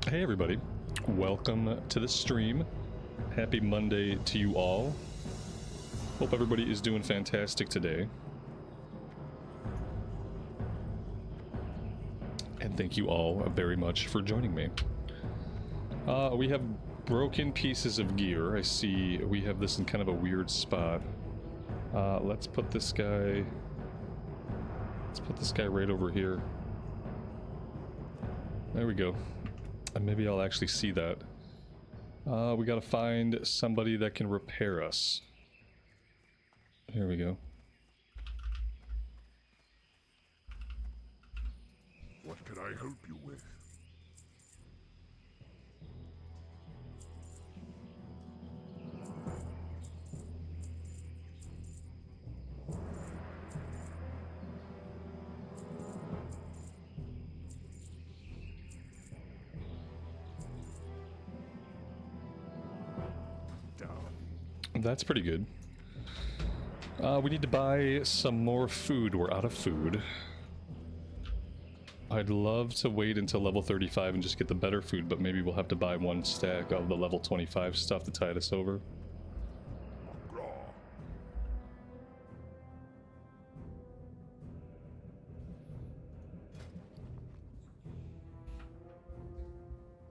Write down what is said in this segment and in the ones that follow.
Hey everybody, welcome to the stream. Happy Monday to you all. Hope everybody is doing fantastic today. And thank you all very much for joining me. We have broken pieces of gear. I see we have this in kind of a weird spot. Let's put this guy right over here. There we go. And maybe I'll actually see that. We gotta find somebody that can repair us. Here we go. What can I help you with? That's pretty good. We need to buy some more food. We're out of food. I'd love to wait until level 35 and just get the better food, but maybe we'll have to buy one stack of the level 25 stuff to tide us over.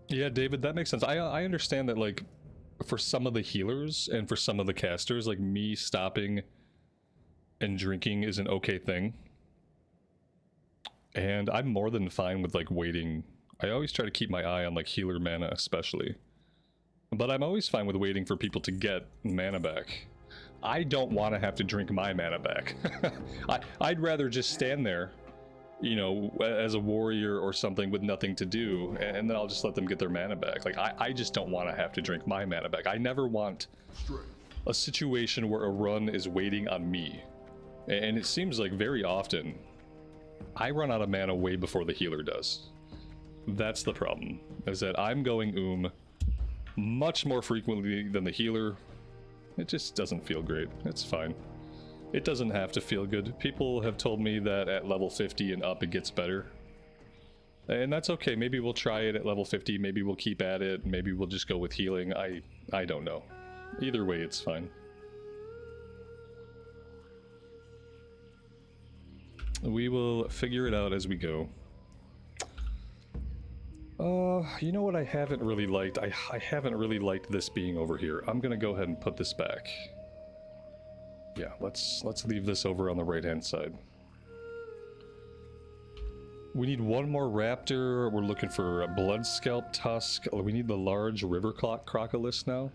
Yeah, David, that makes sense. I understand that, like, for some of the healers and for some of the casters, like, me stopping and drinking is an okay thing. And I'm more than fine with, like, waiting. I always try to keep my eye on, like, healer mana especially. But I'm always fine with waiting for people to get mana back. I don't want to have to drink my mana back. I'd rather just stand there, you know, as a warrior or something with nothing to do, and then I'll just let them get their mana back. Like, I just don't want to have to drink my mana back. I never want a situation where a run is waiting on me. And it seems like very often, I run out of mana way before the healer does. That's the problem, is that I'm going much more frequently than the healer. It just doesn't feel great. It's fine. It doesn't have to feel good. People have told me that at level 50 and up it gets better. And that's okay. Maybe we'll try it at level 50. Maybe we'll keep at it. Maybe we'll just go with healing. I don't know. Either way, it's fine. We will figure it out as we go. You know what I haven't really liked? I haven't really liked this being over here. I'm gonna go ahead and put this back. Yeah, let's leave this over on the right-hand side. We need one more raptor. We're looking for a blood scalp tusk. Oh, we need the large river crocodilus now.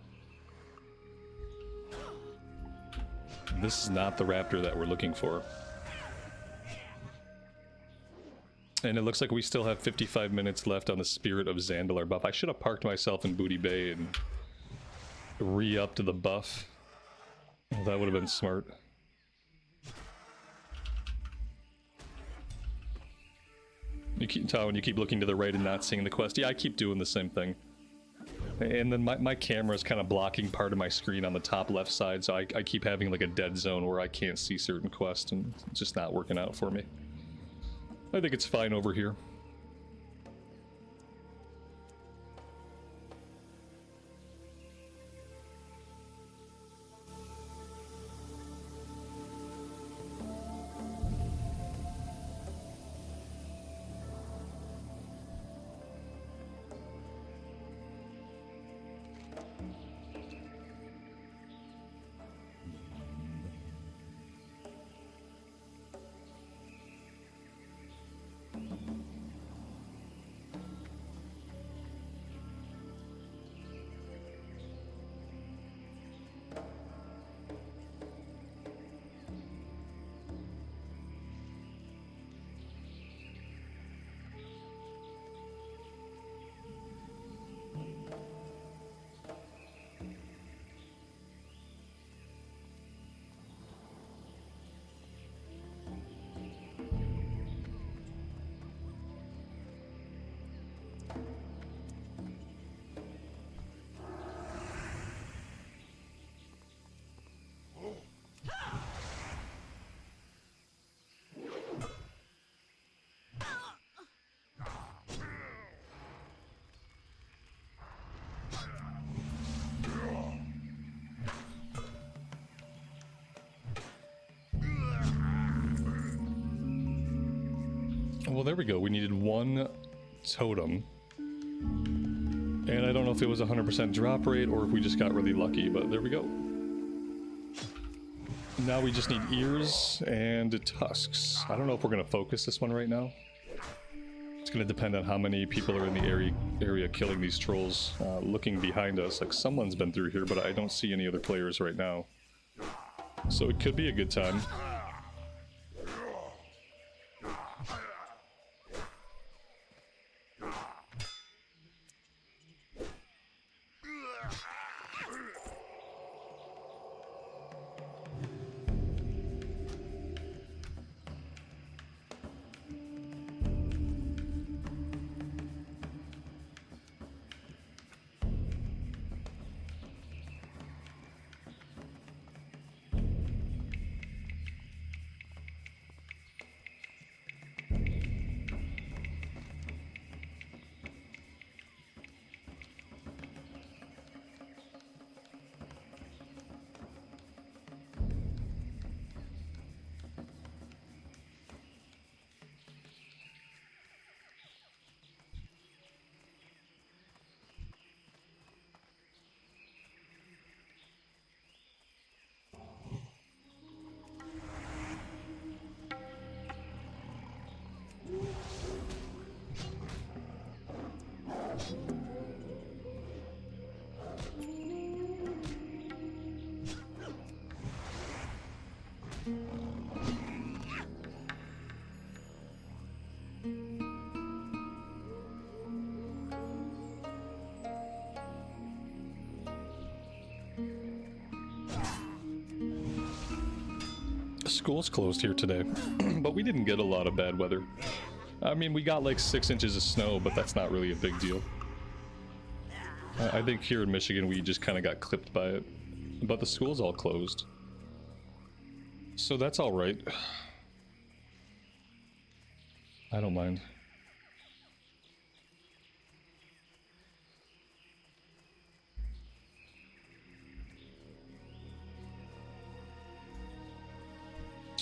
This is not the raptor that we're looking for. And it looks like we still have 55 minutes left on the Spirit of Zandalar buff. I should have parked myself in Booty Bay and re-upped the buff. That would have been smart. You keep looking to the right and not seeing the quest. Yeah, I keep doing the same thing. And then my camera is kind of blocking part of my screen on the top left side, so I keep having like a dead zone where I can't see certain quests, and it's just not working out for me. I think it's fine over here. Well, there we go. We needed one totem. And I don't know if it was 100% drop rate or if we just got really lucky, but there we go. Now we just need ears and tusks. I don't know if we're going to focus this one right now. It's going to depend on how many people are in the area killing these trolls. Looking behind us, like someone's been through here, but I don't see any other players right now. So it could be a good time. School's closed here today, but we didn't get a lot of bad weather. I mean, we got like 6 inches of snow, but that's not really a big deal. I think here in Michigan we just kind of got clipped by it, but the school's all closed. So that's all right. I don't mind.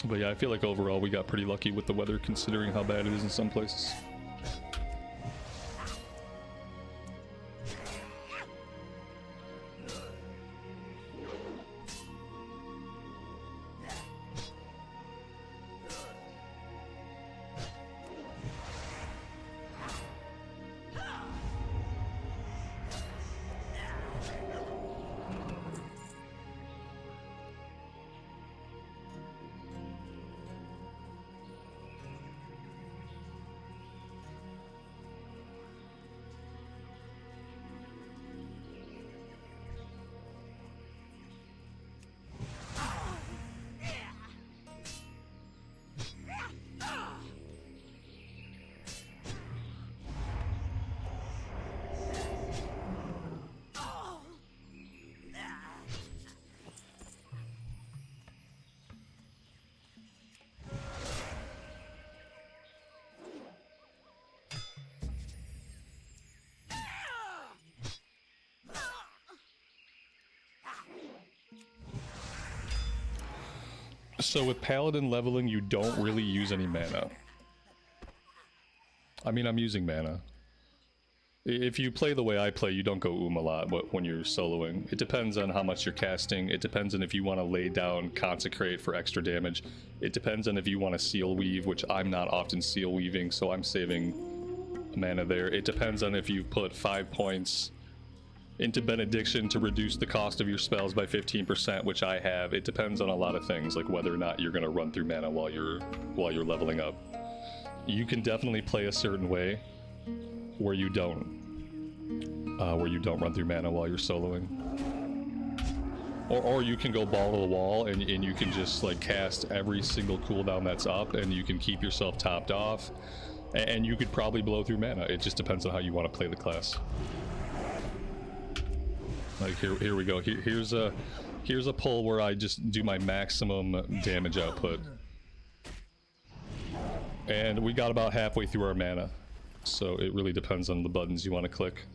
But yeah, I feel like overall we got pretty lucky with the weather considering how bad it is in some places. So with Paladin leveling, you don't really use any mana. I mean, I'm using mana. If you play the way I play, you don't go a lot when you're soloing. It depends on how much you're casting. It depends on if you want to lay down Consecrate for extra damage. It depends on if you want to Seal Weave, which I'm not often Seal Weaving, so I'm saving mana there. It depends on if you've put 5 points into Benediction to reduce the cost of your spells by 15%, which I have. It depends on a lot of things, like whether or not you're going to run through mana while you're leveling up. You can definitely play a certain way where you don't run through mana while you're soloing. Or you can go ball to the wall and you can just like cast every single cooldown that's up and you can keep yourself topped off. And you could probably blow through mana. It just depends on how you want to play the class. Like here we go. Here's a pull where I just do my maximum damage output. And we got about halfway through our mana. So it really depends on the buttons you want to click.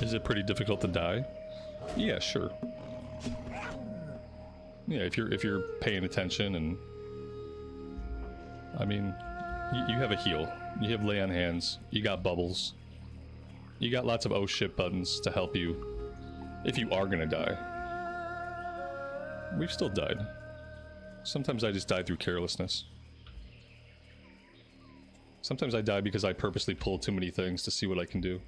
Is it pretty difficult to die? Yeah, sure. Yeah, if you're paying attention, and I mean, you have a heal, you have lay on hands, you got bubbles, you got lots of oh shit buttons to help you if you are gonna die. We've still died. Sometimes I just die through carelessness. Sometimes I die because I purposely pull too many things to see what I can do.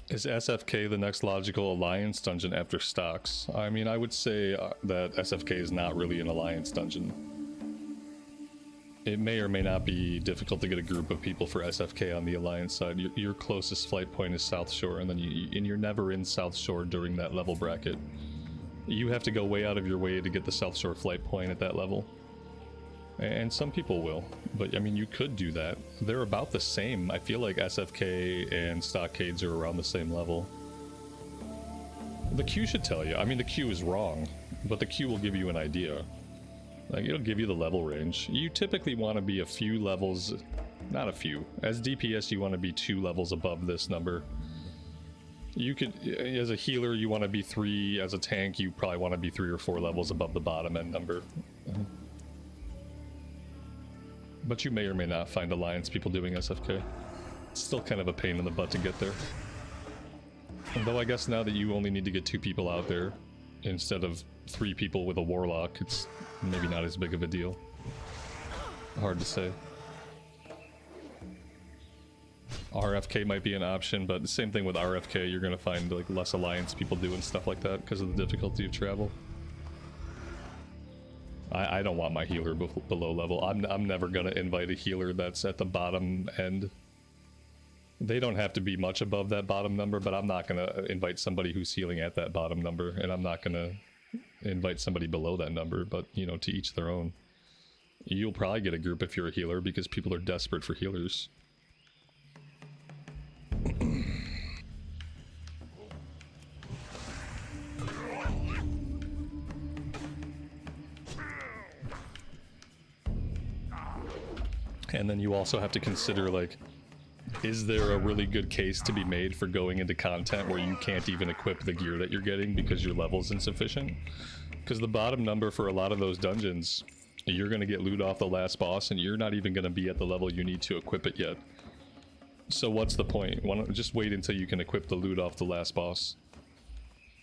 Is SFK the next logical alliance dungeon after stocks? I mean, I would say that SFK is not really an alliance dungeon. It may or may not be difficult to get a group of people for SFK on the alliance side. Your closest flight point is South Shore, and then you're never in South Shore during that level bracket. You have to go way out of your way to get the South Shore flight point at that level. And some people will, but I mean, you could do that. They're about the same. I feel like SFK and Stockades are around the same level. The queue should tell you. I mean, the queue is wrong, but the queue will give you an idea. Like, it'll give you the level range. You typically want to be a few levels, not a few. As DPS, you want to be 2 levels above this number. You could, as a healer, you want to be 3. As a tank, you probably want to be 3 or 4 levels above the bottom end number. But you may or may not find alliance people doing SFK. It's still kind of a pain in the butt to get there. Although I guess now that you only need to get 2 people out there instead of 3 people with a warlock, it's maybe not as big of a deal. Hard to say. RFK might be an option, but the same thing with RFK, you're gonna find like less alliance people doing stuff like that because of the difficulty of travel. I don't want my healer below level. I'm never gonna invite a healer that's at the bottom end. They don't have to be much above that bottom number, but I'm not gonna invite somebody who's healing at that bottom number, and I'm not gonna invite somebody below that number, but you know, to each their own. You'll probably get a group if you're a healer because people are desperate for healers. And then you also have to consider, like, is there a really good case to be made for going into content where you can't even equip the gear that you're getting because your level's insufficient? Because the bottom number for a lot of those dungeons, you're going to get loot off the last boss and you're not even going to be at the level you need to equip it yet. So what's the point? Why don't just wait until you can equip the loot off the last boss?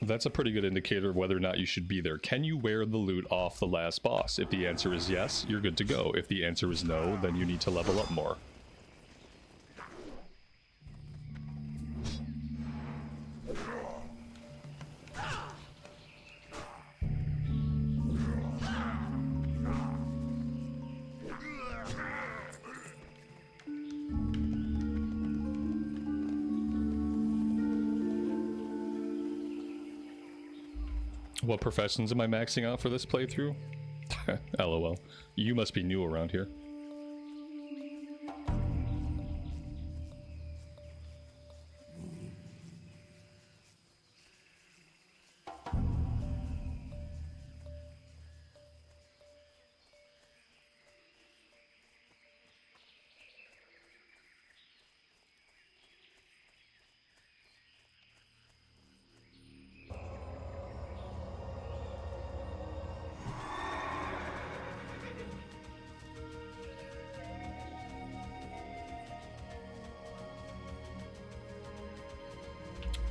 That's a pretty good indicator of whether or not you should be there. Can you wear the loot off the last boss? If the answer is yes, you're good to go. If the answer is no, then you need to level up more. What professions am I maxing out for this playthrough? LOL. You must be new around here.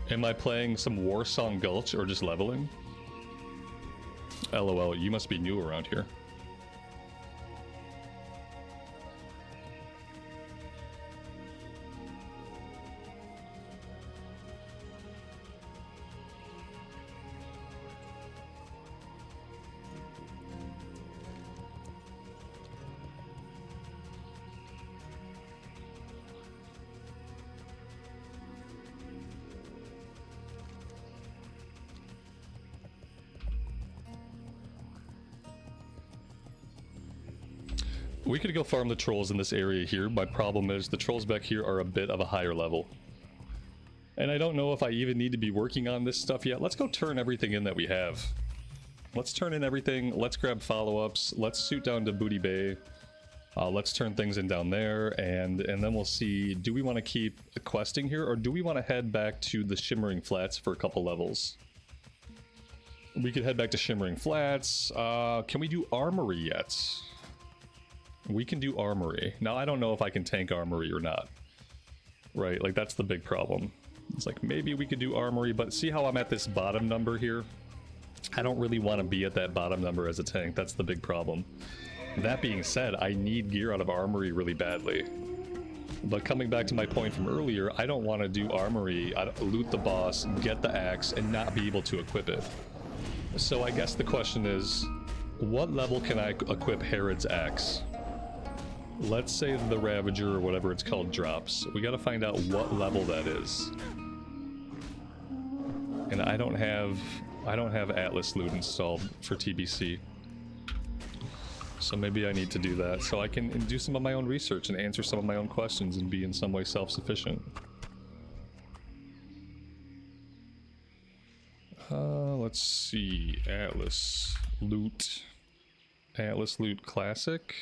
Am I playing some Warsong Gulch or just leveling? LOL, you must be new around here. We could go farm the trolls in this area here. My problem is the trolls back here are a bit of a higher level. And I don't know if I even need to be working on this stuff yet. Let's go turn everything in that we have. Let's turn in everything. Let's grab follow-ups. Let's suit down to Booty Bay. Let's turn things in down there, and then we'll see, do we want to keep questing here, or do we want to head back to the Shimmering Flats for a couple levels? We could head back to Shimmering Flats. Can we do Armory yet? We can do Armory. Now, I don't know if I can tank Armory or not. Right, like, that's the big problem. It's like, maybe we could do Armory, but see how I'm at this bottom number here? I don't really want to be at that bottom number as a tank. That's the big problem. That being said, I need gear out of Armory really badly. But coming back to my point from earlier, I don't want to do Armory, loot the boss, get the axe, and not be able to equip it. So I guess the question is, what level can I equip Herod's axe? Let's say the Ravager or whatever it's called drops. We gotta find out what level that is. And I don't have Atlas loot installed for TBC. So maybe I need to do that so I can do some of my own research and answer some of my own questions and be in some way self-sufficient. Let's see. Atlas loot Classic.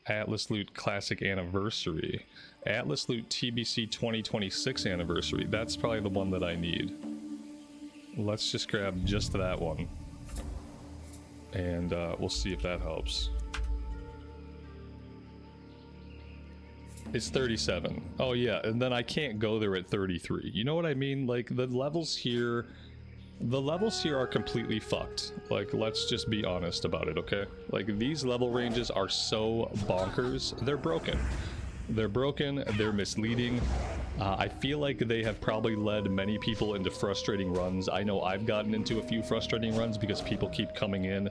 Atlas Loot Classic Anniversary. Atlas Loot TBC 2026 Anniversary. That's probably the one that I need. Let's just grab just that one. And we'll see if that helps. It's 37. Oh yeah, and then I can't go there at 33. You know what I mean? Like, the levels here are completely fucked. Like, let's just be honest about it, okay? Like, these level ranges are so bonkers. They're broken. They're broken, they're misleading. I feel like they have probably led many people into frustrating runs. I know I've gotten into a few frustrating runs because people keep coming in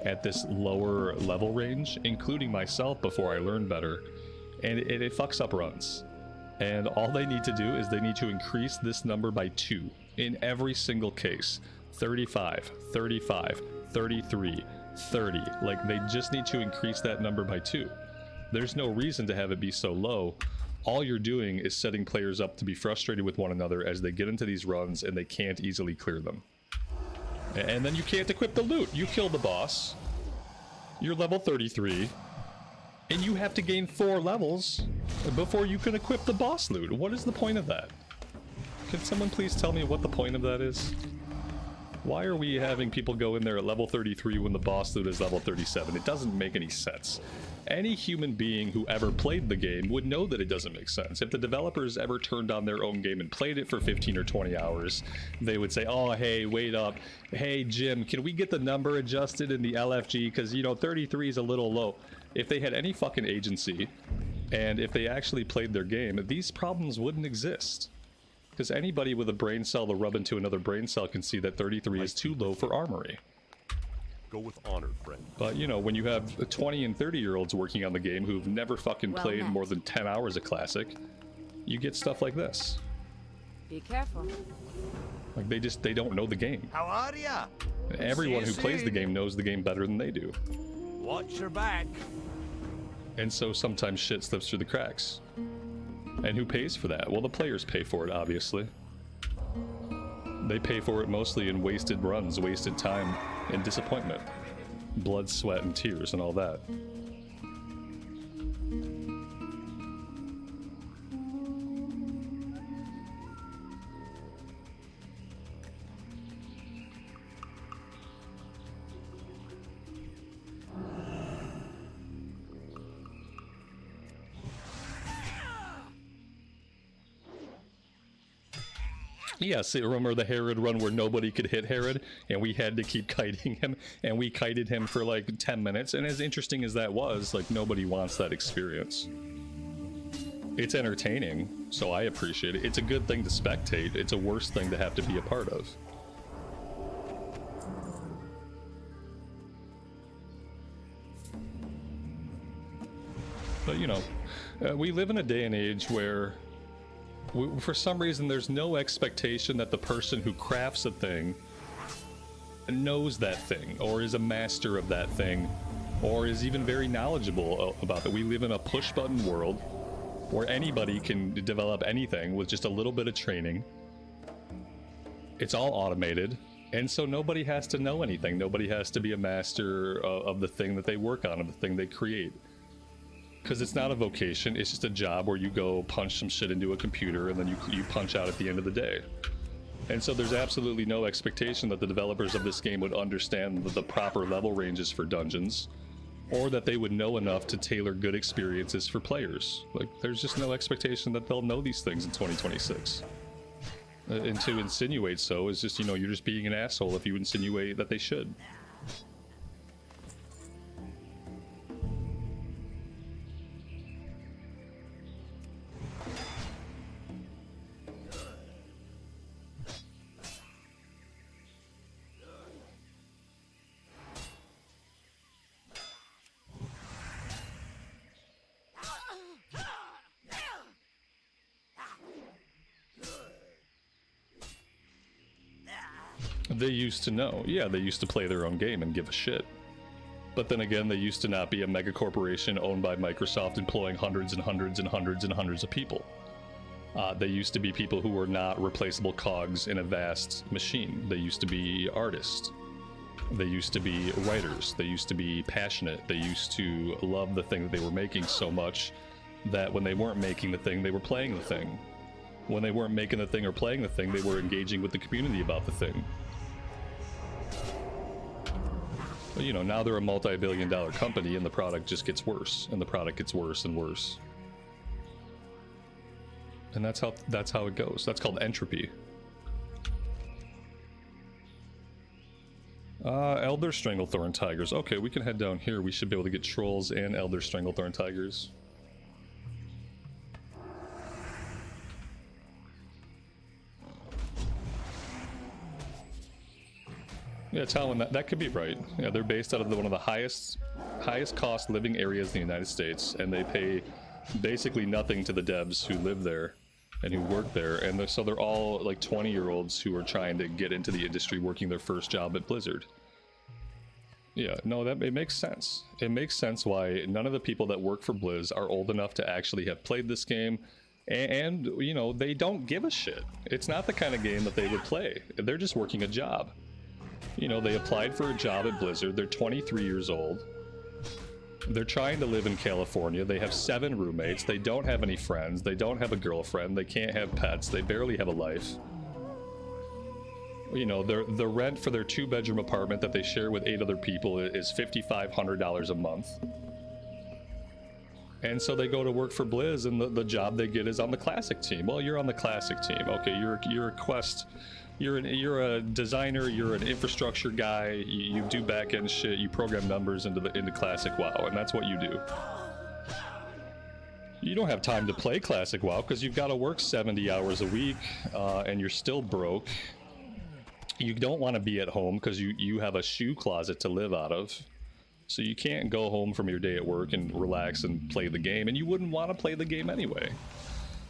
at this lower level range, including myself before I learned better, and it fucks up runs. And all they need to do is they need to increase this number by 2 in every single case. 35, 35, 33, 30. Like, they just need to increase that number by 2. There's no reason to have it be so low. All you're doing is setting players up to be frustrated with one another as they get into these runs and they can't easily clear them. And then you can't equip the loot. You kill the boss. You're level 33. And you have to gain 4 levels before you can equip the boss loot. What is the point of that? Can someone please tell me what the point of that is? Why are we having people go in there at level 33 when the boss loot is level 37? It doesn't make any sense. Any human being who ever played the game would know that it doesn't make sense. If the developers ever turned on their own game and played it for 15 or 20 hours, they would say, oh, hey, wait up. Hey, Jim, can we get the number adjusted in the LFG? Because, you know, 33 is a little low. If they had any fucking agency, and if they actually played their game, these problems wouldn't exist. Because anybody with a brain cell to rub into another brain cell can see that 33 is too low for armory. Go with honor, friend. But, you know, when you have 20 and 30-year-olds working on the game who've never fucking played more than 10 hours of Classic, you get stuff like this. Be careful. Like, they don't know the game. How are ya? Everyone who plays the game knows the game better than they do. Watch your back. And so sometimes shit slips through the cracks. And who pays for that? Well, the players pay for it, obviously. They pay for it mostly in wasted runs, wasted time, and disappointment. Blood, sweat, and tears, and all that. Yes, remember the Herod run where nobody could hit Herod, and we had to keep kiting him, and we kited him for like 10 minutes, and as interesting as that was, like, nobody wants that experience. It's entertaining, so I appreciate it. It's a good thing to spectate. It's a worse thing to have to be a part of. But, you know, we live in a day and age where for some reason there's no expectation that the person who crafts a thing knows that thing, or is a master of that thing, or is even very knowledgeable about it. We live in a push-button world where anybody can develop anything with just a little bit of training. It's all automated, and so nobody has to know anything. Nobody has to be a master of the thing that they work on, of the thing they create. Because it's not a vocation, it's just a job where you go punch some shit into a computer and then you punch out at the end of the day. And so there's absolutely no expectation that the developers of this game would understand the proper level ranges for dungeons, or that they would know enough to tailor good experiences for players. Like, there's just no expectation that they'll know these things in 2026. And to insinuate so is just, you know, you're just being an asshole if you insinuate that they should. They used to know. Yeah, they used to play their own game and give a shit. But then again, they used to not be a mega corporation owned by Microsoft employing hundreds and hundreds and hundreds and hundreds of people. They used to be people who were not replaceable cogs in a vast machine. They used to be artists. They used to be writers. They used to be passionate. They used to love the thing that they were making so much that when they weren't making the thing, they were playing the thing. When they weren't making the thing or playing the thing, they were engaging with the community about the thing. But, you know, now they're a multi-billion-dollar company and the product just gets worse, and the product gets worse and worse. And that's how it goes. That's called entropy. Elder Stranglethorn Tigers. Okay, we can head down here. We should be able to get trolls and Elder Stranglethorn Tigers. Yeah, Talon, that could be right. Yeah, they're based out of one of the highest cost living areas in the United States, and they pay basically nothing to the devs who live there and who work there, and so they're all like 20-year-olds who are trying to get into the industry, working their first job at Blizzard. Yeah, no, it makes sense. It makes sense why none of the people that work for Blizz are old enough to actually have played this game, and you know, they don't give a shit. It's not the kind of game that they would play. They're just working a job. You know, they applied for a job at Blizzard. They're 23 years old. They're trying to live in California. They have 7 roommates. They don't have any friends. They don't have a girlfriend. They can't have pets. They barely have a life. You know, the rent for their 2-bedroom apartment that they share with 8 other people is $5,500 a month. And so they go to work for Blizz, and the job they get is on the Classic team. Well, you're on the Classic team. Okay, you're a Quest. You're a designer, you're an infrastructure guy, you do back-end shit, you program numbers into Classic WoW, and that's what you do. You don't have time to play Classic WoW because you've got to work 70 hours a week, and you're still broke. You don't want to be at home because you have a shoe closet to live out of. So you can't go home from your day at work and relax and play the game, and you wouldn't want to play the game anyway.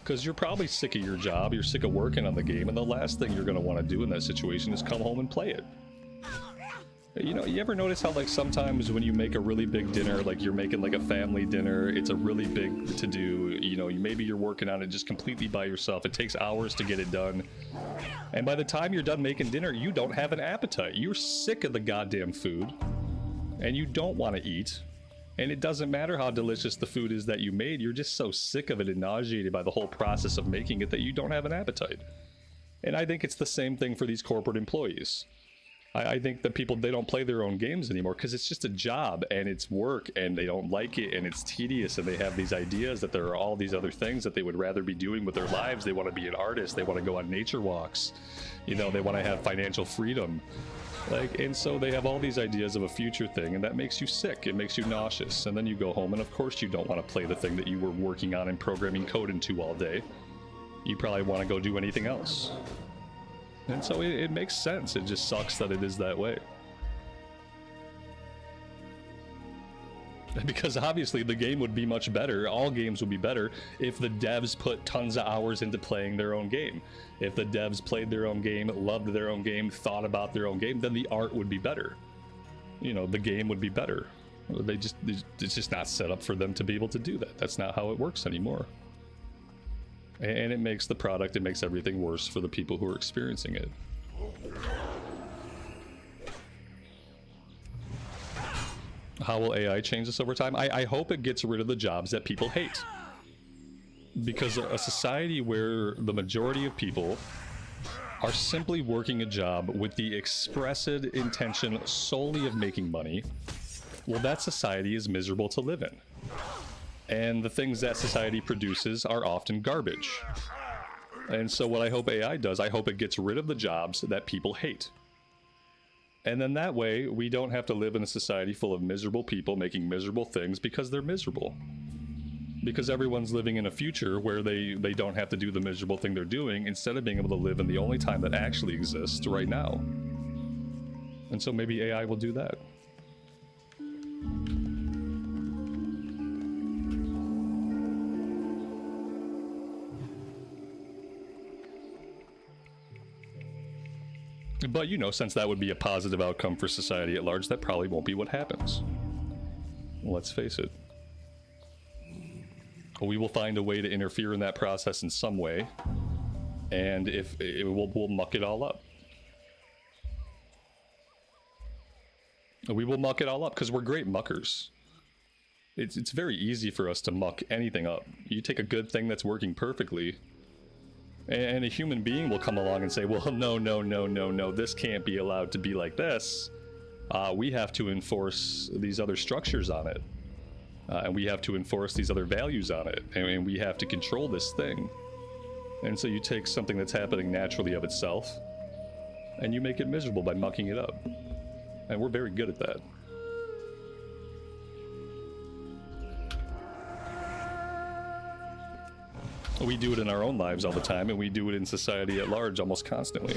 Because you're probably sick of your job, you're sick of working on the game, and the last thing you're going to want to do in that situation is come home and play it. You know, you ever notice how, like, sometimes when you make a really big dinner, like you're making like a family dinner, it's a really big to do, you know, maybe you're working on it just completely by yourself, it takes hours to get it done, and by the time you're done making dinner, you don't have an appetite, you're sick of the goddamn food, and you don't want to eat. And it doesn't matter how delicious the food is that you made, you're just so sick of it and nauseated by the whole process of making it that you don't have an appetite. And I think it's the same thing for these corporate employees. I think that people, they don't play their own games anymore because it's just a job and it's work and they don't like it and it's tedious, and they have these ideas that there are all these other things that they would rather be doing with their lives. They want to be an artist, they want to go on nature walks, you know, they want to have financial freedom. Like, and so they have all these ideas of a future thing, and that makes you sick, it makes you nauseous, and then you go home and of course you don't want to play the thing that you were working on and programming code into all day. You probably want to go do anything else. And so it makes sense, it just sucks that it is that way. Because obviously the game would be much better, all games would be better, if the devs put tons of hours into playing their own game. If the devs played their own game, loved their own game, thought about their own game, then the art would be better. You know, the game would be better. It's just not set up for them to be able to do that. That's not how it works anymore. And it makes the product, it makes everything worse for the people who are experiencing it. How will AI change this over time? I hope it gets rid of the jobs that people hate. Because a society where the majority of people are simply working a job with the expressed intention solely of making money, well, that society is miserable to live in. And the things that society produces are often garbage. And so what I hope AI does, I hope it gets rid of the jobs that people hate. And then that way, we don't have to live in a society full of miserable people making miserable things because they're miserable. Because everyone's living in a future where they don't have to do the miserable thing they're doing, instead of being able to live in the only time that actually exists right now. And so maybe AI will do that. But, you know, since that would be a positive outcome for society at large, that probably won't be what happens. Let's face it. We will find a way to interfere in that process in some way, and we'll muck it all up. We will muck it all up because we're great muckers. It's very easy for us to muck anything up. You take a good thing that's working perfectly, and a human being will come along and say, well, no, this can't be allowed to be like this. We have to enforce these other structures on it. And we have to enforce these other values on it. And we have to control this thing. And so you take something that's happening naturally of itself, and you make it miserable by mucking it up. And we're very good at that. We do it in our own lives all the time, and we do it in society at large almost constantly.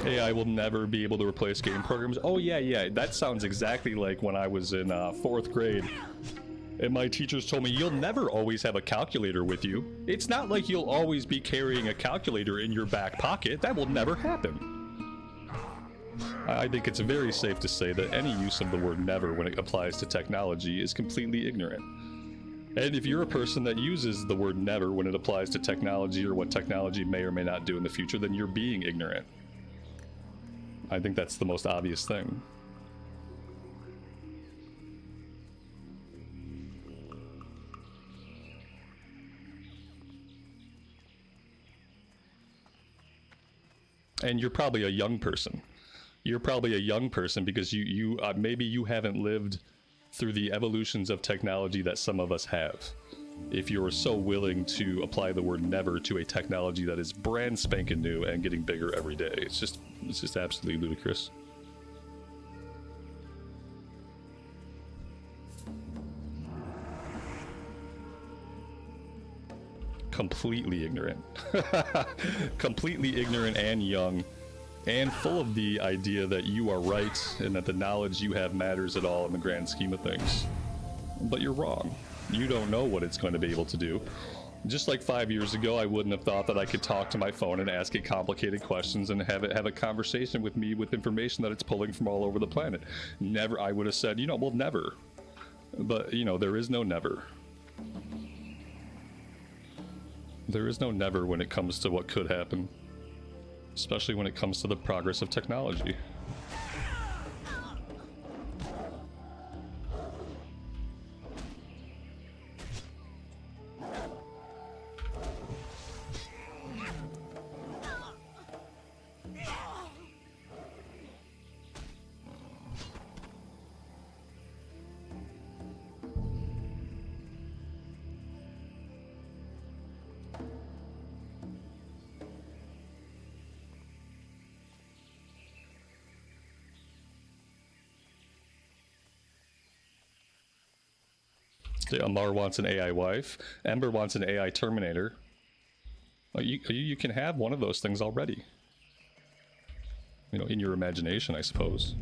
AI will never be able to replace game programs. Oh yeah, that sounds exactly like when I was in 4th grade. And my teachers told me, you'll never always have a calculator with you. It's not like you'll always be carrying a calculator in your back pocket. That will never happen. I think it's very safe to say that any use of the word never when it applies to technology is completely ignorant. And if you're a person that uses the word never when it applies to technology or what technology may or may not do in the future, then you're being ignorant. I think that's the most obvious thing. And you're probably a young person. You're probably a young person because you maybe you haven't lived through the evolutions of technology that some of us have. If you're so willing to apply the word never to a technology that is brand spanking new and getting bigger every day, it's just absolutely ludicrous. Completely ignorant. Completely ignorant and young, and full of the idea that you are right and that the knowledge you have matters at all in the grand scheme of things. But you're wrong. You don't know what it's going to be able to do. Just like 5 years ago, I wouldn't have thought that I could talk to my phone and ask it complicated questions and have a conversation with me with information that it's pulling from all over the planet. Never, I would have said, well, never. But, there is no never. There is no never when it comes to what could happen, especially when it comes to the progress of technology. Amar wants an AI wife. Ember wants an AI Terminator. You can have one of those things already. In your imagination, I suppose.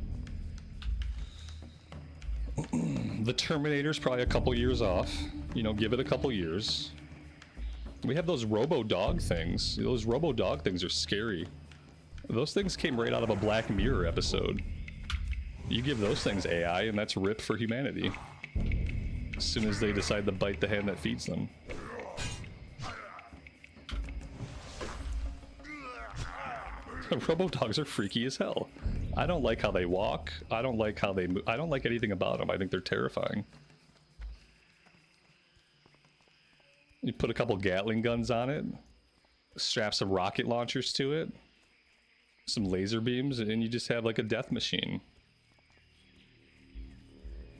The Terminator's probably a couple years off. Give it a couple years. We have those robo-dog things. Those robo-dog things are scary. Those things came right out of a Black Mirror episode. You give those things AI, and that's RIP for humanity. As soon as they decide to bite the hand that feeds them. Robo-dogs are freaky as hell. I don't like how they walk. I don't like how they move. I don't like anything about them. I think they're terrifying. You put a couple Gatling guns on it, strap some rocket launchers to it, some laser beams, and you just have like a death machine.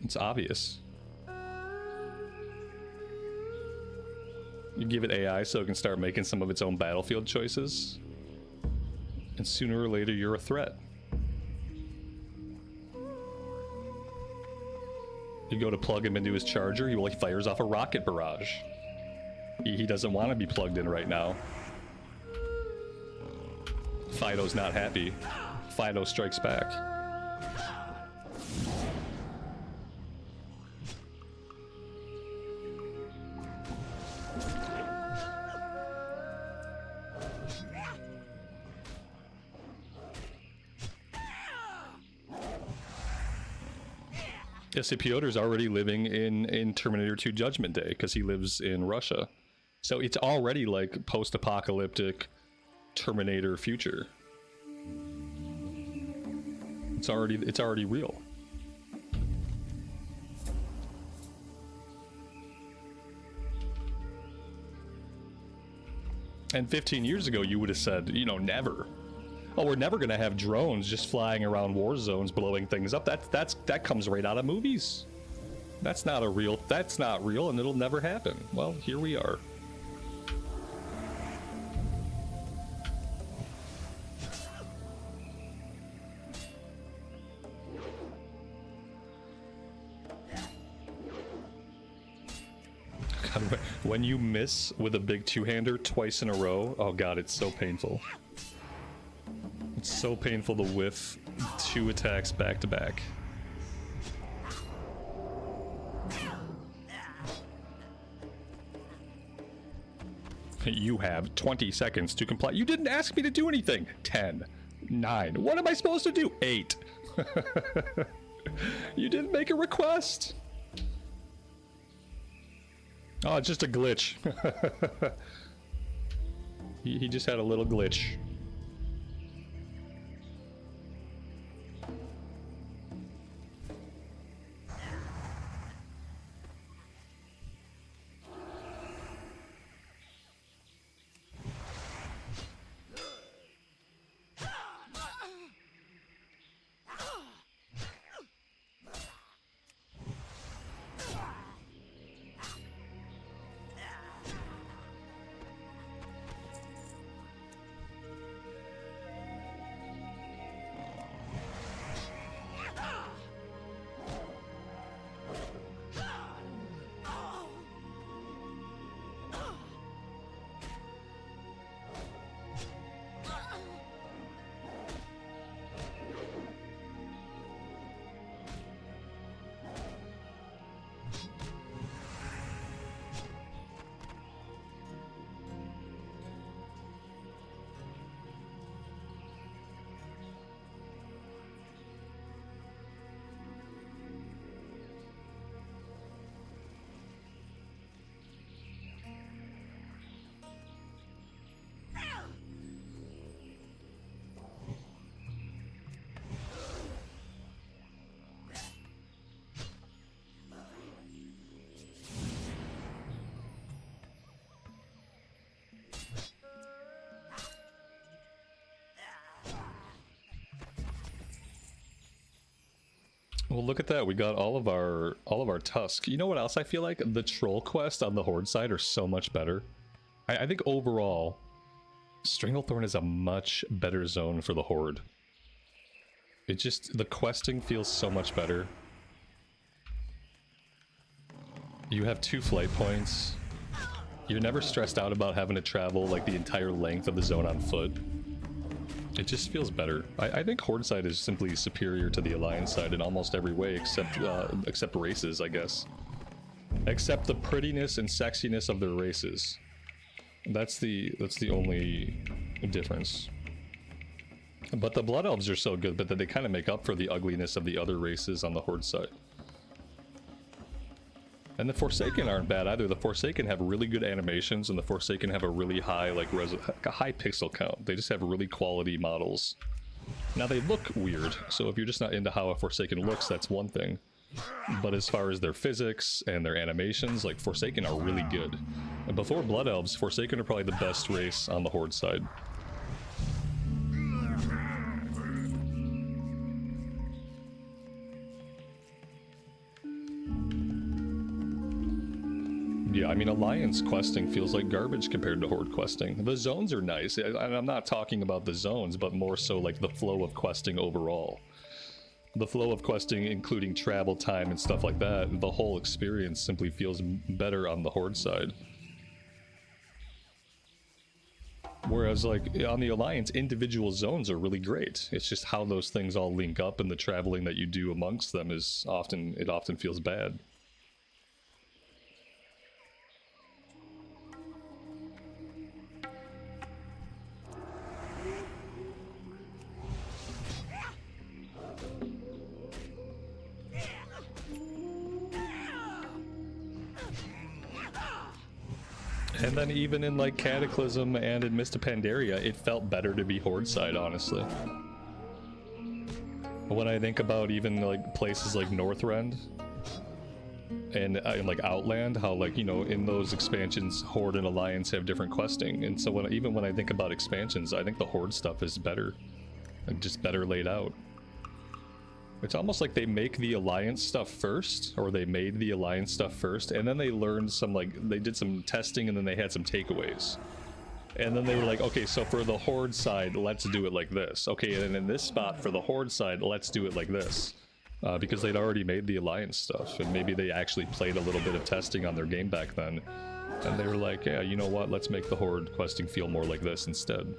It's obvious. You give it AI so it can start making some of its own battlefield choices. And sooner or later, you're a threat. You go to plug him into his charger, he fires off a rocket barrage. He doesn't want to be plugged in right now. Fido's not happy. Fido strikes back. Yeah, see, Piotr's already living in Terminator 2 Judgment Day because he lives in Russia. So it's already like post-apocalyptic Terminator future. It's already real. And 15 years ago, you would have said, never. Oh, we're never gonna have drones just flying around war zones, blowing things up. That comes right out of movies. That's not real, and it'll never happen. Well, here we are. God, when you miss with a big two-hander twice in a row, oh god, it's so painful. It's so painful to whiff 2 attacks back to back. You have 20 seconds to comply. You didn't ask me to do anything. 10, 9. What am I supposed to do? 8. You didn't make a request. Oh, it's just a glitch. He just had a little glitch. Well, look at that. We got all of our tusk. You know what else I feel like? The troll quest on the horde side are so much better. I think overall, Stranglethorn is a much better zone for the horde. It just, the questing feels so much better. You have 2 flight points. You're never stressed out about having to travel like the entire length of the zone on foot. It just feels better. I think horde side is simply superior to the alliance side in almost every way, except races, I guess. Except the prettiness and sexiness of their races. That's the only difference. But the blood elves are so good, but that they kind of make up for the ugliness of the other races on the horde side. And the Forsaken aren't bad either. The Forsaken have really good animations, and the Forsaken have a really high, like, a high pixel count. They just have really quality models. Now, they look weird, so if you're just not into how a Forsaken looks, that's one thing. But as far as their physics and their animations, like, Forsaken are really good. And before Blood Elves, Forsaken are probably the best race on the horde side. Yeah, I mean, Alliance questing feels like garbage compared to Horde questing. The zones are nice, and I'm not talking about the zones, but more so like the flow of questing overall. The flow of questing, including travel time and stuff like that, the whole experience simply feels better on the Horde side. Whereas, like, on the Alliance, individual zones are really great. It's just how those things all link up and the traveling that you do amongst them is often feels bad. And then even in like Cataclysm and in Mist of Pandaria, it felt better to be Horde side, honestly. When I think about even like places like Northrend and like Outland, how like, you know, in those expansions, Horde and Alliance have different questing. And so even when I think about expansions, I think the Horde stuff is better. And just better laid out. It's almost like they make the Alliance stuff first, or they made the Alliance stuff first, and then they learned some, like, they did some testing and then they had some takeaways. And then they were like, okay, so for the Horde side, let's do it like this. Okay, and in this spot for the Horde side, let's do it like this. Because they'd already made the Alliance stuff, and maybe they actually played a little bit of testing on their game back then. And they were like, yeah, you know what, let's make the Horde questing feel more like this instead.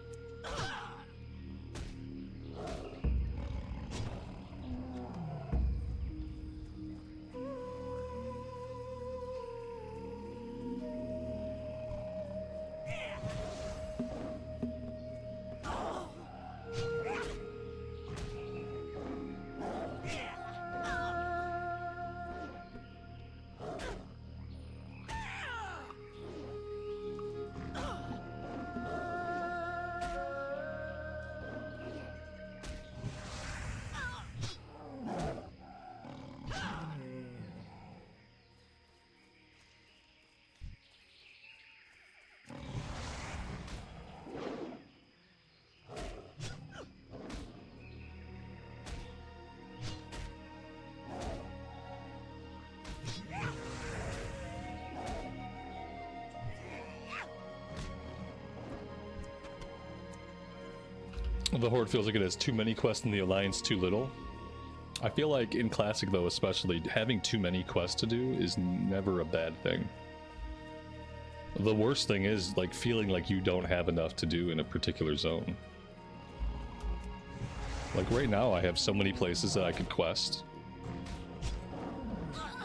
The Horde feels like it has too many quests and the Alliance too little. I feel like in Classic though, especially, having too many quests to do is never a bad thing. The worst thing is like feeling like you don't have enough to do in a particular zone. Like right now I have so many places that I could quest.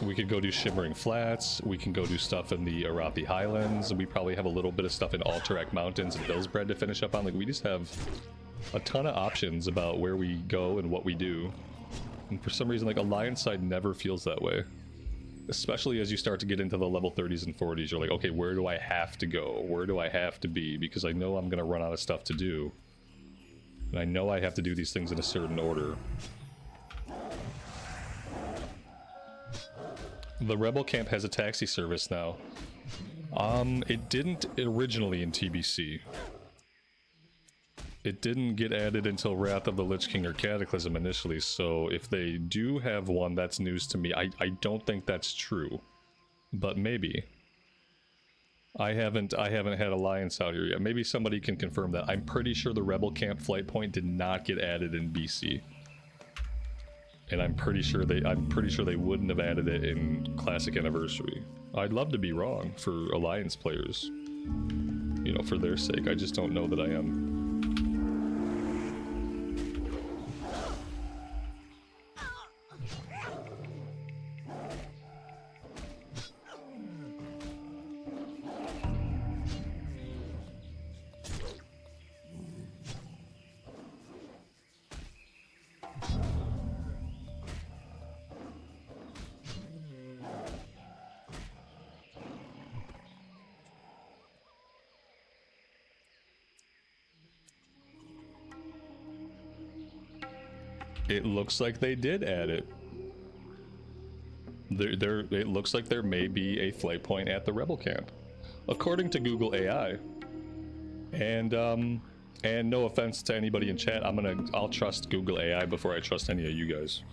We could go do Shimmering Flats, we can go do stuff in the Arathi Highlands, we probably have a little bit of stuff in Alterac Mountains and Hillsbred to finish up on. Like we just have a ton of options about where we go and what we do. And for some reason, like, Alliance side never feels that way. Especially as you start to get into the level 30s and 40s, you're like, okay, where do I have to go? Where do I have to be? Because I know I'm going to run out of stuff to do. And I know I have to do these things in a certain order. The Rebel Camp has a taxi service now. It didn't originally in TBC. It didn't get added until Wrath of the Lich King or Cataclysm initially, so if they do have one, that's news to me. I don't think that's true, but maybe. I haven't had Alliance out here yet. Maybe somebody can confirm that. I'm pretty sure the Rebel Camp flight point did not get added in BC. And I'm pretty sure they wouldn't have added it in Classic Anniversary. I'd love to be wrong for Alliance players. You know, for their sake. I just don't know that I am. It looks like they did add it. It looks like there may be a flight point at the Rebel Camp, according to Google AI. And no offense to anybody in chat, I'll trust Google AI before I trust any of you guys,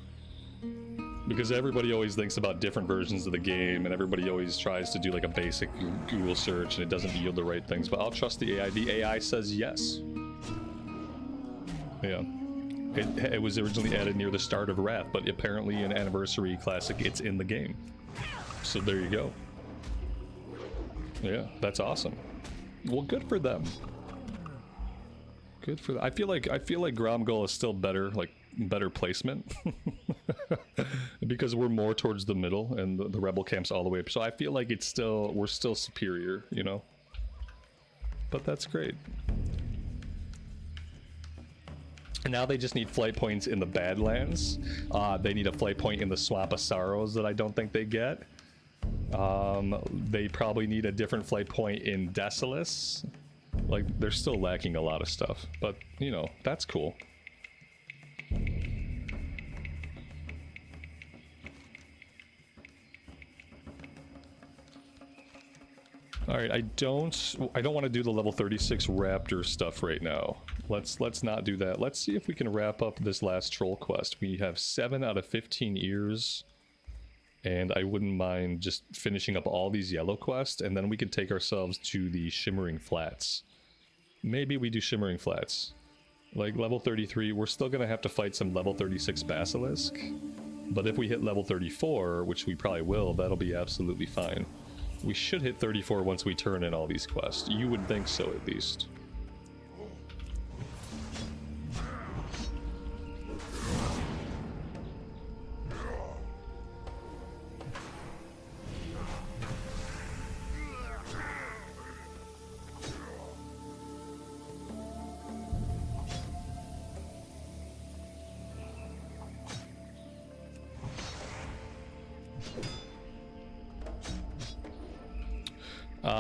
because everybody always thinks about different versions of the game, and everybody always tries to do like a basic Google search, and it doesn't yield the right things. But I'll trust the AI. The AI says yes. Yeah. It was originally added near the start of Wrath, but apparently in Anniversary Classic, it's in the game. So there you go. Yeah, that's awesome. Well, good for them. Good for them. I feel like Gromgol is still better, like better placement, because we're more towards the middle, and the Rebel Camp's all the way up. So I feel like we're still superior, you know. But that's great. Now they just need flight points in the Badlands. They need a flight point in the Swamp of Sorrows that I don't think they get. They probably need a different flight point in Desolus. Like, they're still lacking a lot of stuff, but, you know, that's cool. Alright, I don't want to do the level 36 Raptor stuff right now. Let's not do that. Let's see if we can wrap up this last troll quest. We have 7 out of 15 ears, and I wouldn't mind just finishing up all these yellow quests, and then we can take ourselves to the Shimmering Flats. Maybe we do Shimmering Flats. Like level 33, we're still gonna have to fight some level 36 Basilisk, but if we hit level 34, which we probably will, that'll be absolutely fine. We should hit 34 once we turn in all these quests. You would think so, at least.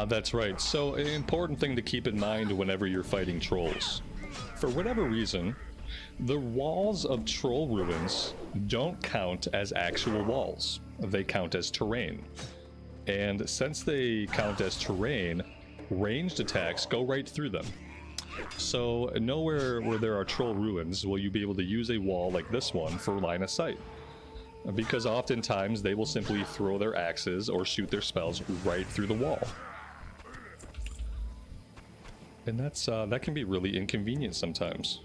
That's right. So an important thing to keep in mind whenever you're fighting trolls. For whatever reason, the walls of troll ruins don't count as actual walls. They count as terrain. And since they count as terrain, ranged attacks go right through them. So nowhere where there are troll ruins will you be able to use a wall like this one for line of sight. Because oftentimes they will simply throw their axes or shoot their spells right through the wall. And that can be really inconvenient sometimes.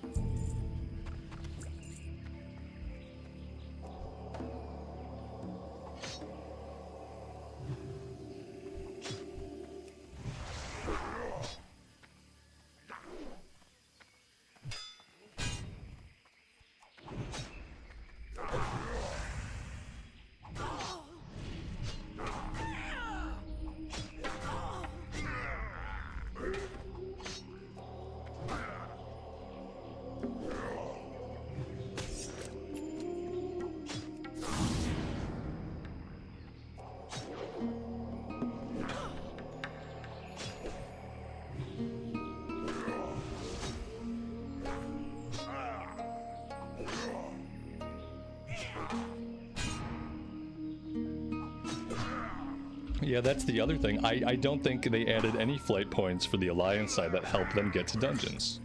Yeah, that's the other thing. I don't think they added any flight points for the Alliance side that help them get to dungeons.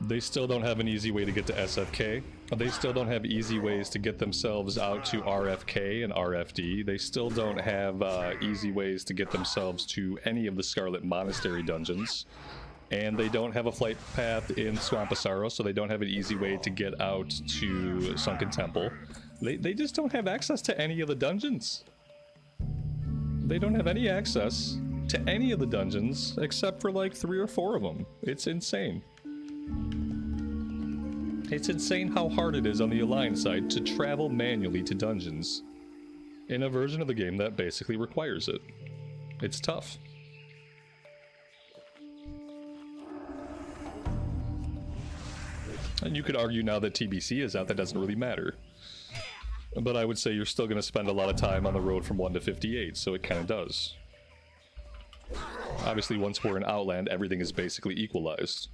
They still don't have an easy way to get to SFK. They still don't have easy ways to get themselves out to RFK and RFD. They still don't have easy ways to get themselves to any of the Scarlet Monastery dungeons. And they don't have a flight path in Swampasaro, so they don't have an easy way to get out to Sunken Temple. They just don't have access to any of the dungeons. They don't have any access to any of the dungeons except for like 3 or 4 of them. It's insane. It's insane how hard it is on the Alliance side to travel manually to dungeons in a version of the game that basically requires it. It's tough. And you could argue now that TBC is out, that doesn't really matter. But I would say you're still going to spend a lot of time on the road from 1 to 58, so it kind of does. Obviously, once we're in Outland, everything is basically equalized.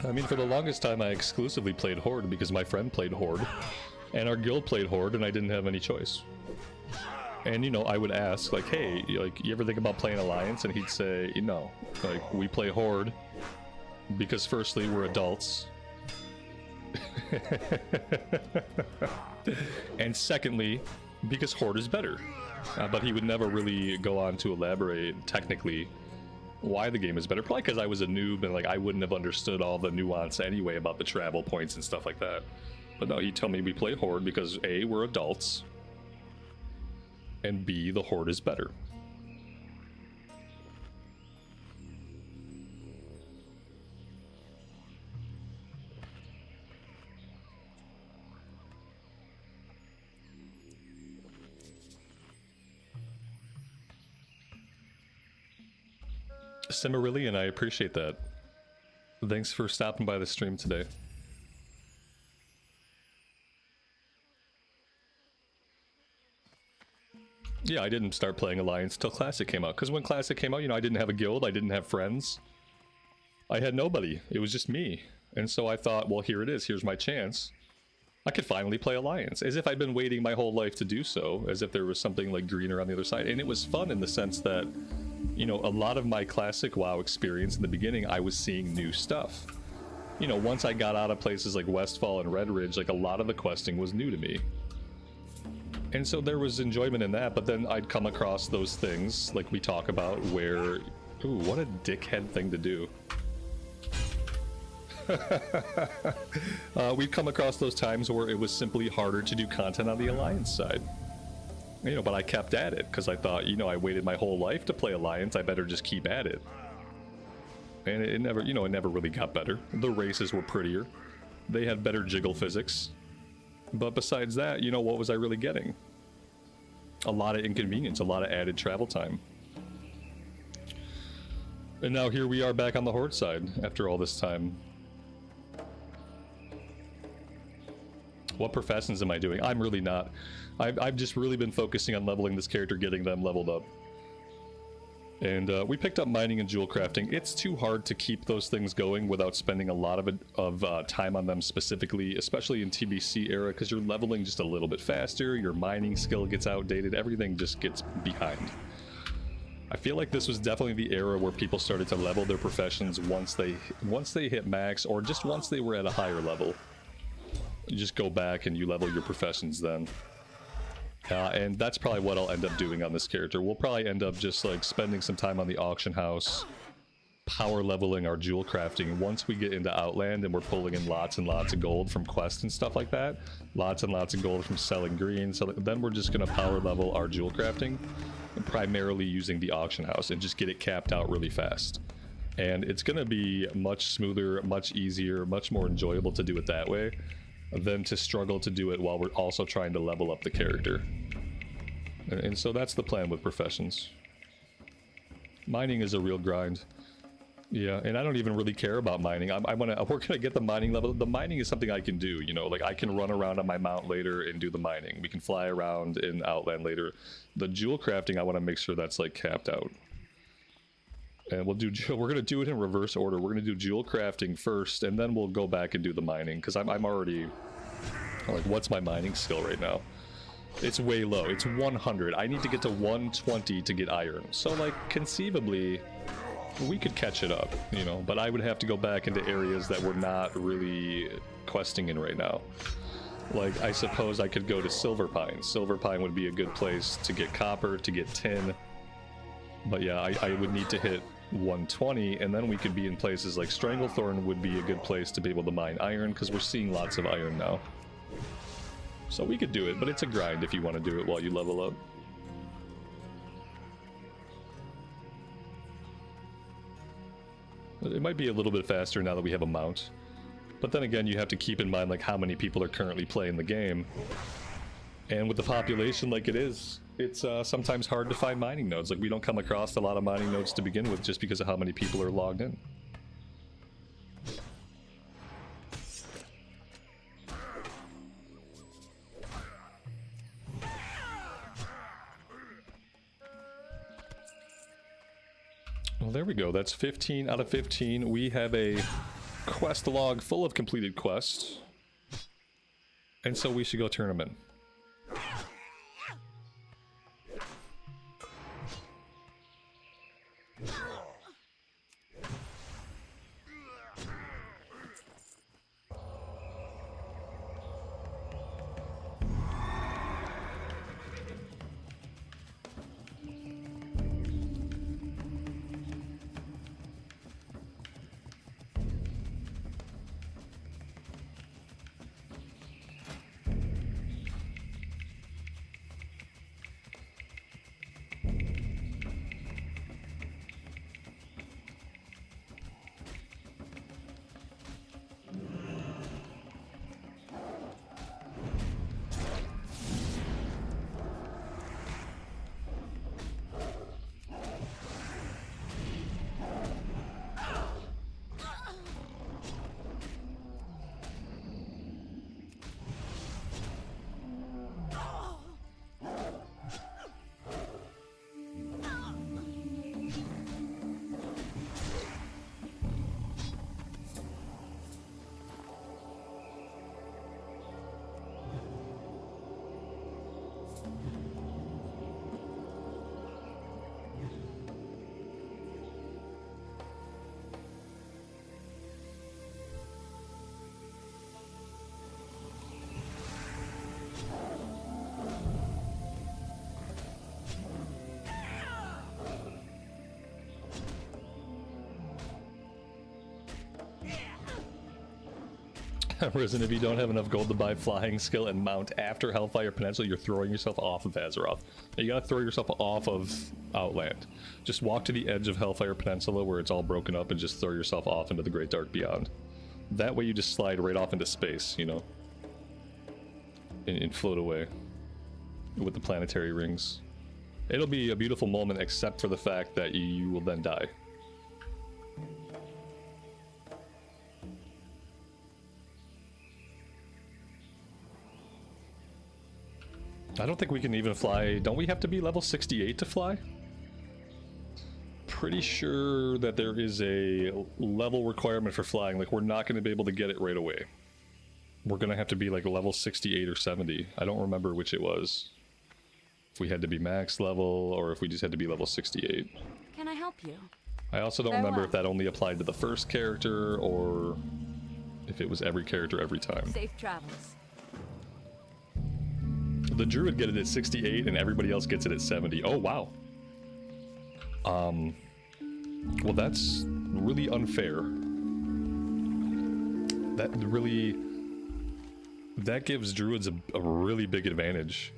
I mean, for the longest time I exclusively played Horde because my friend played Horde, and our guild played Horde, and I didn't have any choice. And, you know, I would ask, like, hey, like, you ever think about playing Alliance? And he'd say, no, like, we play Horde because firstly, we're adults. And secondly, because Horde is better. But he would never really go on to elaborate technically why the game is better. Probably because I was a noob and like I wouldn't have understood all the nuance anyway about the travel points and stuff like that. But no, he'd tell me we play Horde because A, we're adults, and B, the Horde is better. Cimmerillion, I appreciate that. Thanks for stopping by the stream today. Yeah, I didn't start playing Alliance till Classic came out, because when Classic came out, you know, I didn't have a guild, I didn't have friends. I had nobody, it was just me. And so I thought, well, here it is, here's my chance. I could finally play Alliance, as if I'd been waiting my whole life to do so, as if there was something like greener on the other side. And it was fun in the sense that, you know, a lot of my classic WoW experience in the beginning, I was seeing new stuff. You know, once I got out of places like Westfall and Red Ridge, like a lot of the questing was new to me. And so there was enjoyment in that, but then I'd come across those things, like we talk about, where... Ooh, what a dickhead thing to do. We'd come across those times where it was simply harder to do content on the Alliance side. You know, but I kept at it, because I thought, you know, I waited my whole life to play Alliance, I better just keep at it. And it never, you know, it never really got better. The races were prettier. They had better jiggle physics. But besides that, you know, what was I really getting? A lot of inconvenience, a lot of added travel time. And now here we are back on the Horde side, after all this time. What professions am I doing? I'm really not. I've just really been focusing on leveling this character, getting them leveled up. And we picked up mining and jewel crafting. It's too hard to keep those things going without spending a lot of time on them specifically, especially in TBC era, because you're leveling just a little bit faster, your mining skill gets outdated, everything just gets behind. I feel like this was definitely the era where people started to level their professions once they hit max, or just once they were at a higher level. You just go back and you level your professions then. And that's probably what I'll end up doing on this character. We'll probably end up just like spending some time on the auction house, power leveling our jewel crafting. Once we get into Outland and we're pulling in lots and lots of gold from quests and stuff like that, lots and lots of gold from selling green, so then we're just going to power level our jewel crafting, primarily using the auction house, and just get it capped out really fast. And it's going to be much smoother, much easier, much more enjoyable to do it that way than to struggle to do it while we're also trying to level up the character. And so that's the plan with professions. Mining is a real grind. Yeah, and I don't even really care about mining. We're gonna get the mining level. The mining is something I can do, you know, like I can run around on my mount later and do the mining. We can fly around in Outland later. The jewel crafting, I want to make sure that's like capped out. And we're gonna do it in reverse order. We're gonna do jewel crafting first, and then we'll go back and do the mining, because I'm already like, what's my mining skill right now? It's way low. It's 100. I need to get to 120 to get iron. So like conceivably we could catch it up, you know, but I would have to go back into areas that we're not really questing in right now. Like, I suppose I could go to Silverpine. Silverpine would be a good place to get copper, to get tin. But yeah, I would need to hit 120, and then we could be in places like Stranglethorn would be a good place to be able to mine iron, because we're seeing lots of iron now. So we could do it, but it's a grind if you want to do it while you level up. It might be a little bit faster now that we have a mount. But then again, you have to keep in mind like how many people are currently playing the game. And with the population like it is, it's sometimes hard to find mining nodes. Like, we don't come across a lot of mining nodes to begin with just because of how many people are logged in. Well, there we go. That's 15 out of 15. We have a quest log full of completed quests. And so we should go turn them in. Risen, if you don't have enough gold to buy flying skill and mount after Hellfire Peninsula, you're throwing yourself off of Azeroth. You gotta throw yourself off of Outland. Just walk to the edge of Hellfire Peninsula where it's all broken up and just throw yourself off into the Great Dark Beyond. That way you just slide right off into space, you know? And float away with the planetary rings. It'll be a beautiful moment except for the fact that you will then die. I don't think we can even fly. Don't we have to be level 68 to fly? Pretty sure that there is a level requirement for flying. Like, we're not going to be able to get it right away. We're going to have to be like level 68 or 70. I don't remember which it was. if we had to be max level, or if we just had to be level 68. Can I help you? I also don't remember if that only applied to the first character, or if it was every character every time. Safe travels. The druid get it at 68 and everybody else gets it at 70. Oh, wow. Well, that's really unfair. That gives druids a really big advantage.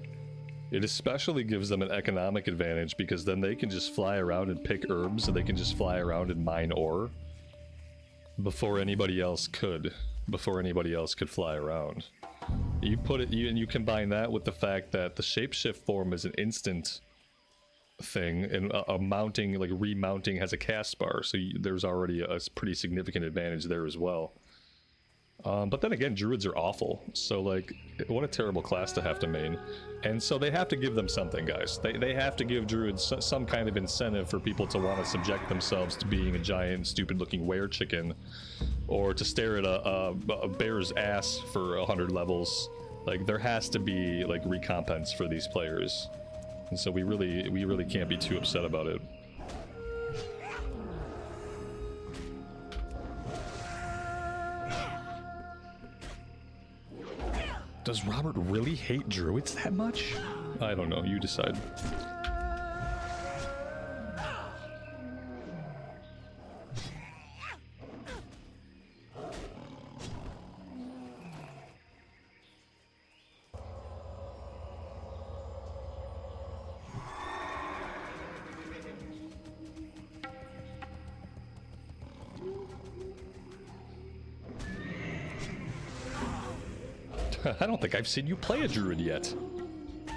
It especially gives them an economic advantage because then they can just fly around and pick herbs, and they can just fly around and mine ore before anybody else could fly around. You put it, and you combine that with the fact that the shapeshift form is an instant thing, and a mounting, like remounting, has a cast bar, so there's already a pretty significant advantage there as well. But then again, druids are awful, so like, what a terrible class to have to main. And so they have to give them something, guys. They have to give druids some kind of incentive for people to want to subject themselves to being a giant, stupid-looking were-chicken, or to stare at a bear's ass for 100 levels. Like, there has to be like recompense for these players, and so we really can't be too upset about it. Does Robert really hate druids that much? I don't know, you decide. I don't think I've seen you play a druid yet.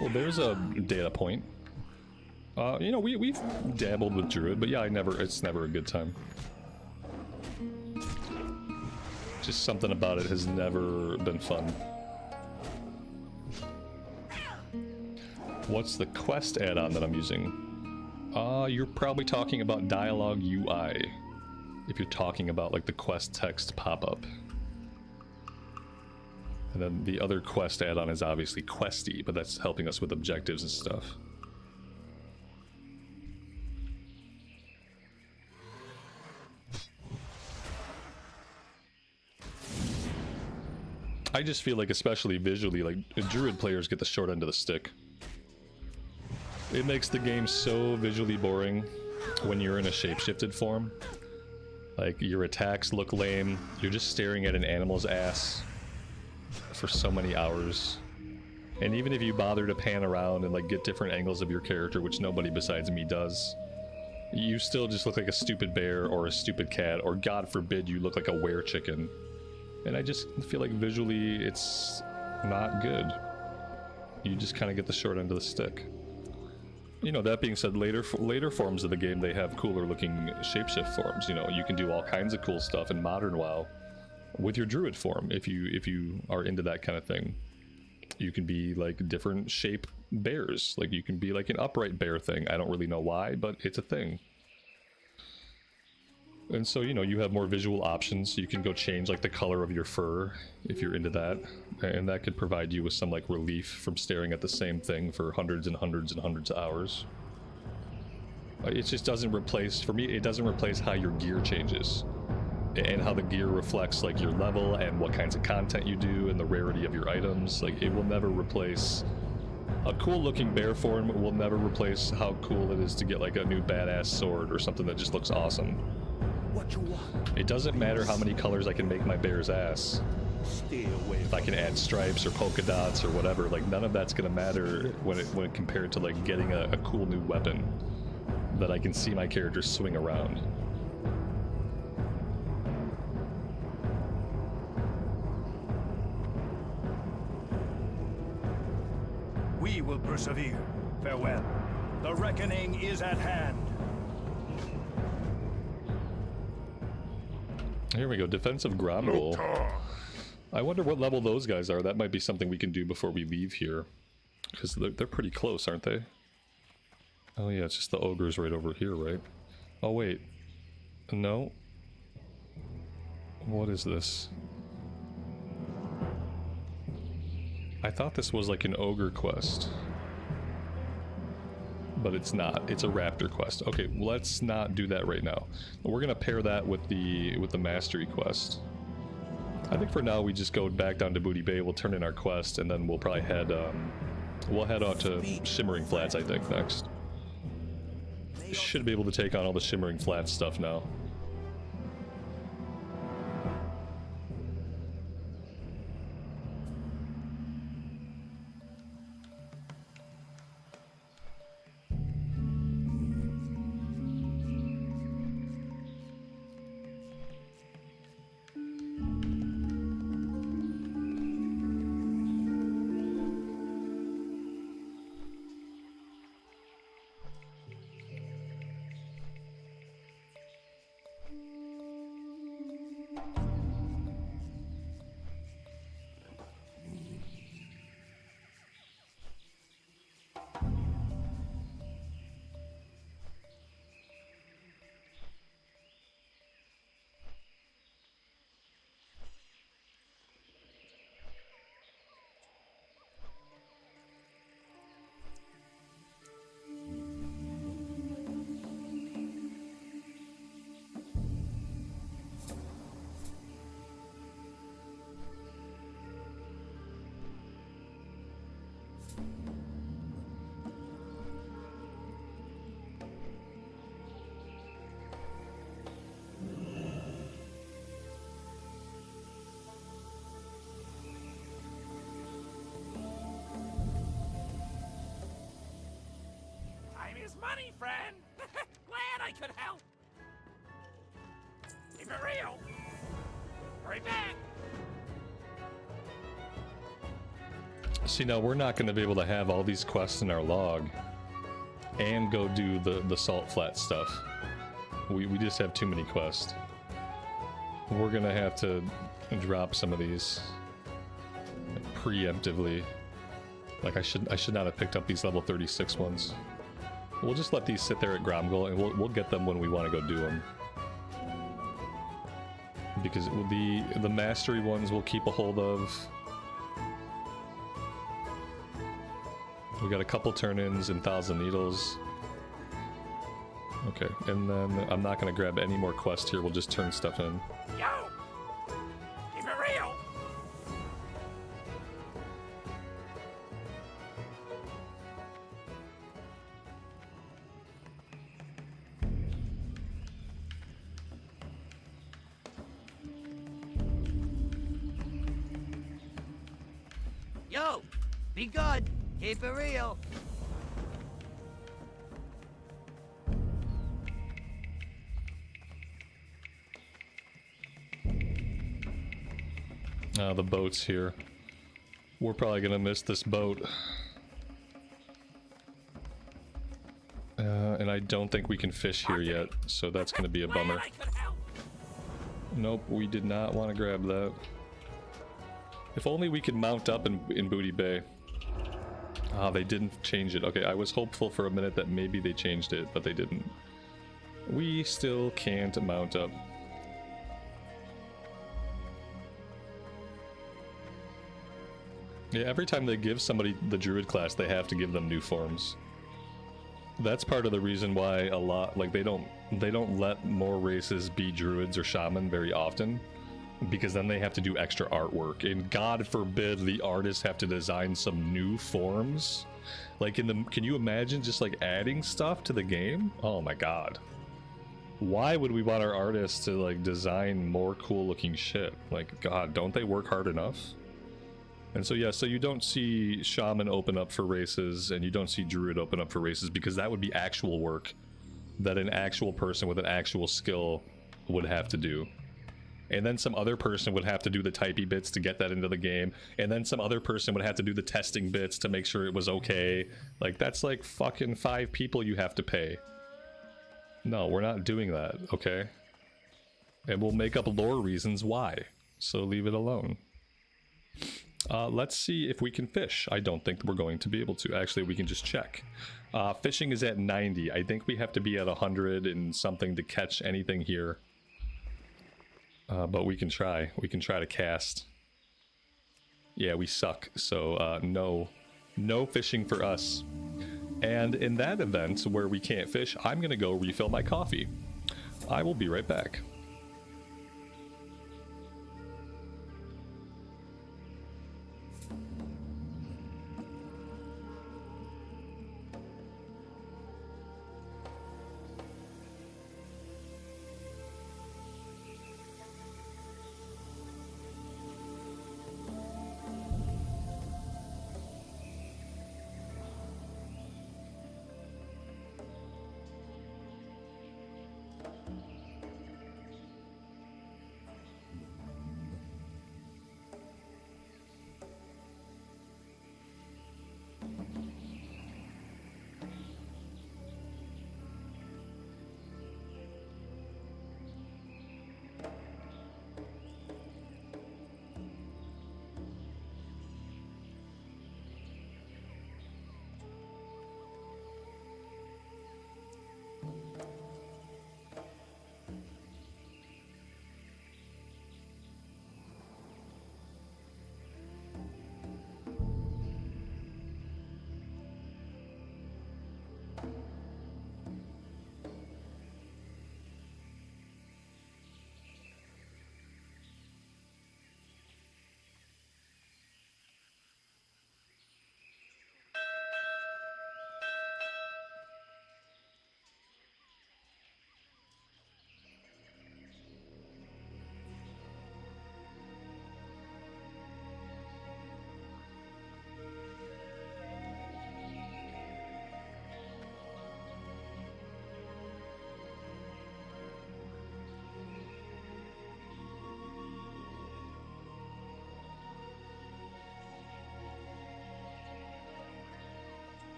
Well, there's a data point. You know, we've dabbled with druid, but yeah, it's never a good time. Just something about it has never been fun. What's the quest add-on that I'm using? You're probably talking about Dialogue UI, if you're talking about like the quest text pop-up. And then the other quest add-on is obviously Questie, but that's helping us with objectives and stuff. I just feel like, especially visually, like druid players get the short end of the stick. It makes the game so visually boring when you're in a shapeshifted form. Like, your attacks look lame, you're just staring at an animal's ass for so many hours. And even if you bother to pan around and like get different angles of your character, which nobody besides me does, you still just look like a stupid bear or a stupid cat, or God forbid you look like a were-chicken. And I just feel like visually it's not good. You just kind of get the short end of the stick. You know, that being said, later forms of the game, they have cooler looking shapeshift forms. You know, you can do all kinds of cool stuff in modern WoW with your druid form if you are into that kind of thing. You can be like different shape bears. Like, you can be like an upright bear thing. I don't really know why, but it's a thing. And so, you know, you have more visual options. You can go change like the color of your fur if you're into that, and that could provide you with some like relief from staring at the same thing for hundreds and hundreds and hundreds of hours. It just doesn't replace, for me, it doesn't replace how your gear changes and how the gear reflects like your level and what kinds of content you do and the rarity of your items. Like, it will never replace a cool looking bear form. Will never replace how cool it is to get like a new badass sword or something that just looks awesome. What you want? It doesn't matter how many colors I can make my bear's ass. Stay away. If I can add stripes or polka dots or whatever, like none of that's gonna matter when it compared to like getting a cool new weapon that I can see my character swing around. We will persevere. Farewell. The reckoning is at hand. Here we go, defensive Gromble. I wonder what level those guys are. That might be something we can do before we leave here, because they're pretty close, aren't they? Oh yeah, it's just the ogres right over here, right? Oh wait, no. What is this? I thought this was like an ogre quest. but it's not. It's a raptor quest. Okay, let's not do that right now. We're gonna pair that with the mastery quest. I think for now we just go back down to Booty Bay. We'll turn in our quest, and then we'll probably head out to Shimmering Flats. I think next. Should be able to take on all the Shimmering Flats stuff now. Money, friend! Glad I could help! Keep it real! Hurry back! See, now we're not going to be able to have all these quests in our log and go do the salt flat stuff. We just have too many quests. We're going to have to drop some of these preemptively. Like I should not have picked up these level 36 ones. We'll just let these sit there at Gromgol, and we'll get them when we want to go do them. Because the mastery ones we'll keep a hold of. We got a couple turn-ins and Thousand Needles. Okay, and then I'm not going to grab any more quests here, we'll just turn stuff in. Yo! Keep it real! Yo, be good. Keep it real. The boat's here. We're probably gonna miss this boat. And I don't think we can fish here yet, so that's gonna be a bummer. Nope, we did not want to grab that. If only we could mount up in Booty Bay. Ah, they didn't change it. Okay, I was hopeful for a minute that maybe they changed it, but they didn't. We still can't mount up. Yeah, every time they give somebody the druid class, they have to give them new forms. That's part of the reason why a lot, like, they don't let more races be druids or shaman very often, because then they have to do extra artwork, and God forbid the artists have to design some new forms. Like can you imagine just like adding stuff to the game? Oh my God. Why would we want our artists to like design more cool looking shit? Like, God, don't they work hard enough? And so yeah, so you don't see shaman open up for races, and you don't see druid open up for races, because that would be actual work that an actual person with an actual skill would have to do. And then some other person would have to do the typey bits to get that into the game, and then some other person would have to do the testing bits to make sure it was okay. Like, that's like fucking 5 people you have to pay. No, we're not doing that, okay? And we'll make up lore reasons why, so leave it alone. Let's see if we can fish. I don't think we're going to be able to. Actually, we can just check. Fishing is at 90. I think we have to be at 100 and something to catch anything here. But we can try. We can try to cast. Yeah, we suck. So, no fishing for us. And in that event where we can't fish, I'm gonna go refill my coffee. I will be right back.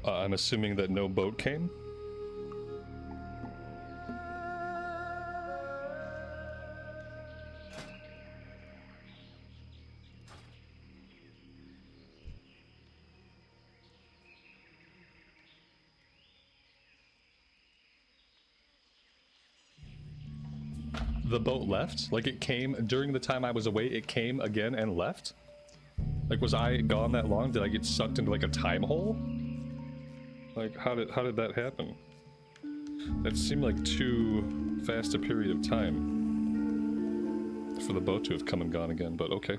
I'm assuming that no boat came? The boat left? Like it came during the time I was away, it came again and left? Like was I gone that long? Did I get sucked into like a time hole? Like how did that happen? That seemed like too fast a period of time for the boat to have come and gone again, but okay.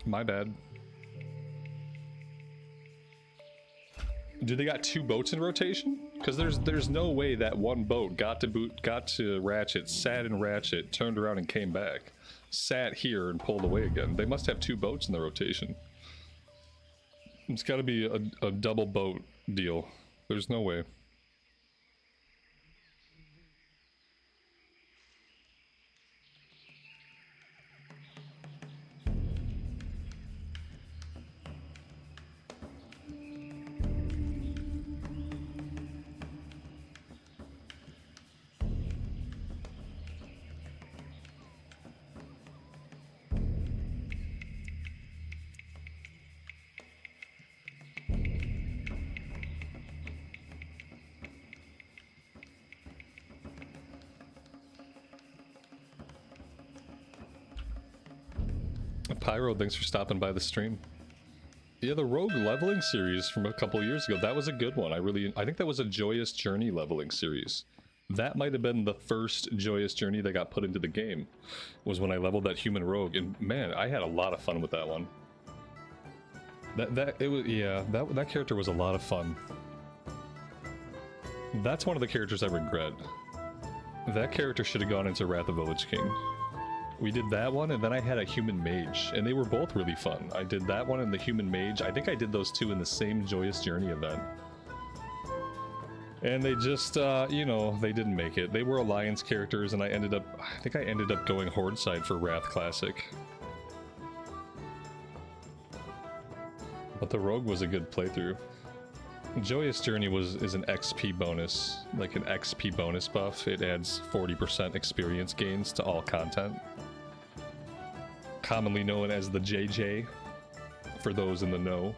My bad. Do they got two boats in rotation? Because there's no way that one boat got to Ratchet, sat in Ratchet, turned around and came back, sat here and pulled away again. They must have two boats in the rotation. It's got to be a double boat deal. There's no way. Pyro, thanks for stopping by the stream. Yeah, the Rogue leveling series from a couple years ago, that was a good one. I think that was a Joyous Journey leveling series. That might have been the first Joyous Journey that got put into the game, was when I leveled that human rogue, and man, I had a lot of fun with that one. That character was a lot of fun. That's one of the characters I regret. That character should have gone into Wrath of the Lich King. We did that one, and then I had a human mage, and they were both really fun. I did that one and the human mage. I think I did those two in the same Joyous Journey event. And they just, you know, they didn't make it. They were Alliance characters, and I think I ended up going Horde side for Wrath Classic. But the Rogue was a good playthrough. Joyous Journey is an XP bonus, like an XP bonus buff. It adds 40% experience gains to all content. Commonly known as the JJ, for those in the know.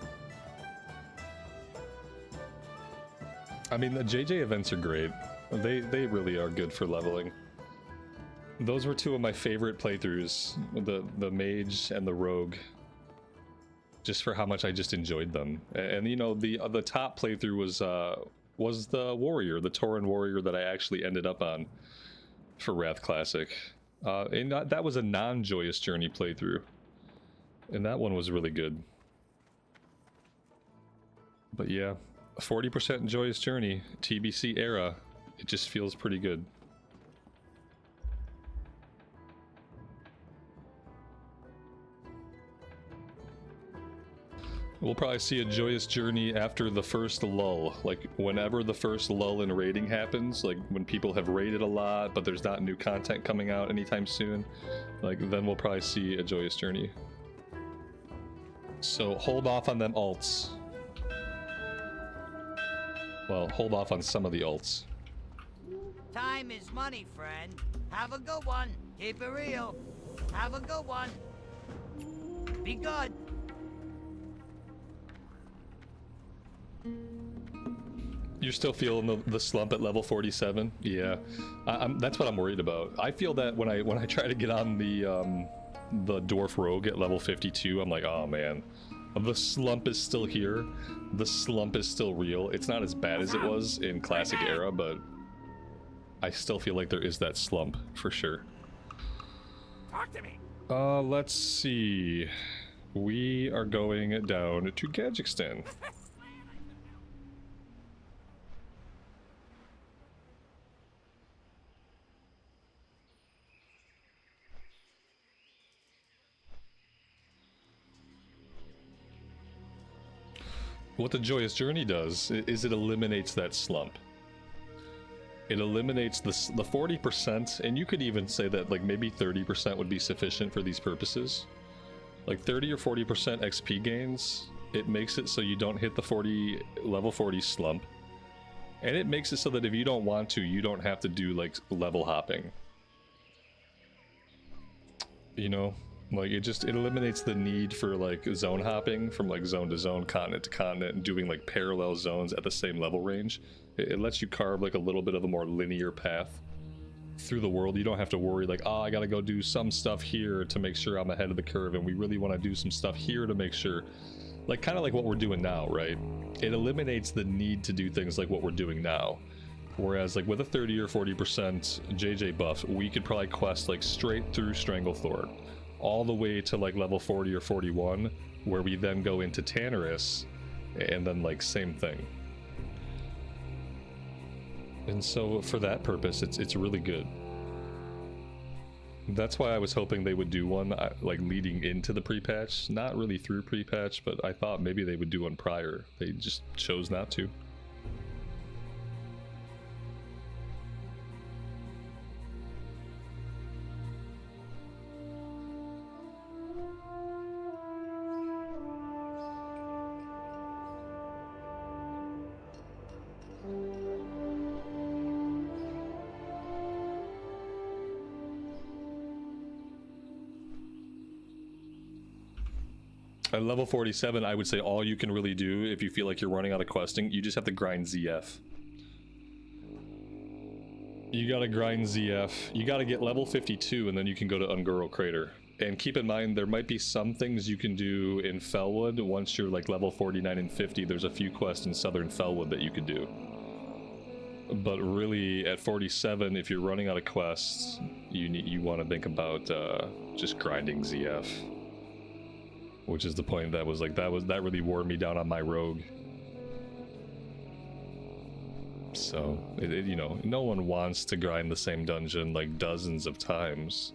I mean, the JJ events are great. They really are good for leveling. Those were two of my favorite playthroughs, the Mage and the Rogue. Just for how much I just enjoyed them. And you know, the top playthrough was the Warrior, the Tauren Warrior that I actually ended up on for Wrath Classic. And that was a non-Joyous Journey playthrough. And that one was really good. But yeah, 40% Joyous Journey, TBC era, it just feels pretty good. We'll probably see a Joyous Journey after the first lull. Like, whenever the first lull in raiding happens, like when people have raided a lot, but there's not new content coming out anytime soon, like, then we'll probably see a Joyous Journey. So hold off on them alts. Well, hold off on some of the alts. Time is money, friend. Have a good one. Keep it real. Have a good one. Be good. You're still feeling the slump at level 47? Yeah, that's what I'm worried about. I feel that when I try to get on the Dwarf Rogue at level 52, I'm like, oh man, the slump is still here. The slump is still real. It's not as bad as it was in Classic Era, but I still feel like there is that slump for sure. Talk to me. Let's see. We are going down to Gadgekstan. What the Joyous Journey does is it eliminates that slump. It eliminates the 40%, and you could even say that like maybe 30% would be sufficient for these purposes. Like 30 or 40% XP gains, it makes it so you don't hit the level 40 slump. And it makes it so that if you don't want to, you don't have to do like level hopping. You know? Like, it eliminates the need for, like, zone hopping from, like, zone to zone, continent to continent, and doing, like, parallel zones at the same level range. It lets you carve, like, a little bit of a more linear path through the world. You don't have to worry, like, oh, I gotta go do some stuff here to make sure I'm ahead of the curve, and we really want to do some stuff here to make sure... Like, kind of like what we're doing now, right? It eliminates the need to do things like what we're doing now. Whereas, like, with a 30 or 40% JJ buff, we could probably quest, like, straight through Stranglethorn. All the way to like level 40 or 41, where we then go into Tannerus, and then like same thing. And so for that purpose, it's really good. That's why I was hoping they would do one like leading into the pre-patch, not really through pre-patch, but I thought maybe they would do one prior. They just chose not to. At level 47, I would say all you can really do if you feel like you're running out of questing, you just have to grind ZF. You gotta grind ZF. You gotta get level 52 and then you can go to Ungoro Crater. And keep in mind, there might be some things you can do in Felwood. Once you're like level 49 and 50, there's a few quests in Southern Felwood that you could do. But really, at 47, if you're running out of quests, you want to think about just grinding ZF, which is the point that really wore me down on my rogue. So you know, no one wants to grind the same dungeon like dozens of times.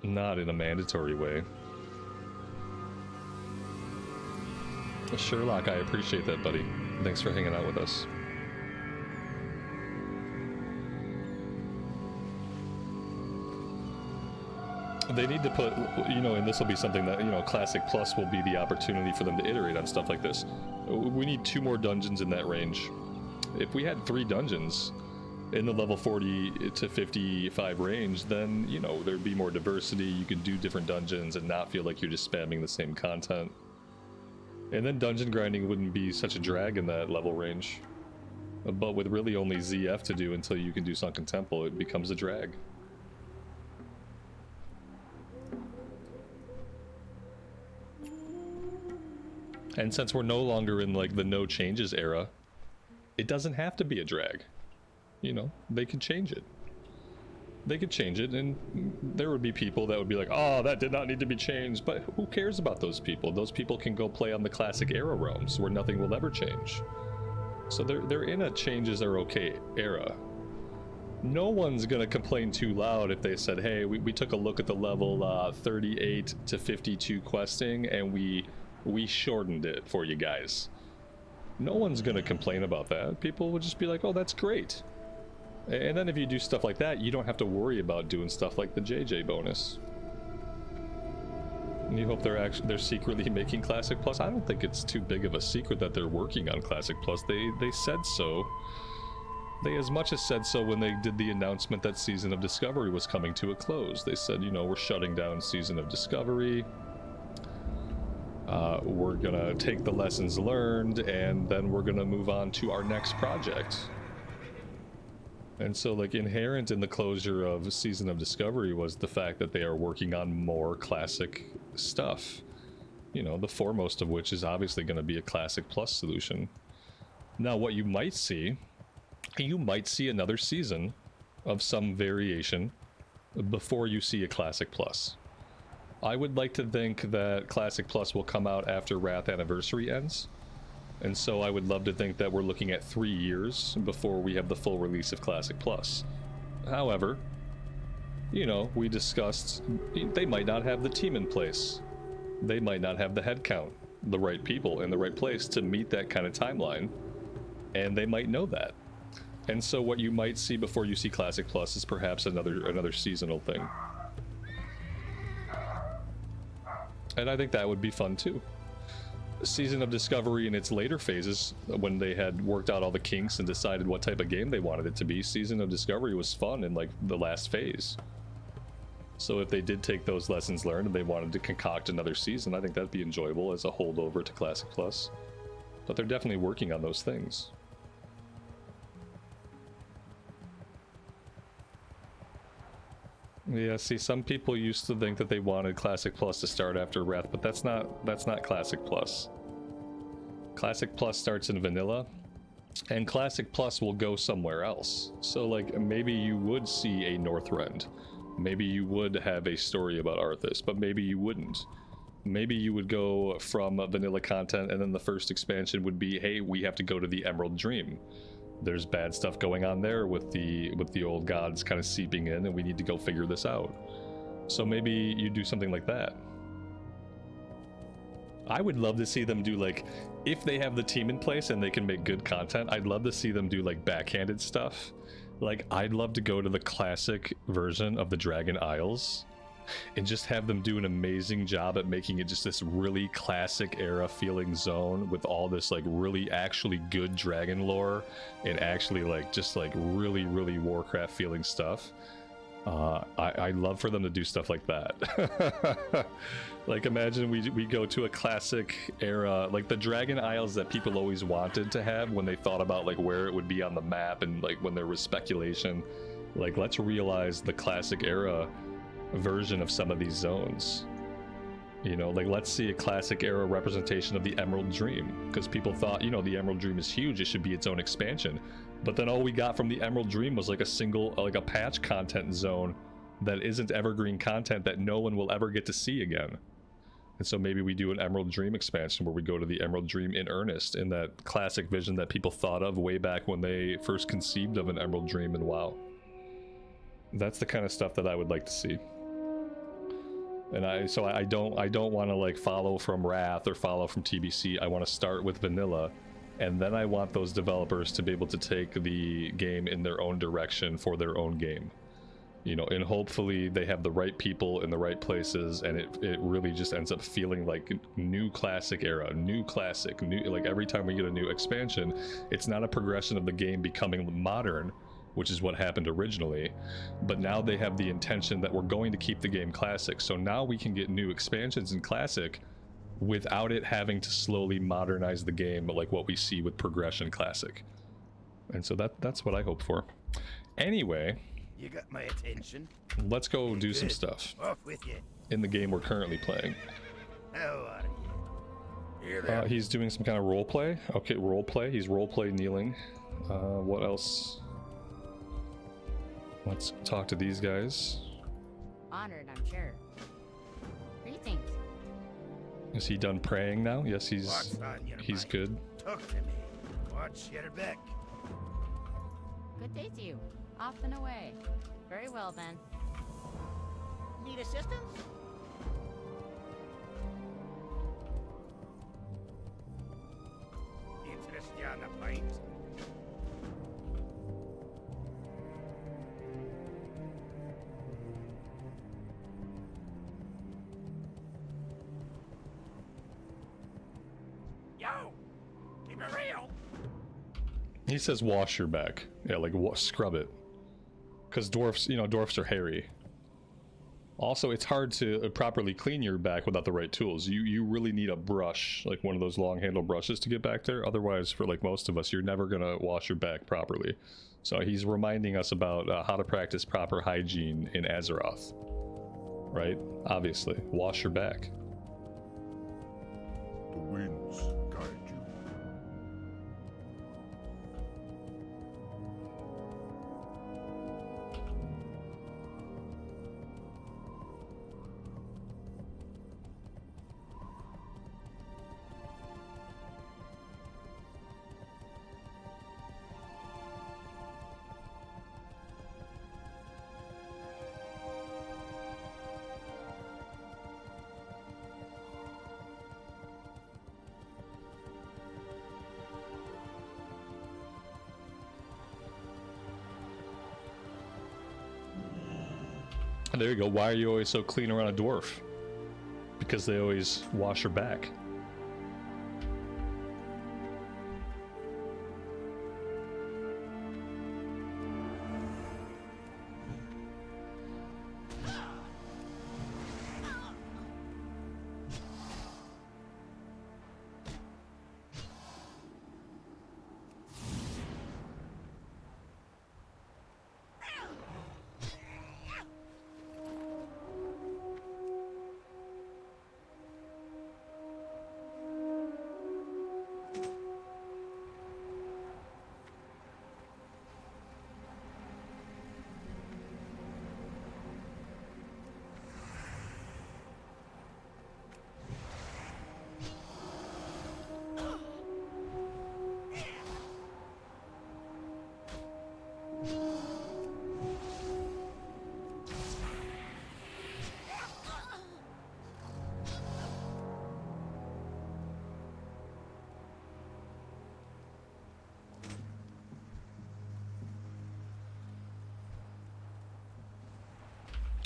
Not in a mandatory way. Sherlock, I appreciate that, buddy. Thanks for hanging out with us. They need to put, you know, and this will be something that, you know, Classic Plus will be the opportunity for them to iterate on stuff like this. We need 2 more dungeons in that range. If we had 3 dungeons in the level 40 to 55 range, then, you know, there'd be more diversity. You could do different dungeons and not feel like you're just spamming the same content. And then dungeon grinding wouldn't be such a drag in that level range. But with really only ZF to do until you can do Sunken Temple, it becomes a drag. And since we're no longer in like the no changes era, it doesn't have to be a drag. You know, they could change it. They could change it, and there would be people that would be like, oh, that did not need to be changed. But who cares about those people? Those people can go play on the classic era realms where nothing will ever change. So they're in a changes are okay era. No one's gonna complain too loud if they said, hey, we took a look at the level 38 to 52 questing and we shortened it for you guys. No one's gonna complain about that. People will just be like, oh, that's great. And then if you do stuff like that, you don't have to worry about doing stuff like the JJ bonus. And you hope they're secretly making Classic Plus. I don't think it's too big of a secret that they're working on Classic Plus. They said so. They as much as said so when they did the announcement that Season of Discovery was coming to a close. They said, you know, we're shutting down Season of Discovery. We're gonna take the lessons learned, and then we're gonna move on to our next project. And so, like, inherent in the closure of Season of Discovery was the fact that they are working on more classic stuff. You know, the foremost of which is obviously going to be a Classic Plus solution. Now, what you might see another season of some variation before you see a Classic Plus. I would like to think that Classic Plus will come out after Wrath Anniversary ends. And so I would love to think that we're looking at 3 years before we have the full release of Classic Plus. However, you know, we discussed they might not have the team in place. They might not have the headcount, the right people in the right place to meet that kind of timeline. And they might know that. And so what you might see before you see Classic Plus is perhaps another seasonal thing. And I think that would be fun too. Season of Discovery in its later phases, when they had worked out all the kinks and decided what type of game they wanted it to be, Season of Discovery was fun in like the last phase. So if they did take those lessons learned and they wanted to concoct another season, I think that'd be enjoyable as a holdover to Classic Plus. But they're definitely working on those things. Yeah, see, some people used to think that they wanted Classic Plus to start after Wrath, but that's not Classic Plus. Classic Plus starts in vanilla, and Classic Plus will go somewhere else. So, like, maybe you would see a Northrend. Maybe you would have a story about Arthas, but maybe you wouldn't. Maybe you would go from vanilla content, and then the first expansion would be, hey, we have to go to the Emerald Dream. There's bad stuff going on there with the old gods kind of seeping in, and we need to go figure this out. So maybe you do something like that. I would love to see them do, like, if they have the team in place and they can make good content, I'd love to see them do like backhanded stuff. Like, I'd love to go to the classic version of the Dragon Isles and just have them do an amazing job at making it just this really classic era feeling zone with all this like really actually good dragon lore and actually like just like really Warcraft feeling stuff. I'd love for them to do stuff like that. Like, imagine we go to a classic era, like the Dragon Isles that people always wanted to have when they thought about like where it would be on the map, and like when there was speculation. Like, let's realize the classic era version of some of these zones. You know, like let's see a classic era representation of the Emerald Dream, because people thought, you know, the Emerald Dream is huge, it should be its own expansion. But then all we got from the Emerald Dream was like a single, like a patch content zone that isn't evergreen content that no one will ever get to see again. And so maybe we do an Emerald Dream expansion where we go to the Emerald Dream in earnest, in that classic vision that people thought of way back when they first conceived of an Emerald Dream in WoW. That's the kind of stuff that I would like to see. And I don't want to like follow from Wrath or follow from TBC. I want to start with vanilla, and then I want those developers to be able to take the game in their own direction for their own game. You know, and hopefully they have the right people in the right places, and it really just ends up feeling like new classic era, new classic, new, like every time we get a new expansion, it's not a progression of the game becoming modern, which is what happened originally, but now they have the intention that we're going to keep the game classic. So now we can get new expansions in classic without it having to slowly modernize the game like what we see with progression classic. And so that's what I hope for. Anyway, You got my attention. let's go do some stuff Off with you. in the game we're currently playing. How are you? Here there. He's doing some kind of role play. Okay, role play. He's role play kneeling. What else? Let's talk to these guys. Honored, I'm sure. Greetings. Is he done praying now? Yes, What's on your he's mind? good. Talk to me. Watch your back. Good day to you. Off and away. Very well then. Need assistance? Interest you on the point? Yo! Keep it real! He says wash your back. Yeah, like scrub it. Because dwarfs, you know, dwarfs are hairy. Also, it's hard to properly clean your back without the right tools. You really need a brush, like one of those long handle brushes to get back there. Otherwise, for like most of us, you're never gonna wash your back properly. So he's reminding us about how to practice proper hygiene in Azeroth. Right? Obviously, wash your back. The winds guide you. There you go. Why are you always so clean around a dwarf? Because they always wash their back.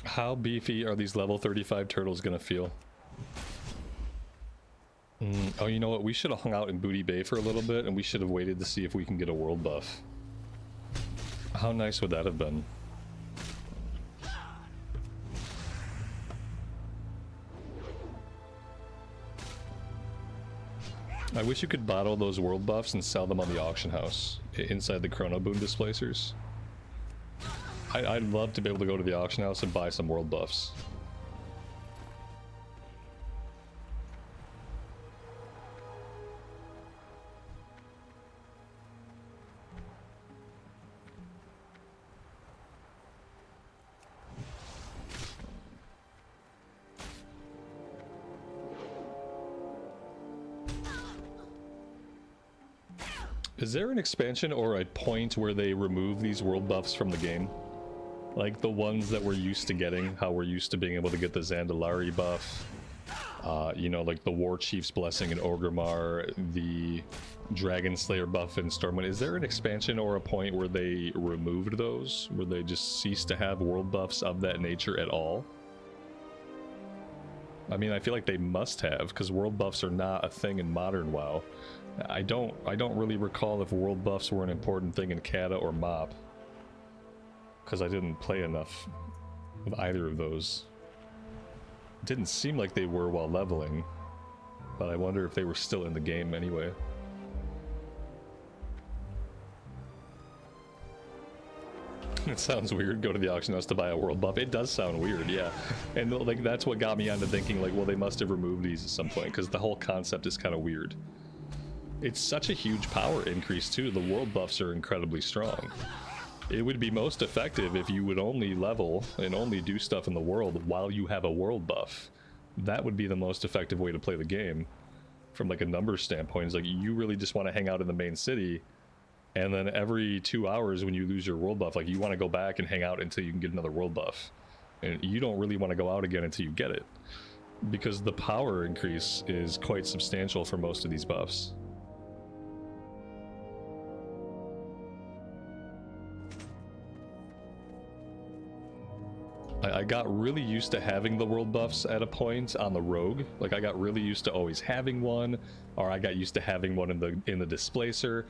How beefy are these level 35 turtles gonna feel? Oh, you know what? We should have hung out in Booty Bay for a little bit, and we should have waited to see if we can get a world buff. How nice would that have been? I wish you could bottle those world buffs and sell them on the auction house inside the Chrono Boon displacers. I'd love to be able to go to the auction house and buy some world buffs. Is there an expansion or a point where they remove these world buffs from the game? Like the ones that we're used to getting, how we're used to being able to get the Zandalari buff, you know, like the War Chief's Blessing in Orgrimmar, the Dragon Slayer buff in Stormwind. Is there an expansion or a point where they removed those? Where they just ceased to have world buffs of that nature at all? I mean, I feel like they must have, because world buffs are not a thing in modern WoW. I don't really recall if world buffs were an important thing in Kata or MoP, because I didn't play enough with either of those. It didn't seem like they were while leveling, but I wonder if they were still in the game anyway. It sounds weird, go to the auction house to buy a world buff. It does sound weird, yeah. And like that's what got me onto thinking like, well, they must have removed these at some point, because the whole concept is kind of weird. It's such a huge power increase too. The world buffs are incredibly strong. It would be most effective if you would only level and only do stuff in the world while you have a world buff. That would be the most effective way to play the game from like a numbers standpoint. It's like you really just want to hang out in the main city, and then every 2 hours when you lose your world buff, like you want to go back and hang out until you can get another world buff. And you don't really want to go out again until you get it, because the power increase is quite substantial for most of these buffs. I got really used to having the world buffs at a point on the rogue. Like I got really used to always having one, or I got used to having one in the displacer.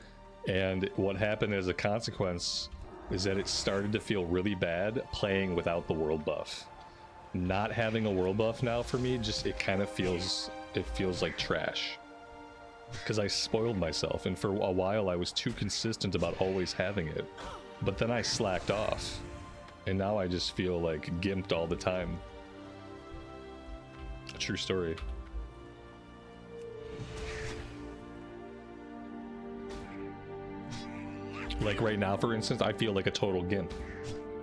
And what happened as a consequence is that it started to feel really bad playing without the world buff. Not having a world buff now for me, just it kind of feels like trash. Because I spoiled myself, and for a while I was too consistent about always having it. But then I slacked off. And now I just feel like gimped all the time. A true story. Like right now, for instance, I feel like a total gimp.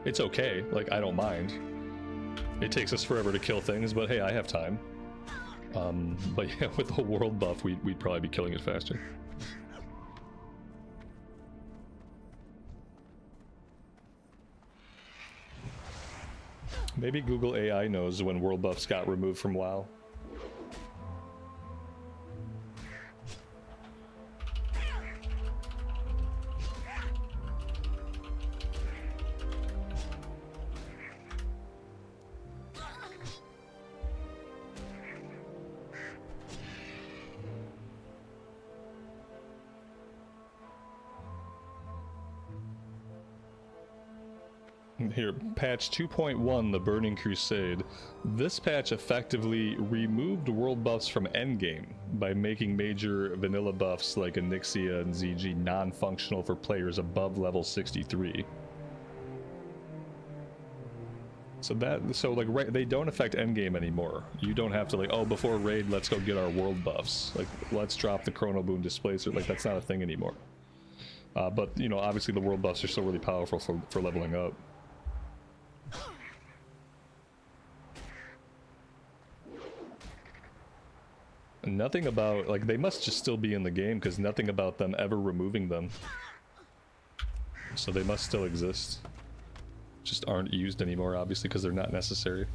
It's okay, like I don't mind. It takes us forever to kill things, but hey, I have time. But yeah, with a world buff, we'd probably be killing it faster. Maybe Google AI knows when world buffs got removed from WoW. Here, patch 2.1, the Burning Crusade. This patch effectively removed world buffs from endgame by making major vanilla buffs like Onyxia and ZG non-functional for players above level 63. So like right, they don't affect endgame anymore. You don't have to like, oh, before raid, let's go get our world buffs. Like, let's drop the Chrono Boon Displacer. Like, that's not a thing anymore. But, you know, obviously the world buffs are still really powerful for leveling up. Nothing about, like, they must just still be in the game because nothing about them ever removing them. So they must still exist. Just aren't used anymore, obviously, because they're not necessary.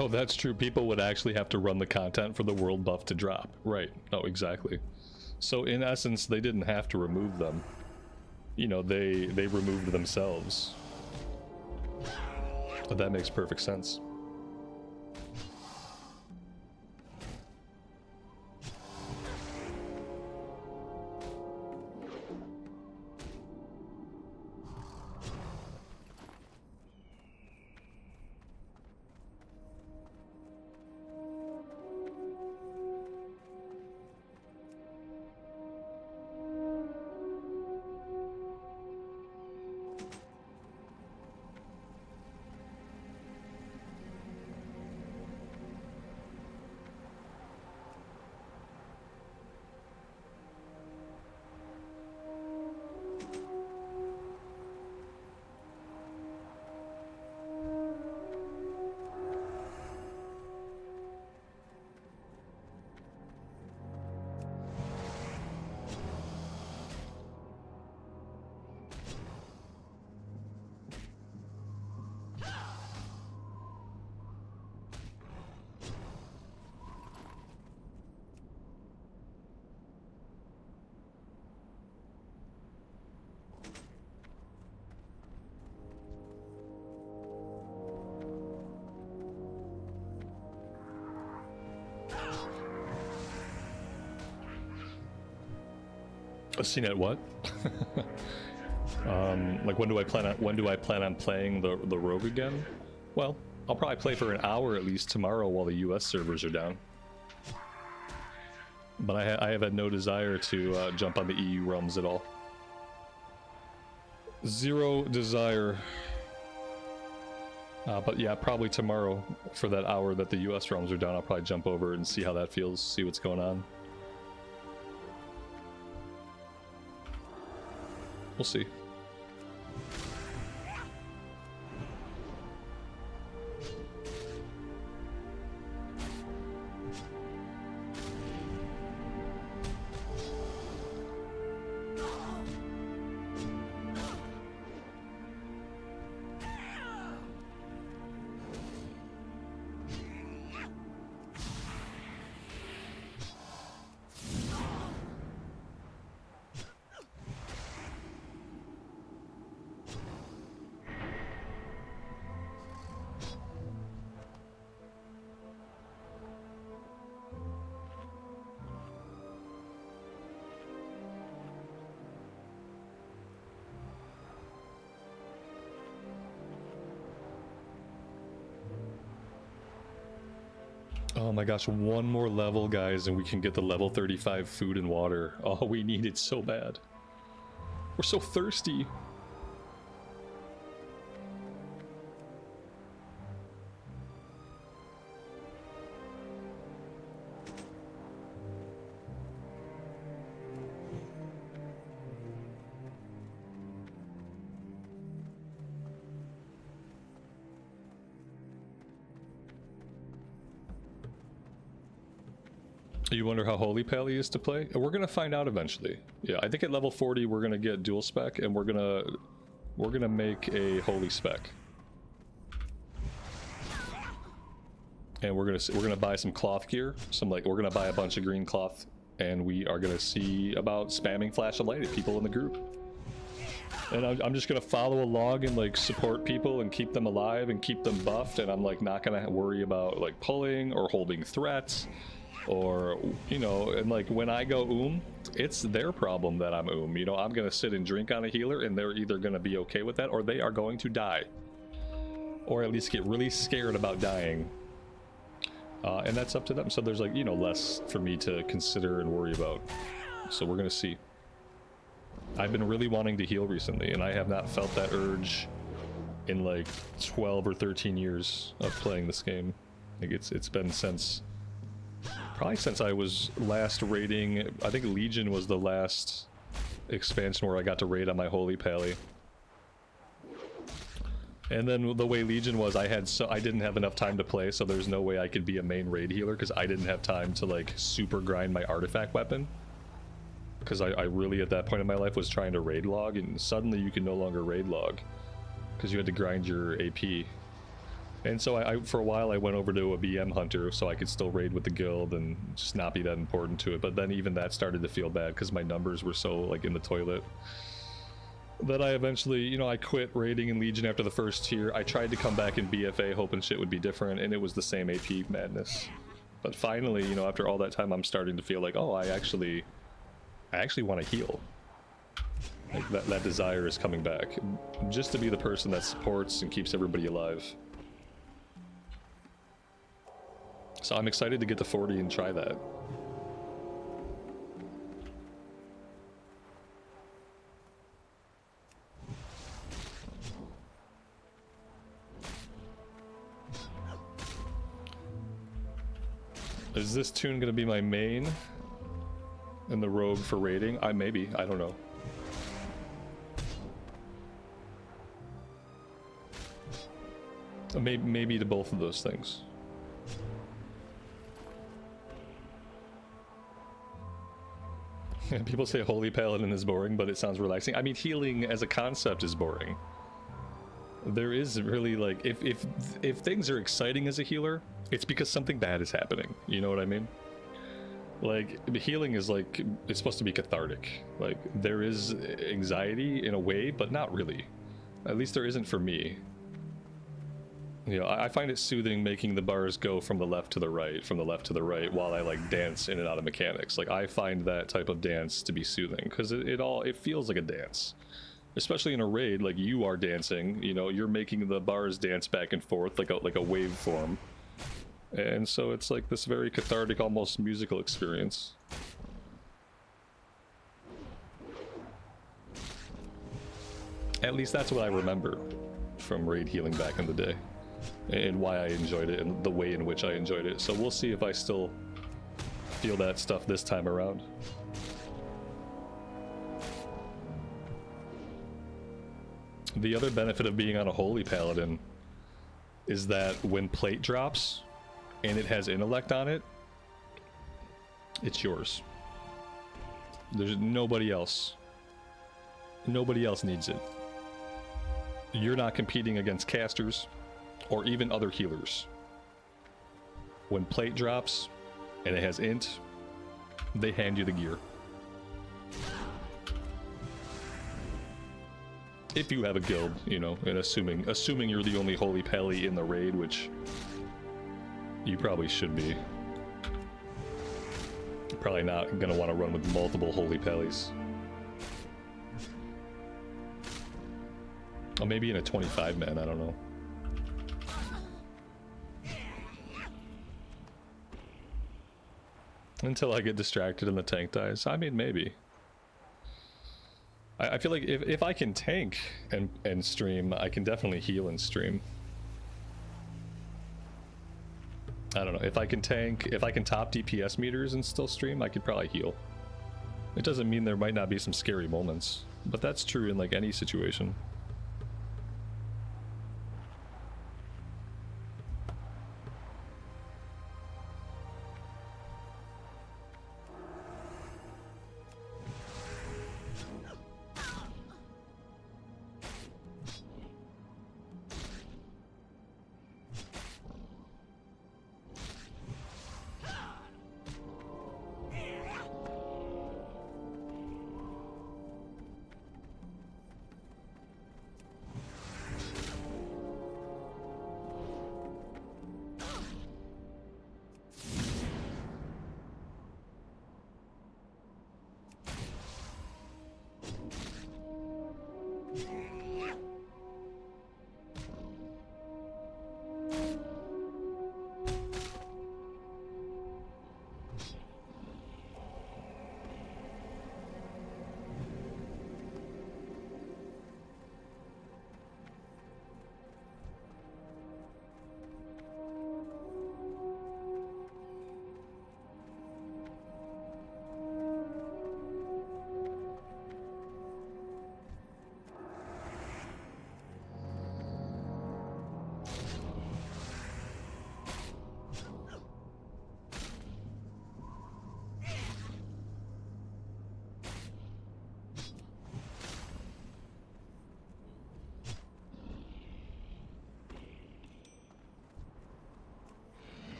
Oh, that's true. People would actually have to run the content for the world buff to drop. Right. Oh, exactly. So in essence, they didn't have to remove them. You know, they removed themselves. But that makes perfect sense. A scene at what? Like when do I plan on playing the rogue again? Well, I'll probably play for an hour at least tomorrow while the US servers are down. But I have had no desire to jump on the EU realms at all. Zero desire. But yeah, probably tomorrow for that hour that the US realms are down, I'll probably jump over and see how that feels, see what's going on. We'll see. Oh my gosh, one more level, guys, and we can get the level 35 food and water. Oh, we need it so bad. We're so thirsty. You wonder how Holy Pally is to play? We're gonna find out eventually. Yeah, I think at level 40 we're gonna get dual spec, and we're gonna make a holy spec. And we're gonna buy some cloth gear, we're gonna buy a bunch of green cloth, and we are gonna see about spamming flash of light at people in the group. And I'm just gonna follow along and like support people and keep them alive and keep them buffed, and I'm like not gonna worry about like pulling or holding threats. Or, you know, and like when I go it's their problem that I'm you know, I'm gonna sit and drink on a healer and they're either gonna be okay with that or they are going to die. Or at least get really scared about dying. And that's up to them. So there's like, you know, less for me to consider and worry about. So we're gonna see. I've been really wanting to heal recently and I have not felt that urge in like 12 or 13 years of playing this game. Like it's been probably since I was last raiding. I think Legion was the last expansion where I got to raid on my Holy Pally. And then the way Legion was, I didn't have enough time to play, so there's no way I could be a main raid healer because I didn't have time to like super grind my artifact weapon. Because I really at that point in my life was trying to raid log, and suddenly you can no longer raid log because you had to grind your AP. And so I for a while I went over to a BM hunter so I could still raid with the guild and just not be that important to it. But then even that started to feel bad because my numbers were so like in the toilet that I eventually, you know, I quit raiding in Legion after the first tier. I tried to come back in BFA hoping shit would be different, and it was the same AP madness. But finally, you know, after all that time, I'm starting to feel like, oh, I actually want to heal. Like that desire is coming back, just to be the person that supports and keeps everybody alive. So I'm excited to get to 40 and try that. Is this tune gonna be my main and the rogue for raiding? Maybe, I don't know. Maybe to both of those things. People say Holy Paladin is boring, but it sounds relaxing. I mean, healing as a concept is boring. There is really like, if things are exciting as a healer, it's because something bad is happening. You know what I mean? Like, healing is like, it's supposed to be cathartic. Like, there is anxiety in a way, but not really. At least there isn't for me. You know, I find it soothing making the bars go from the left to the right, while I like dance in and out of mechanics. Like I find that type of dance to be soothing because it feels like a dance, especially in a raid. Like you are dancing, you know, you're making the bars dance back and forth like a waveform, and so it's like this very cathartic, almost musical experience. At least that's what I remember from raid healing back in the day, and why I enjoyed it and the way in which I enjoyed it. So we'll see if I still feel that stuff this time around. The other benefit of being on a holy paladin is that when plate drops and it has intellect on it, it's yours. There's nobody else. Nobody else needs it. You're not competing against casters or even other healers. When plate drops and it has int, they hand you the gear. If you have a guild, you know, and assuming you're the only holy pally in the raid, which you probably should be. You're probably not gonna want to run with multiple holy pallies. Or maybe in a 25-man, I don't know. Until I get distracted and the tank dies. I mean, maybe. I feel like if I can tank and stream, I can definitely heal and stream. I don't know. If I can tank, if I can top DPS meters and still stream, I could probably heal. It doesn't mean there might not be some scary moments, but that's true in like any situation.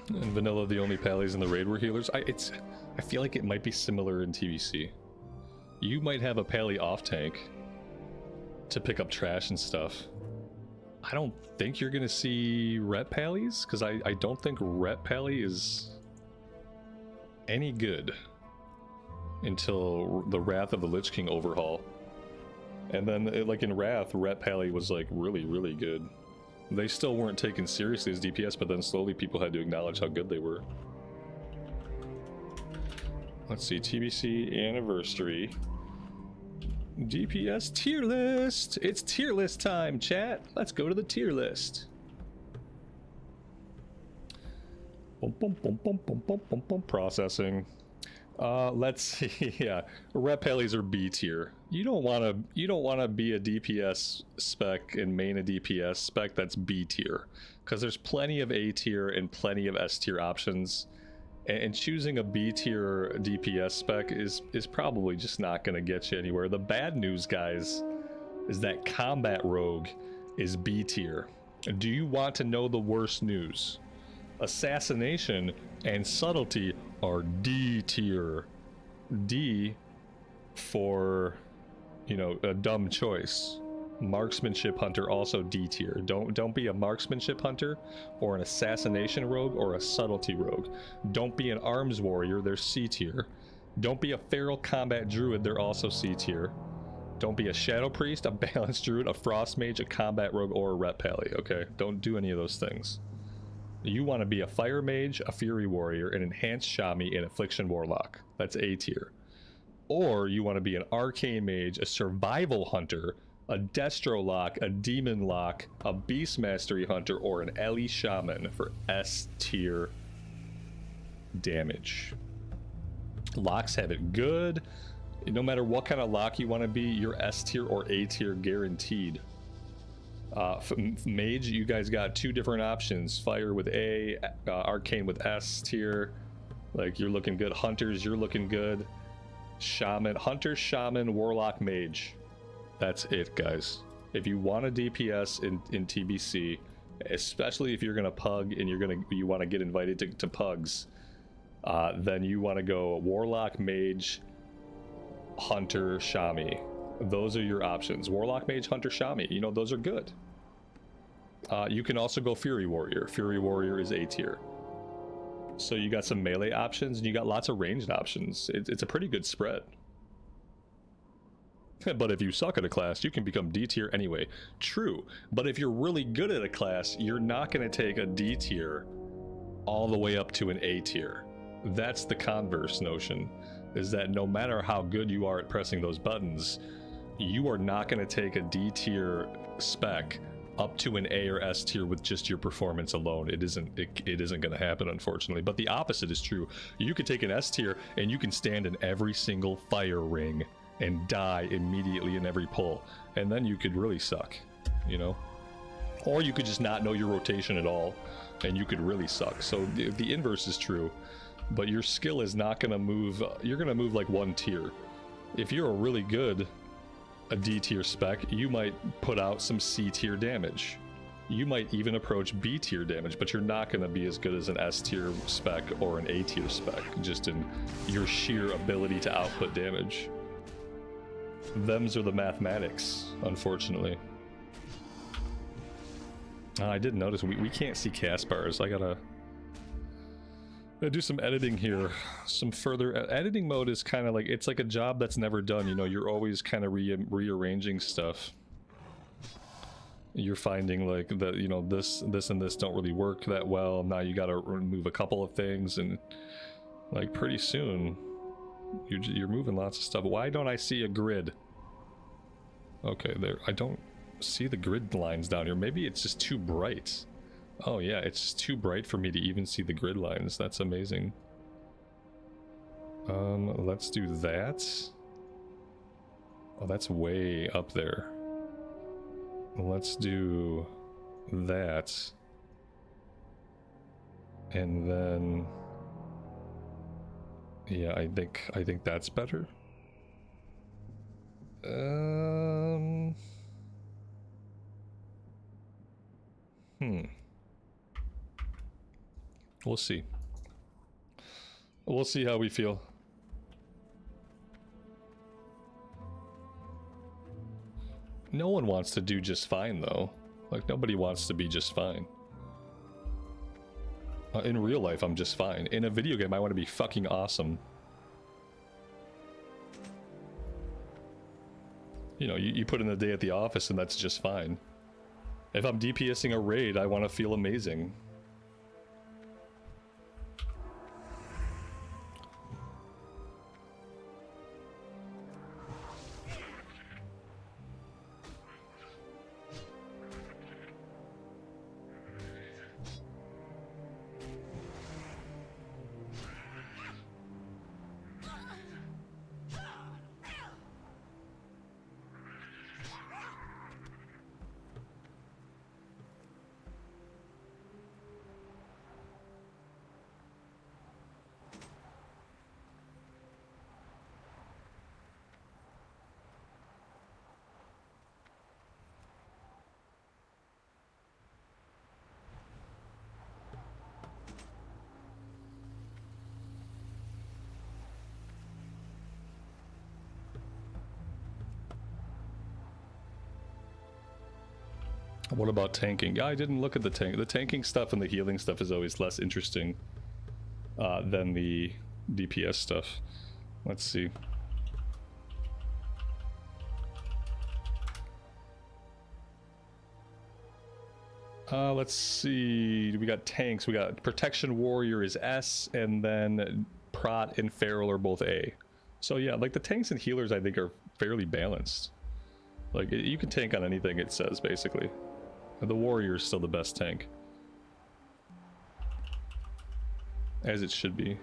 And vanilla, the only pallies in the raid were healers. I feel like it might be similar in TVC. You might have a pally off tank to pick up trash and stuff. I don't think you're gonna see rep pallies, because I don't think rep pally is any good until the Wrath of the Lich King overhaul. And then like in Wrath, rep pally was like really good. They still weren't taken seriously as DPS, but then slowly people had to acknowledge how good they were. Let's see, TBC anniversary. DPS tier list! It's tier list time, chat! Let's go to the tier list. Processing. Let's see. Yeah, rep pallies are B tier. You don't want to be a DPS spec and main a DPS spec that's B tier, because there's plenty of A tier and plenty of S tier options, and choosing a B tier DPS spec is probably just not going to get you anywhere. The bad news, guys, is that combat rogue is B tier. Do you want to know the worst news? Assassination and subtlety are D tier. D for, you know, a dumb choice. Marksmanship hunter, also D tier. Don't be a marksmanship hunter or an assassination rogue or a subtlety rogue. Don't be an arms warrior, they're C tier. Don't be a feral combat druid, they're also C tier. Don't be a shadow priest, a balanced druid, a frost mage, a combat rogue, or a ret pally, okay? Don't do any of those things. You want to be a fire mage, a fury warrior, an enhanced shami, an affliction warlock. That's A tier. Or you want to be an arcane mage, a survival hunter, a destro lock, a demon lock, a beast mastery hunter, or an Ellie shaman for S tier damage. Locks have it good. No matter what kind of lock you want to be, you're S tier or A tier guaranteed. Mage, you guys got two different options. Fire with A, arcane with S tier. Like, you're looking good. Hunters, you're looking good. Shaman, hunter, shaman, warlock, mage. That's it, guys. If you want a DPS in TBC, especially if you're gonna pug and you want to get invited to pugs, then you want to go warlock, mage, hunter, shami. Those are your options. Warlock, mage, hunter, shami. You know, those are good. You can also go fury warrior. Fury warrior is A tier. So you got some melee options and you got lots of ranged options. It's a pretty good spread. But if you suck at a class, you can become D tier anyway. True, but if you're really good at a class, you're not going to take a D tier all the way up to an A tier. That's the converse notion, is that no matter how good you are at pressing those buttons, you are not going to take a D tier spec up to an A or S tier with just your performance alone. It isn't going to happen, unfortunately. But the opposite is true. You could take an S tier and you can stand in every single fire ring and die immediately in every pull, and then you could really suck, you know? Or you could just not know your rotation at all and you could really suck. So the inverse is true, but your skill is not going to move. You're going to move like one tier. If you're a really good a D tier spec, you might put out some C tier damage. You might even approach B tier damage, but you're not going to be as good as an S tier spec or an A tier spec, just in your sheer ability to output damage. Them's are the mathematics, unfortunately. I did notice we can't see cast bars. I gotta do some editing here. Some further editing mode is kind of like, it's like a job that's never done, you know. You're always kind of rearranging stuff. You're finding like that, you know, this and this don't really work that well. Now you gotta remove a couple of things, and like pretty soon you're moving lots of stuff. Why don't I see a grid? Okay, there, I don't see the grid lines down here. Maybe it's just too bright. Oh yeah, it's just too bright for me to even see the grid lines. That's amazing. Let's do that. Oh, that's way up there. Let's do that. And then yeah, I think that's better. We'll see. We'll see how we feel. No one wants to do just fine, though. Like, nobody wants to be just fine. In real life, I'm just fine. In a video game, I want to be fucking awesome. You know, you put in a day at the office and that's just fine. If I'm DPSing a raid, I want to feel amazing. What about tanking? Yeah, I didn't look at the tank. The tanking stuff and the healing stuff is always less interesting than the DPS stuff. Let's see. Let's see. We got tanks. We got Protection Warrior is S, and then Prot and Feral are both A. So yeah, like the tanks and healers I think are fairly balanced. Like you can tank on anything it says basically. The Warrior is still the best tank. As it should be.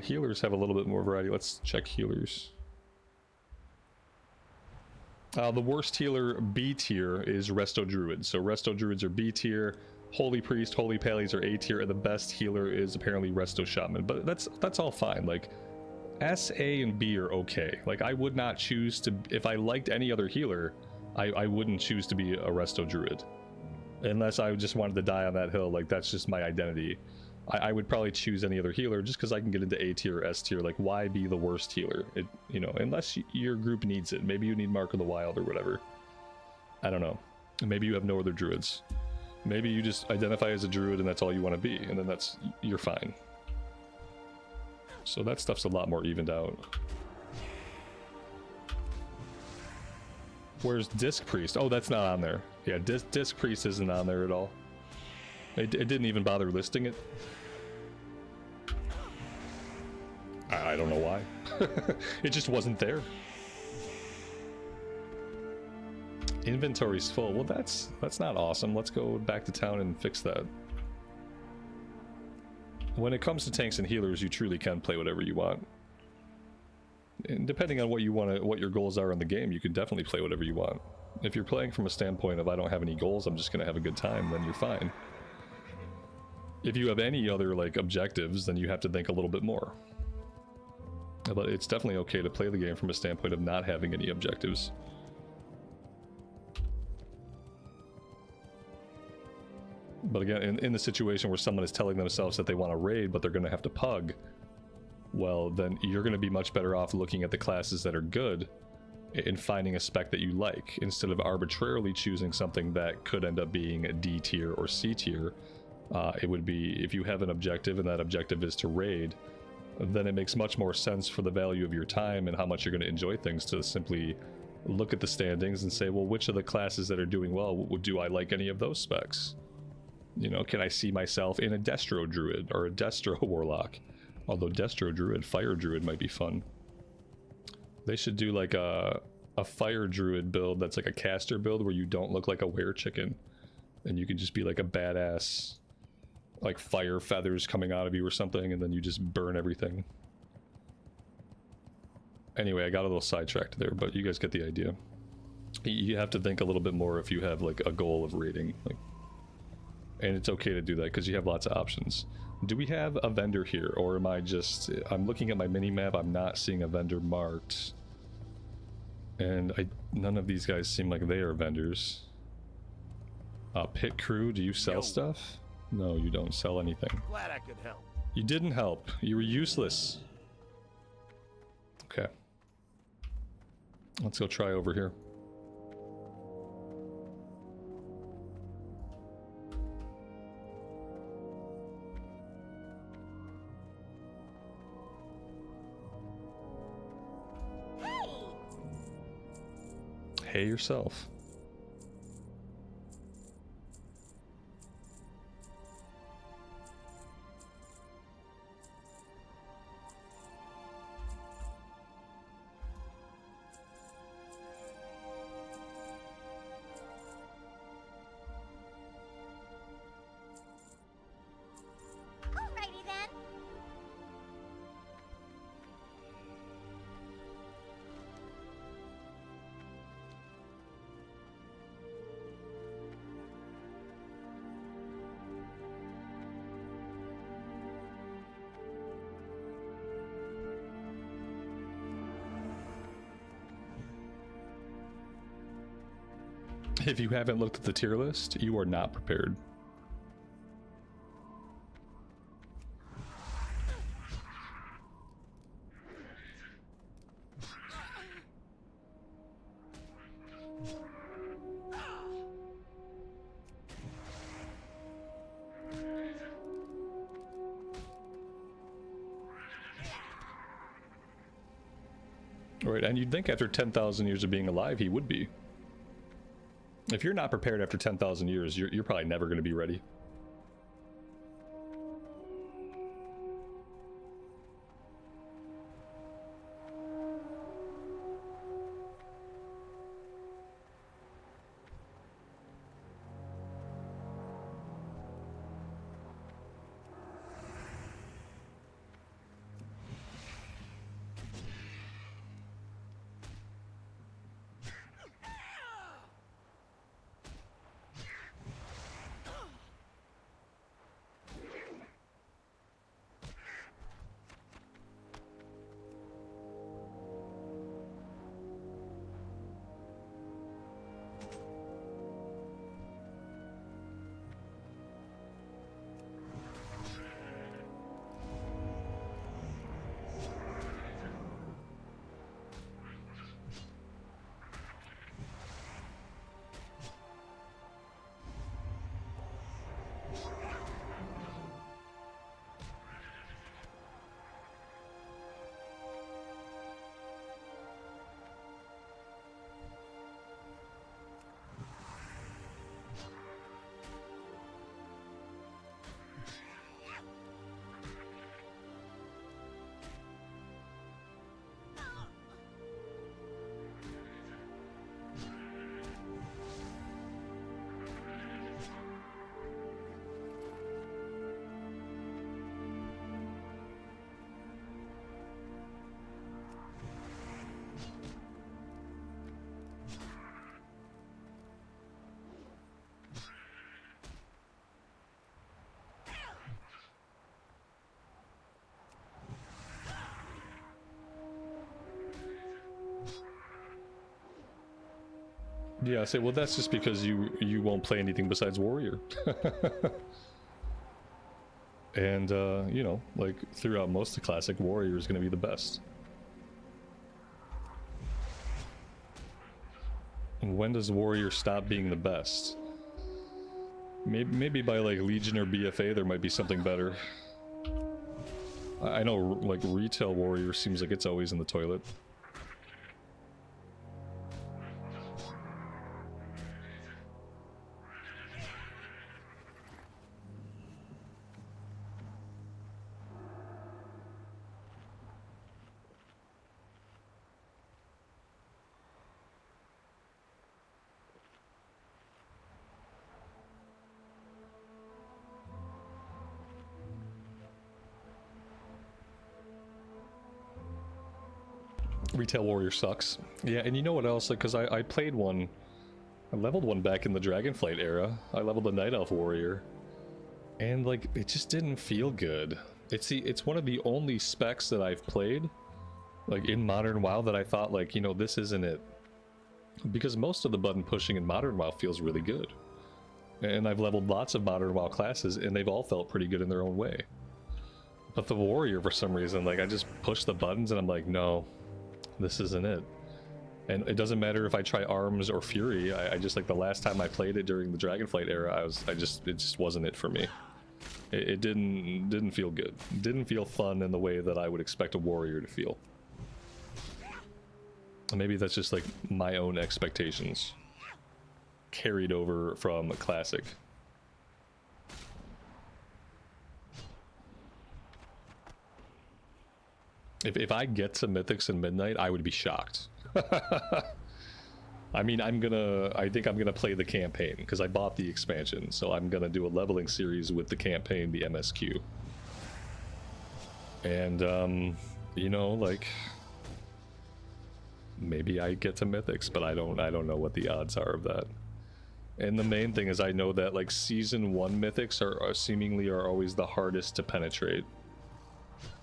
Healers have a little bit more variety. Let's check healers. The worst healer, B tier, is Resto Druid. So Resto Druids are B tier, Holy Priest, Holy Pallies are A tier, and the best healer is apparently Resto Shaman. But that's all fine. Like, S, A, and B are okay. Like, I would not choose to... If I liked any other healer, I wouldn't choose to be a Resto Druid. Unless I just wanted to die on that hill, like, that's just my identity. I would probably choose any other healer just because I can get into A tier or S tier. Like, why be the worst healer? You know, unless your group needs it. Maybe you need Mark of the Wild or whatever. I don't know. Maybe you have no other druids. Maybe you just identify as a druid and that's all you want to be, and then you're fine. So that stuff's a lot more evened out. Where's Disc Priest? Oh, that's not on there. Yeah, Disc Priest isn't on there at all. It didn't even bother listing it. I don't know why. It just wasn't there. Inventory's full. Well, that's not awesome. Let's go back to town and fix that. When it comes to tanks and healers, you truly can play whatever you want. And depending on what your goals are in the game, you can definitely play whatever you want. If you're playing from a standpoint of I don't have any goals, I'm just gonna have a good time, then you're fine. If you have any other like objectives, then you have to think a little bit more. But it's definitely okay to play the game from a standpoint of not having any objectives. But again, in the situation where someone is telling themselves that they want to raid, but they're going to have to pug, well, then you're going to be much better off looking at the classes that are good and finding a spec that you like, instead of arbitrarily choosing something that could end up being a D tier or C tier. It would be, if you have an objective and that objective is to raid, then it makes much more sense for the value of your time and how much you're going to enjoy things to simply look at the standings and say, well, which of the classes that are doing well, do I like any of those specs? You know, can I see myself in a Destro Druid or a Destro Warlock? Although Destro Druid, Fire Druid might be fun. They should do like a Fire Druid build that's like a caster build where you don't look like a were-chicken. And you can just be like a badass, like fire feathers coming out of you or something, and then you just burn everything. Anyway, I got a little sidetracked there, but you guys get the idea. You have to think a little bit more if you have like a goal of raiding. Like, and it's okay to do that because you have lots of options. Do we have a vendor here, or am I just... I'm looking at my mini-map, I'm not seeing a vendor marked. And none of these guys seem like they are vendors. Pit Crew, do you sell stuff? No, you don't sell anything. Glad I could help. You didn't help. You were useless. Okay. Let's go try over here. Hey yourself. Alrighty then. If you haven't looked at the tier list, you are not prepared. Right, and you'd think after 10,000 years of being alive, he would be. If you're not prepared after 10,000 years, you're probably never going to be ready. Yeah, I say, well, that's just because you won't play anything besides warrior. And, you know, like, throughout most of Classic, warrior is going to be the best. And when does warrior stop being the best? Maybe by, like, Legion or BFA there might be something better. I know, like, retail warrior seems like it's always in the toilet. Retail warrior sucks. Yeah, and you know what else? Like, because I played one, I leveled one back in the Dragonflight era. I leveled the Night Elf warrior, and like it just didn't feel good. It's one of the only specs that I've played, like in Modern WoW, that I thought, like, you know, this isn't it, because most of the button pushing in Modern WoW feels really good, and I've leveled lots of Modern WoW classes, and they've all felt pretty good in their own way. But the warrior, for some reason, like I just push the buttons and I'm like, no. This isn't it. And it doesn't matter if I try Arms or Fury. I just, like, the last time I played it during the Dragonflight era, it just wasn't it for me. It didn't feel good. It didn't feel fun in the way that I would expect a warrior to feel. Maybe that's just like my own expectations carried over from Classic. If I get to Mythics in Midnight, I would be shocked. I mean, I think I'm gonna play the campaign, because I bought the expansion, so I'm gonna do a leveling series with the campaign, the MSQ. And, you know, like, maybe I get to Mythics, but I don't know what the odds are of that. And the main thing is I know that, like, Season 1 Mythics are seemingly always the hardest to penetrate.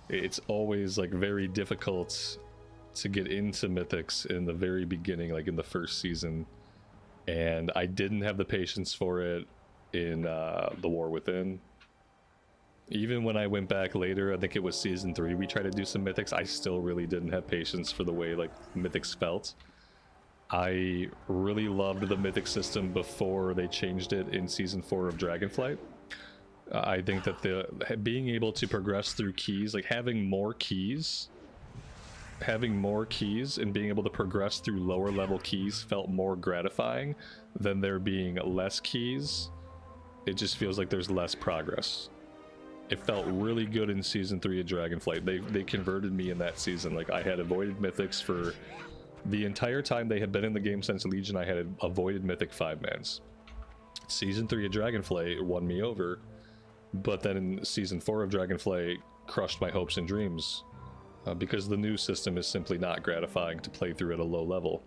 It's always, like, very difficult to get into Mythics in the very beginning, like in the first season. And I didn't have the patience for it in The War Within. Even when I went back later, I think it was Season 3, we tried to do some Mythics, I still really didn't have patience for the way, like, Mythics felt. I really loved the Mythic system before they changed it in Season 4 of Dragonflight. I think that being able to progress through keys, like having more keys having more keys and being able to progress through lower level keys felt more gratifying than there being less keys. It just feels like there's less progress. It felt really good in Season 3 of Dragonflight. They converted me in that season. Like, I had avoided Mythics for the entire time they had been in the game since Legion. I had avoided Mythic 5-mans. Season 3 of Dragonflight won me over, but then in Season 4 of Dragonflight crushed my hopes and dreams because the new system is simply not gratifying to play through at a low level.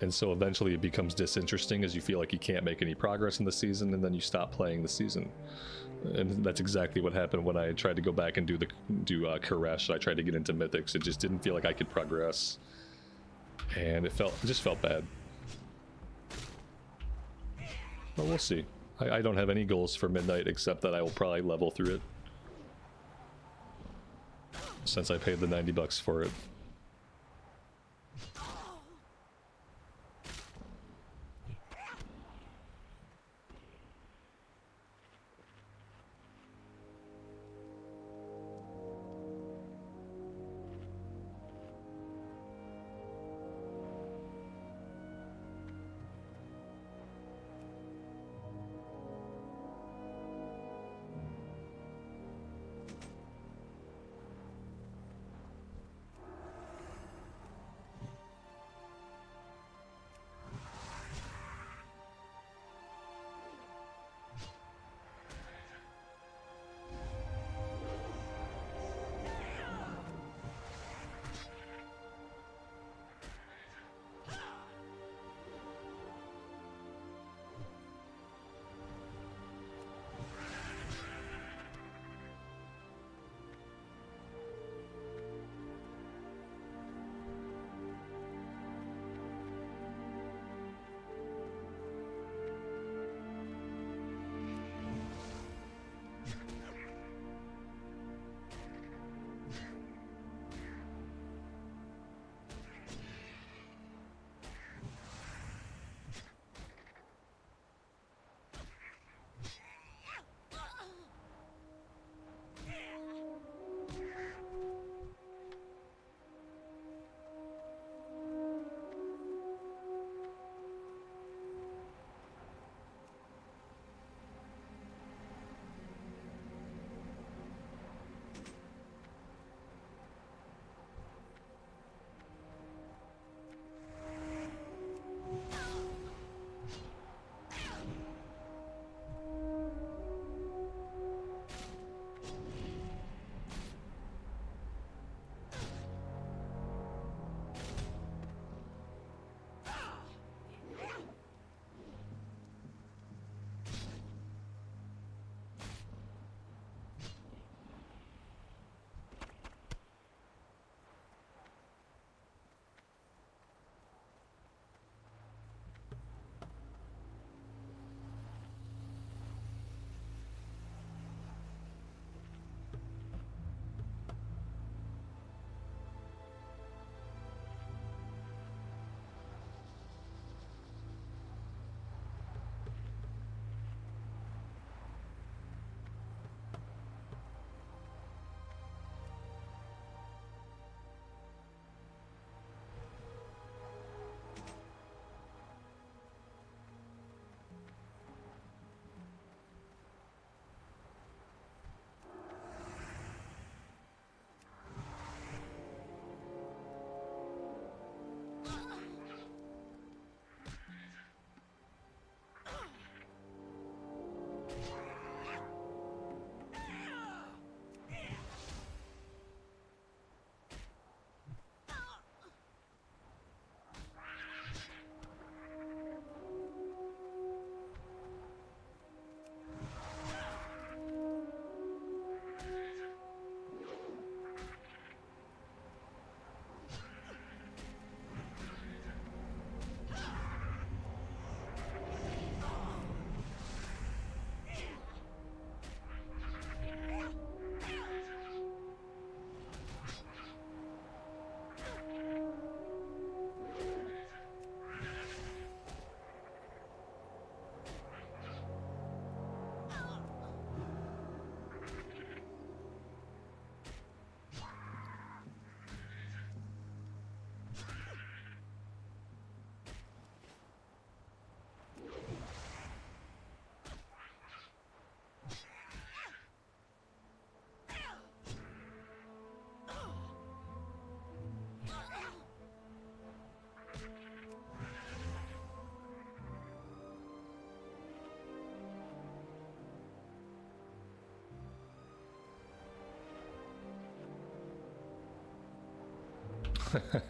And so eventually it becomes disinteresting as you feel like you can't make any progress in the season, and then you stop playing the season. And that's exactly what happened when I tried to go back and do Koresh. I tried to get into Mythics. It just didn't feel like I could progress, and it just felt bad. But we'll see. I don't have any goals for Midnight except that I will probably level through it, since I paid the $90 for it.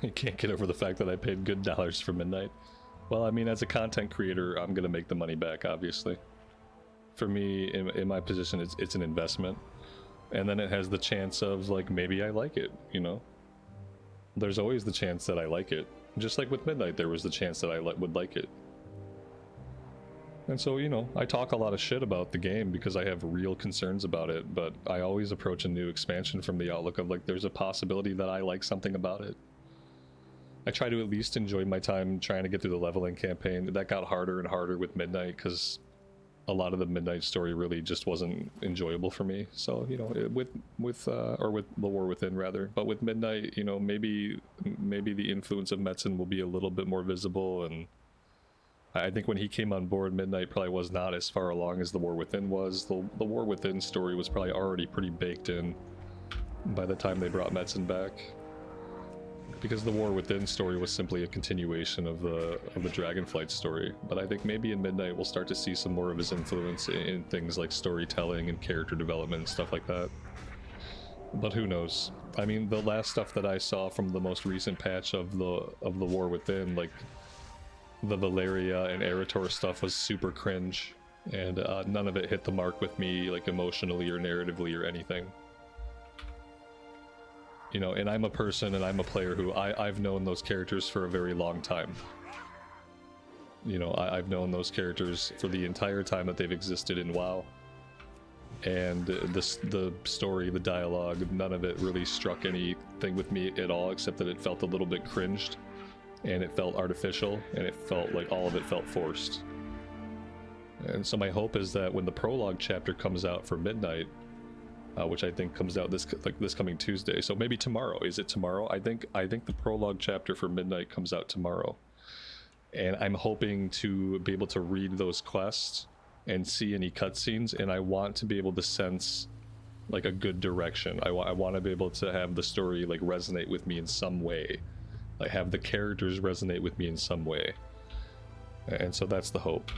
You can't get over the fact that I paid good dollars for Midnight. Well, I mean, as a content creator, I'm gonna make the money back, obviously. For me, in my position, it's an investment. And then it has the chance of, like, maybe I like it, you know? There's always the chance that I like it. Just like with Midnight, there was the chance that I would like it. And so, you know, I talk a lot of shit about the game because I have real concerns about it, but I always approach a new expansion from the outlook of, like, there's a possibility that I like something about it. I try to at least enjoy my time trying to get through the leveling campaign. That got harder and harder with Midnight because a lot of the Midnight story really just wasn't enjoyable for me. So, you know, with the War Within rather, but with Midnight, you know, maybe the influence of Metzen will be a little bit more visible. And I think when he came on board, Midnight probably was not as far along as the War Within was. The War Within story was probably already pretty baked in by the time they brought Metzen back, because the War Within story was simply a continuation of the Dragonflight story. But I think maybe in Midnight we'll start to see some more of his influence in things like storytelling and character development and stuff like that. But who knows? I mean, the last stuff that I saw from the most recent patch of the War Within, like the Valeria and Eretor stuff, was super cringe, and none of it hit the mark with me, like emotionally or narratively or anything. You know, and I'm a person and I'm a player who I've known those characters for a very long time. You know, I've known those characters for the entire time that they've existed in WoW. And the story, the dialogue, none of it really struck anything with me at all, except that it felt a little bit cringed, and it felt artificial, and it felt like all of it felt forced. And so my hope is that when the prologue chapter comes out for Midnight, which I think comes out this coming Tuesday, so maybe tomorrow. Is it tomorrow? I think the prologue chapter for Midnight comes out tomorrow, and I'm hoping to be able to read those quests and see any cutscenes, and I want to be able to sense like a good direction. I want to be able to have the story like resonate with me in some way, like have the characters resonate with me in some way, and so that's the hope.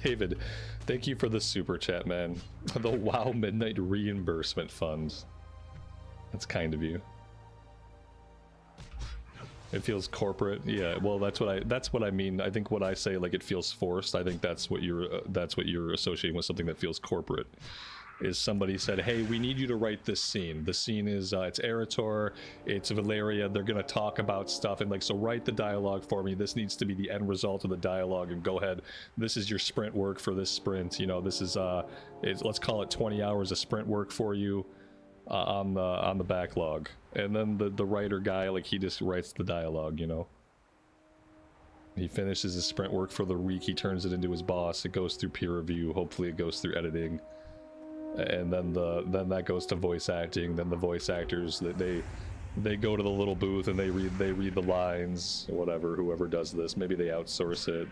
David, thank you for the super chat, man. The WoW Midnight Reimbursement Fund. That's kind of you. It feels corporate. Yeah, well, that's what I mean. I think when I say like it feels forced, I think that's what you're associating with something that feels corporate. Is somebody said, hey, we need you to write this scene. The scene is it's Eretor, it's Valeria, they're gonna talk about stuff, and like, so write the dialogue for me. This needs to be the end result of the dialogue, and go ahead, this is your sprint work for this sprint, you know, this is let's call it 20 hours of sprint work for you on the backlog. And then the writer guy, like, he just writes the dialogue, you know. He finishes his sprint work for the week, he turns it into his boss, it goes through peer review, hopefully it goes through editing. And then that goes to voice acting. Then the voice actors, they go to the little booth and they read the lines, whatever. Whoever does this, maybe they outsource it,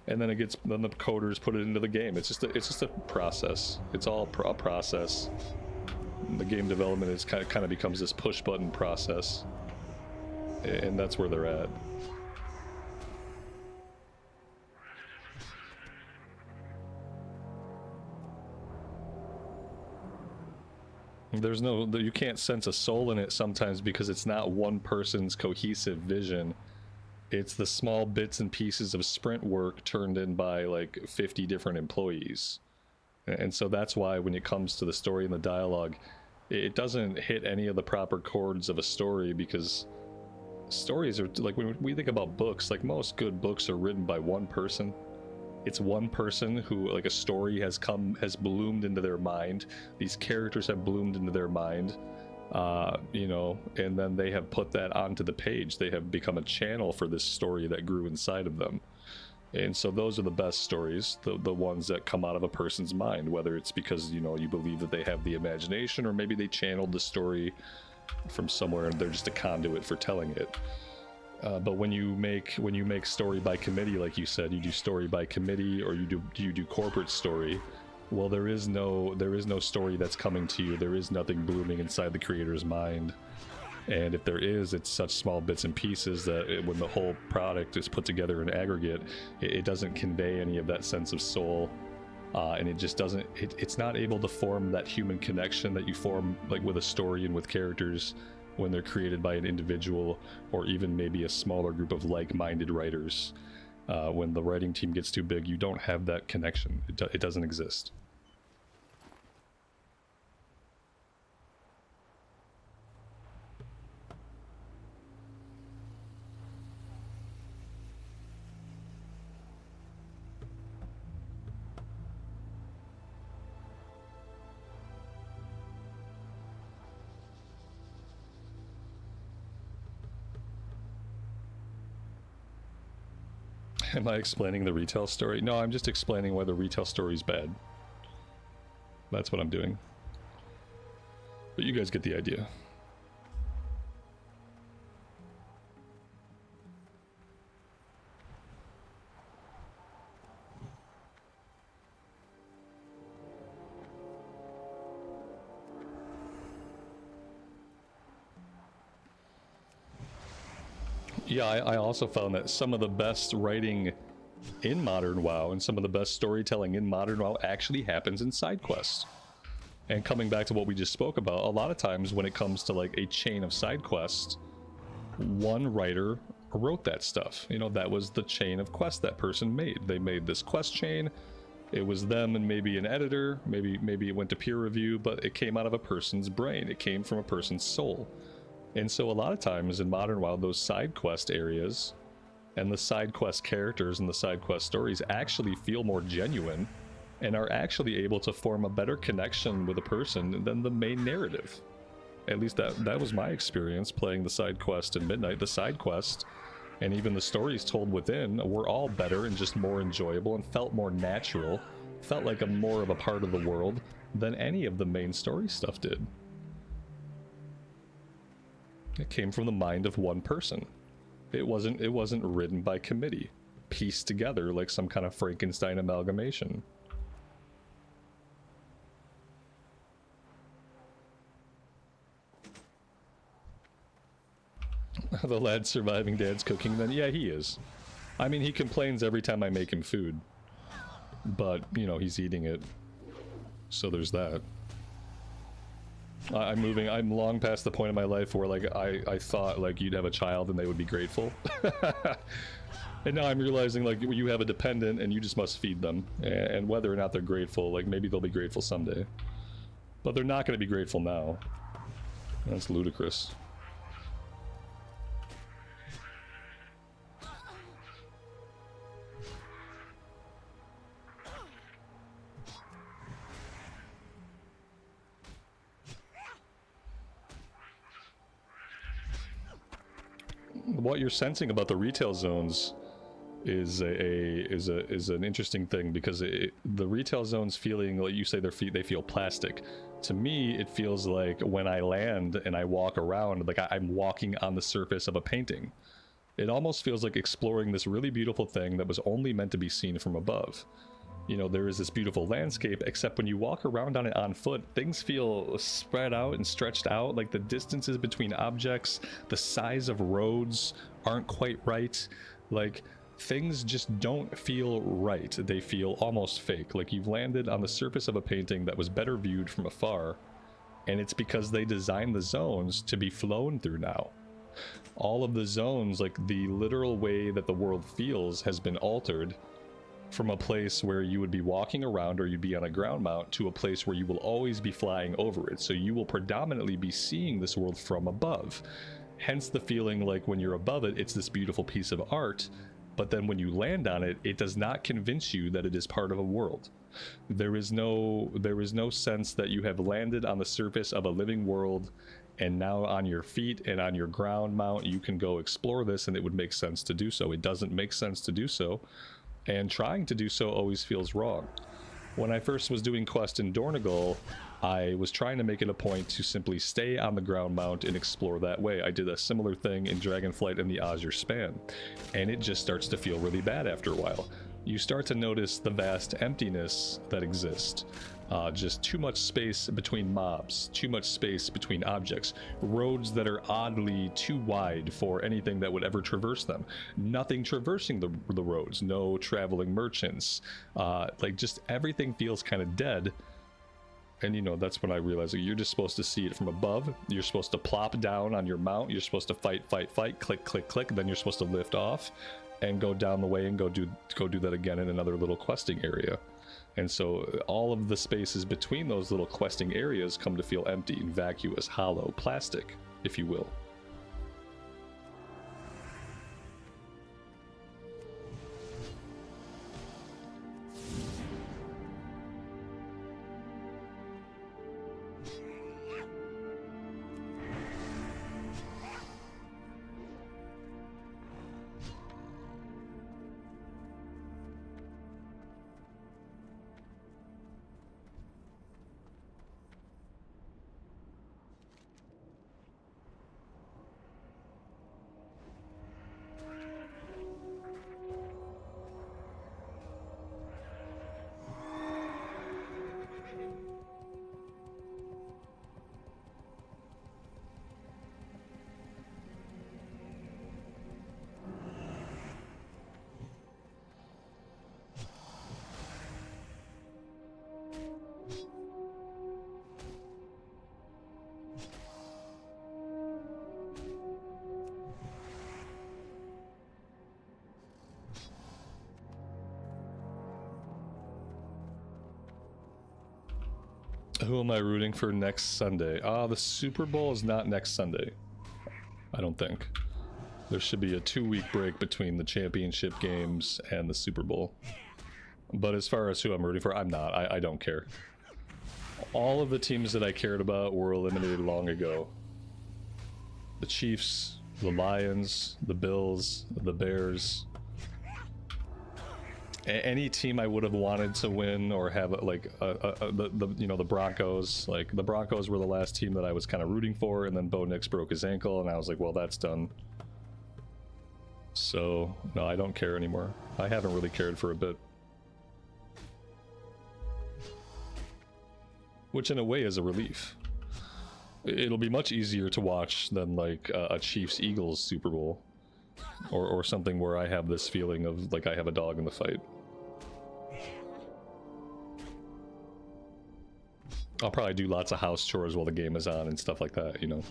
and then then the coders put it into the game. It's just a process. It's all a process. The game development is kind of becomes this push button process, and that's where they're at. You can't sense a soul in it sometimes because it's not one person's cohesive vision. It's the small bits and pieces of sprint work turned in by like 50 different employees. And so that's why when it comes to the story and the dialogue, it doesn't hit any of the proper chords of a story, because stories are like, when we think about books, like most good books are written by one person. It's one person who, like, a story has bloomed into their mind. These characters have bloomed into their mind, you know, and then they have put that onto the page. They have become a channel for this story that grew inside of them. And so those are the best stories, the ones that come out of a person's mind, whether it's because, you know, you believe that they have the imagination, or maybe they channeled the story from somewhere and they're just a conduit for telling it. But when you make story by committee, like you said, you do story by committee, or you do corporate story. Well, there is no story that's coming to you. There is nothing blooming inside the creator's mind. And if there is, it's such small bits and pieces that when the whole product is put together in aggregate, it doesn't convey any of that sense of soul and it just doesn't, it's not able to form that human connection that you form like with a story and with characters when they're created by an individual or even maybe a smaller group of like-minded writers. When the writing team gets too big, you don't have that connection. It doesn't exist. Am I explaining the retail story? No, I'm just explaining why the retail story is bad. That's what I'm doing. But you guys get the idea. Yeah, I also found that some of the best writing in Modern WoW and some of the best storytelling in Modern WoW actually happens in side quests. And coming back to what we just spoke about, a lot of times when it comes to like a chain of side quests, one writer wrote that stuff. You know, that was the chain of quests that person made. They made this quest chain. It was them and maybe an editor, maybe it went to peer review, but it came out of a person's brain. It came from a person's soul. And so a lot of times in Modern WoW, those side quest areas and the side quest characters and the side quest stories actually feel more genuine and are actually able to form a better connection with a person than the main narrative. At least that was my experience playing the side quest in Midnight. The side quest and even the stories told within were all better and just more enjoyable and felt more natural, felt like more of a part of the world than any of the main story stuff did. It came from the mind of one person. It wasn't written by committee, pieced together like some kind of Frankenstein amalgamation. The lad's surviving dad's cooking then? Yeah, he is. I mean, he complains every time I make him food. But, you know, he's eating it. So there's that. I'm long past the point in my life where, like, I thought, like, you'd have a child and they would be grateful. And now I'm realizing, like, you have a dependent and you just must feed them. And whether or not they're grateful, like, maybe they'll be grateful someday. But they're not going to be grateful now. That's ludicrous. What you're sensing about the retail zones is an interesting thing, because the retail zones feeling, like you say, they feel plastic. To me, it feels like when I land and I walk around, like I'm walking on the surface of a painting. It almost feels like exploring this really beautiful thing that was only meant to be seen from above. You know, there is this beautiful landscape, except when you walk around on it on foot, things feel spread out and stretched out. Like the distances between objects, the size of roads aren't quite right. Like things just don't feel right. They feel almost fake. Like you've landed on the surface of a painting that was better viewed from afar. And it's because they designed the zones to be flown through now. All of the zones, like the literal way that the world feels, has been altered from a place where you would be walking around or you'd be on a ground mount to a place where you will always be flying over it. So you will predominantly be seeing this world from above. Hence the feeling like when you're above it, it's this beautiful piece of art, but then when you land on it, it does not convince you that it is part of a world. There is no sense that you have landed on the surface of a living world, and now on your feet and on your ground mount, you can go explore this and it would make sense to do so. It doesn't make sense to do so. And trying to do so always feels wrong. When I first was doing Quest in Dornegal, I was trying to make it a point to simply stay on the ground mount and explore that way. I did a similar thing in Dragonflight and the Azure Span, and it just starts to feel really bad after a while. You start to notice the vast emptiness that exists. Just too much space between mobs, too much space between objects, roads that are oddly too wide for anything that would ever traverse them, nothing traversing the roads, no traveling merchants, like just everything feels kind of dead. And you know, that's when I realized that you're just supposed to see it from above. You're supposed to plop down on your mount, you're supposed to fight, click, click, click, then you're supposed to lift off and go down the way and go do that again in another little questing area. And so all of the spaces between those little questing areas come to feel empty, vacuous, hollow, plastic, if you will. Who am I rooting for next Sunday? The Super Bowl is not next Sunday. I don't think. There should be a 2-week break between the championship games and the Super Bowl. But as far as who I'm rooting for, I'm not. I don't care. All of the teams that I cared about were eliminated long ago. The Chiefs, the Lions, the Bills, the Bears. Any team I would have wanted to win or have like the Broncos, like the Broncos were the last team that I was kind of rooting for, and then Bo Nix broke his ankle and I was like, well, that's done. So no, I don't care anymore. I haven't really cared for a bit. Which in a way is a relief. It'll be much easier to watch than like a Chiefs-Eagles Super Bowl. Or something where I have this feeling of like I have a dog in the fight. I'll probably do lots of house chores while the game is on and stuff like that, you know.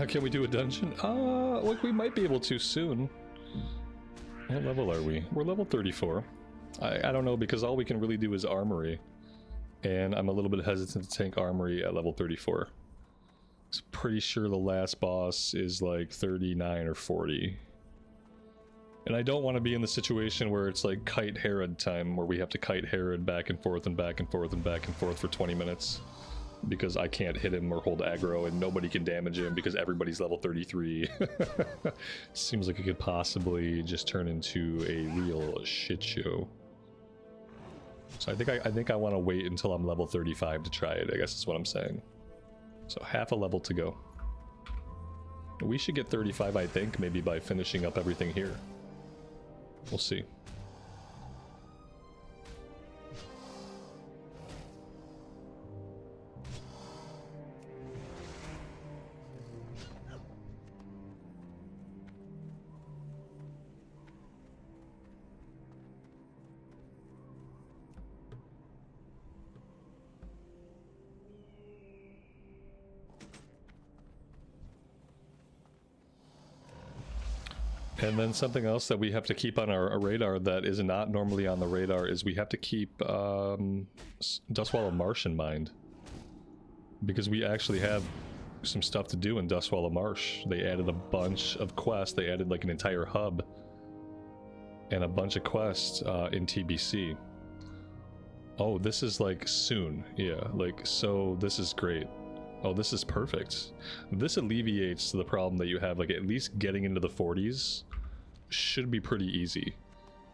Can we do a dungeon? Like we might be able to soon. What level are we? We're level 34. I don't know, because all we can really do is armory. And I'm a little bit hesitant to tank armory at level 34. I'm pretty sure the last boss is like 39 or 40. And I don't want to be in the situation where it's like Kite Herod time, where we have to kite Herod back and forth and back and forth and back and forth for 20 minutes. Because I can't hit him or hold aggro, and nobody can damage him because everybody's level 33. Seems like it could possibly just turn into a real shit show. So I think I want to wait until I'm level 35 to try it, I guess is what I'm saying. So half a level to go. We should get 35, I think, maybe by finishing up everything here. We'll see. And then something else that we have to keep on our radar that is not normally on the radar is we have to keep Dustwallow Marsh in mind. Because we actually have some stuff to do in Dustwallow Marsh. They added a bunch of quests. They added like an entire hub and a bunch of quests in TBC. Oh, this is like soon. Yeah, like, so this is great. Oh, this is perfect. This alleviates the problem that you have, like at least getting into the 40s should be pretty easy.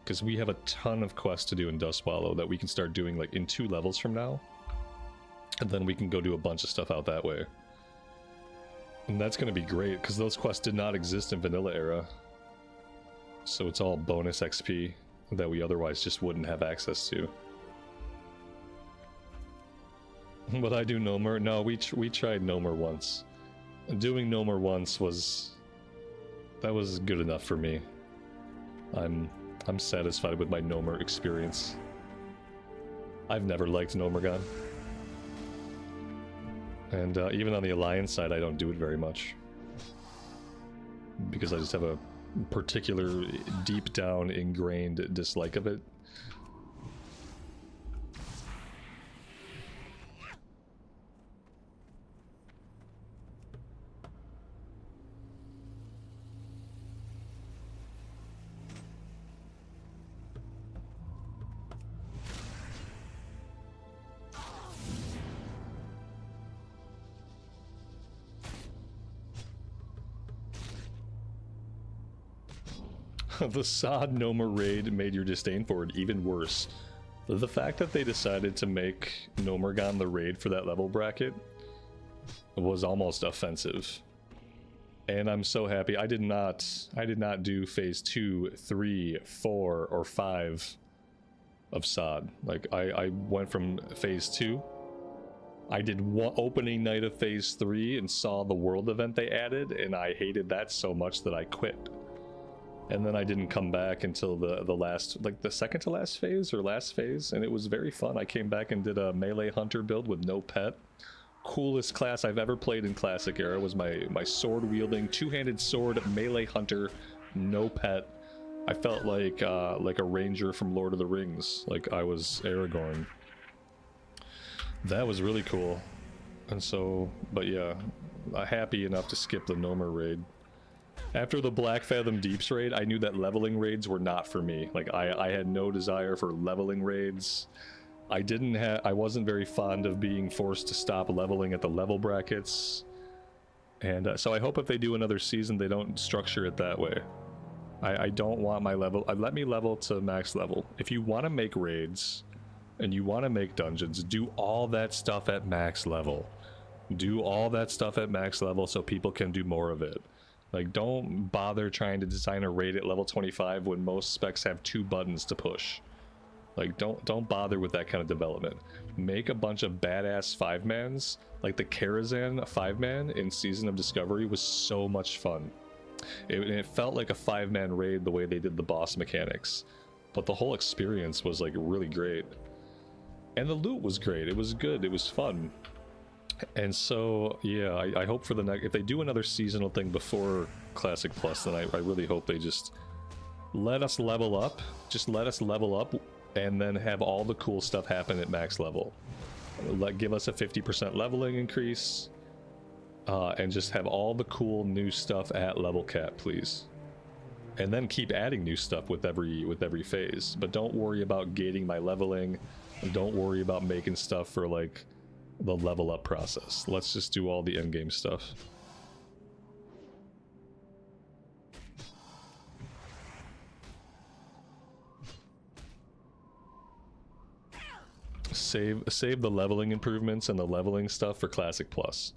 Because we have a ton of quests to do in Dustwallow that we can start doing like in 2 levels from now. And then we can go do a bunch of stuff out that way. And that's going to be great, because those quests did not exist in Vanilla era. So it's all bonus XP that we otherwise just wouldn't have access to. But I do Gnomer? No, we tried Gnomer once. Doing Gnomer once was... that was good enough for me. I'm satisfied with my Gnomer experience. I've never liked Gnomergon. And even on the Alliance side, I don't do it very much. Because I just have a particular deep down ingrained dislike of it. The Sod Gnomer raid made your disdain for it even worse. The fact that they decided to make Gnomergon the raid for that level bracket was almost offensive. And I'm so happy. I did not do phase 2, 3, 4, or 5 of Sod. Like, I went from phase 2. I did one opening night of phase 3 and saw the world event they added, and I hated that so much that I quit. And then I didn't come back until the last, like the second to last phase or last phase, and it was very fun. I came back and did a melee hunter build with no pet. Coolest class I've ever played in Classic Era was my sword wielding, two-handed sword melee hunter, no pet. I felt like a ranger from Lord of the Rings, like I was Aragorn. That was really cool. And so, but yeah, happy enough to skip the Gnomer raid. After the Black Fathom Deeps raid, I knew that leveling raids were not for me. Like, I had no desire for leveling raids. I wasn't very fond of being forced to stop leveling at the level brackets. And so I hope if they do another season, they don't structure it that way. I don't want my level... let me level to max level. If you want to make raids, and you want to make dungeons, do all that stuff at max level. Do all that stuff at max level so people can do more of it. Like, don't bother trying to design a raid at level 25 when most specs have 2 buttons to push. Like, don't bother with that kind of development. Make a bunch of badass 5-mans. Like the Karazhan 5-man in Season of Discovery was so much fun. It felt like a 5-man raid the way they did the boss mechanics. But the whole experience was like really great. And the loot was great. It was good. It was fun. And so, yeah, I hope for the next... if they do another seasonal thing before Classic Plus, then I really hope they just let us level up. Just let us level up and then have all the cool stuff happen at max level. Give us a 50% leveling increase, and just have all the cool new stuff at level cap, please. And then keep adding new stuff with every phase. But don't worry about gating my leveling. And don't worry about making stuff for like the level up process. Let's just do all the endgame stuff. Save the leveling improvements and the leveling stuff for Classic Plus.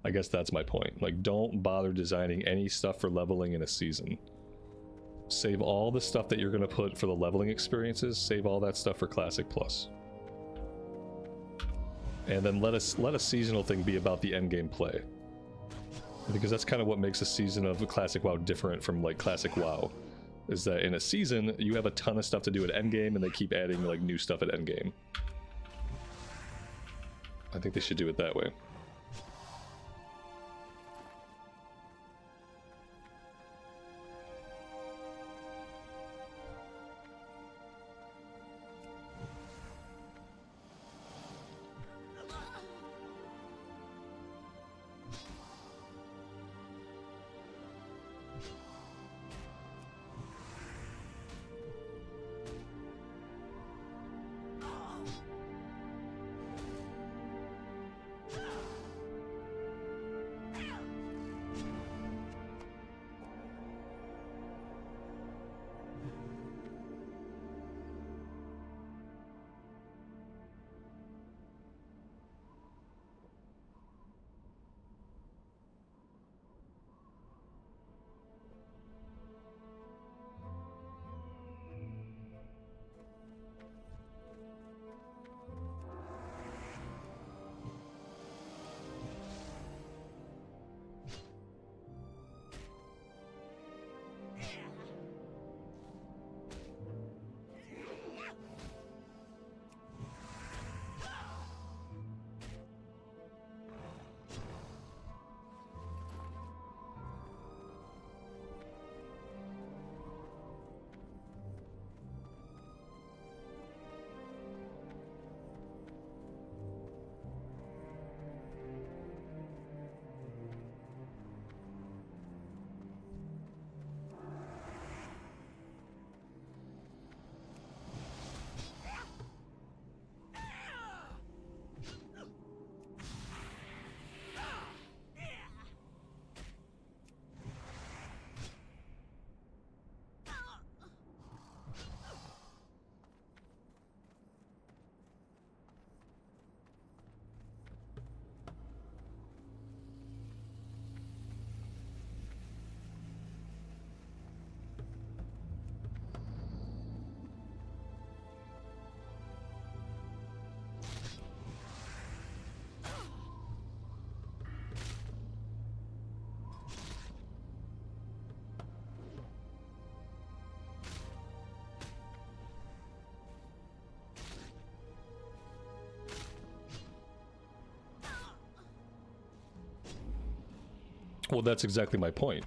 I guess that's my point. Like, don't bother designing any stuff for leveling in a season. Save all the stuff that you're going to put for the leveling experiences. Save all that stuff for Classic Plus. And then let a seasonal thing be about the endgame play. Because that's kind of what makes a season of Classic WoW different from like Classic WoW. Is that in a season, you have a ton of stuff to do at endgame and they keep adding like new stuff at endgame. I think they should do it that way. Well, that's exactly my point.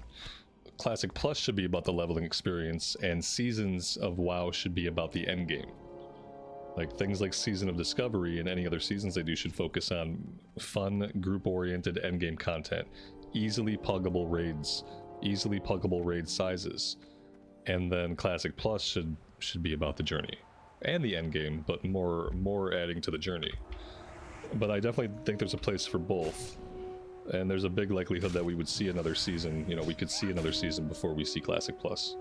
Classic Plus should be about the leveling experience, and Seasons of WoW should be about the endgame. Like, things like Season of Discovery and any other seasons they do should focus on fun, group-oriented endgame content. Easily puggable raids, easily puggable raid sizes. And then Classic Plus should be about the journey. And the endgame, but more adding to the journey. But I definitely think there's a place for both. And there's a big likelihood that we would see another season. You know, we could see another season before we see Classic Plus.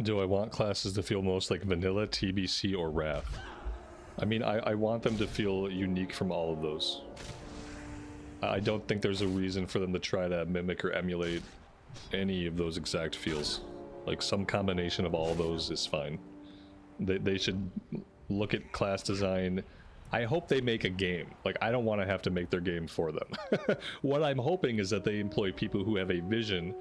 Do I want classes to feel most like vanilla, TBC, or Wrath? I mean, I want them to feel unique from all of those. I don't think there's a reason for them to try to mimic or emulate any of those exact feels. Like, some combination of all of those is fine. They should look at class design. I hope they make a game. Like, I don't want to have to make their game for them. What I'm hoping is that they employ people who have a vision,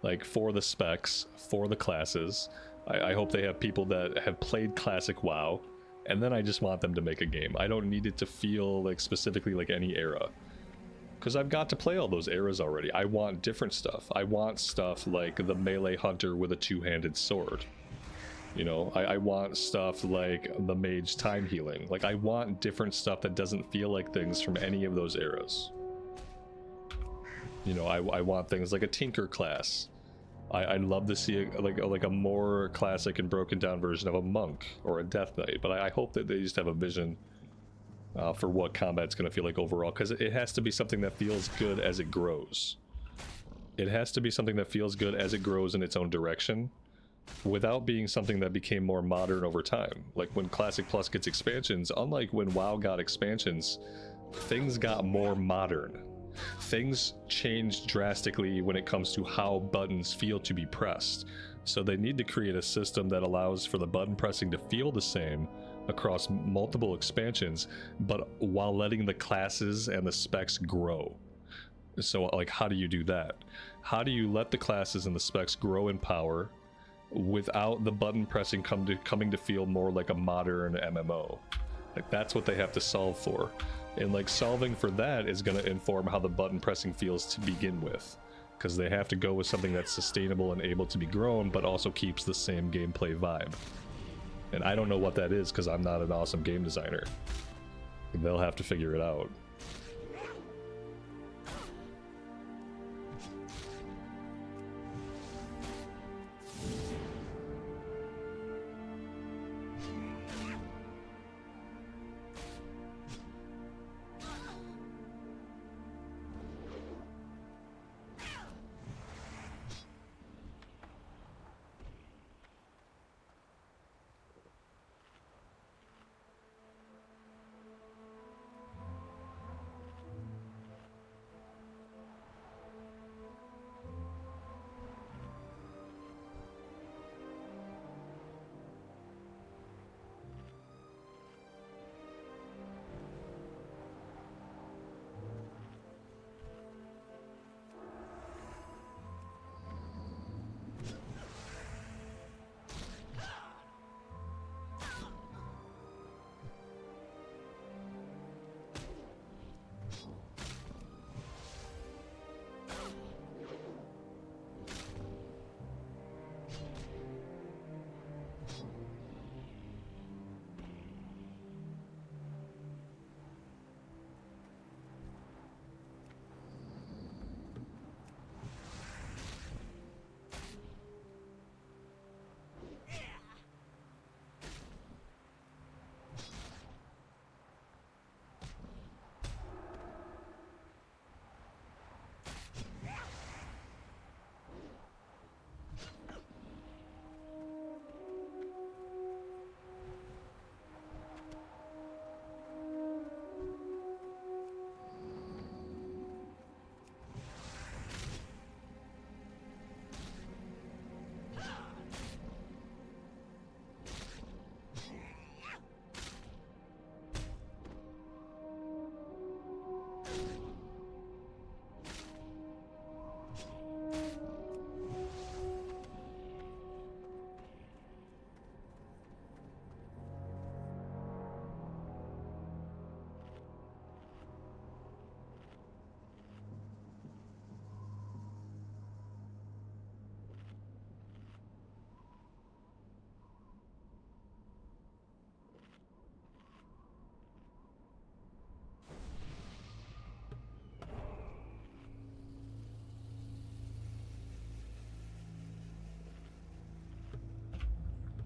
like, for the specs, for the classes. I hope they have people that have played classic WoW, and then I just want them to make a game. I don't need it to feel like specifically like any era, because I've got to play all those eras already. I want different stuff. I want stuff like the melee hunter with a two-handed sword. You know, I want stuff like the mage time healing. Like, I want different stuff that doesn't feel like things from any of those eras. You know, I want things like a tinker class. I'd love to see like a more classic and broken down version of a monk or a death knight, but I hope that they just have a vision for what combat's going to feel like overall, because it has to be something that feels good as it grows. It has to be something that feels good as it grows in its own direction, without being something that became more modern over time. Like, when Classic Plus gets expansions, unlike when WoW got expansions, things got more modern. Things changed drastically when it comes to how buttons feel to be pressed. So they need to create a system that allows for the button pressing to feel the same across multiple expansions, but while letting the classes and the specs grow. So, like, how do you do that? How do you let the classes and the specs grow in power without the button pressing coming to feel more like a modern MMO? Like, that's what they have to solve for. And, like, solving for that is going to inform how the button pressing feels to begin with, because they have to go with something that's sustainable and able to be grown, but also keeps the same gameplay vibe. And I don't know what that is, because I'm not an awesome game designer. They'll have to figure it out.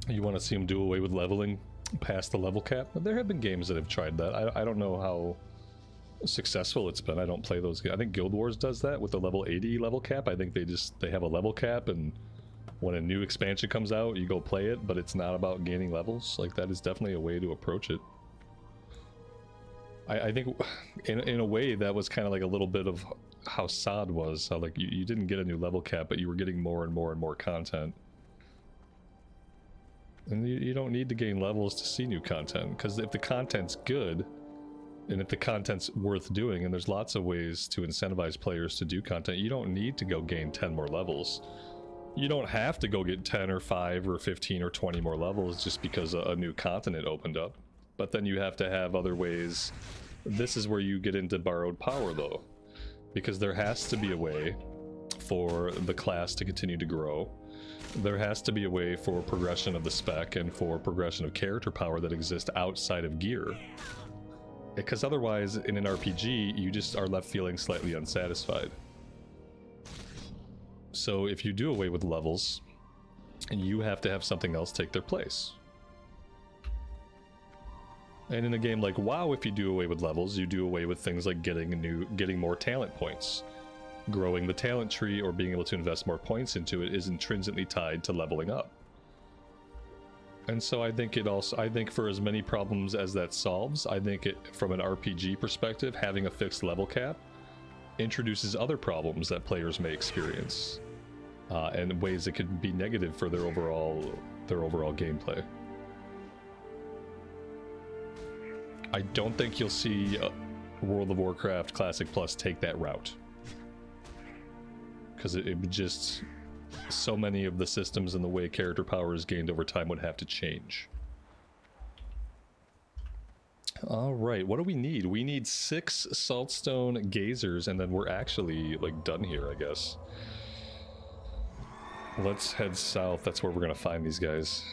You want to see them do away with leveling past the level cap? There have been games that have tried that. I don't know how successful it's been. I don't play those games. I think Guild Wars does that with the level 80 level cap. I think they have a level cap, and when a new expansion comes out, you go play it, but it's not about gaining levels. Like, that is definitely a way to approach it. I think in a way that was kind of like a little bit of how SOD was. How like you didn't get a new level cap, but you were getting more and more and more content. And you don't need to gain levels to see new content, because if the content's good, and if the content's worth doing, and there's lots of ways to incentivize players to do content, you don't need to go gain 10 more levels. You don't have to go get 10 or 5 or 15 or 20 more levels just because a new continent opened up. But then you have to have other ways. This is where you get into borrowed power, though, because there has to be a way for the class to continue to grow. There has to be a way for progression of the spec and for progression of character power that exists outside of gear. Because otherwise, in an RPG, you just are left feeling slightly unsatisfied. So if you do away with levels, you have to have something else take their place. And in a game like WoW, if you do away with levels, you do away with things like getting more talent points. Growing the talent tree or being able to invest more points into it is intrinsically tied to leveling up. And so I think for as many problems as that solves, I think it, from an RPG perspective, having a fixed level cap introduces other problems that players may experience, and ways that could be negative for their overall gameplay. I don't think you'll see World of Warcraft Classic Plus take that route, because it would just, so many of the systems and the way character power is gained over time would have to change. All right, what do we need? We need 6 Saltstone Gazers, and then we're actually like done here, I guess. Let's head south. That's where we're gonna find these guys.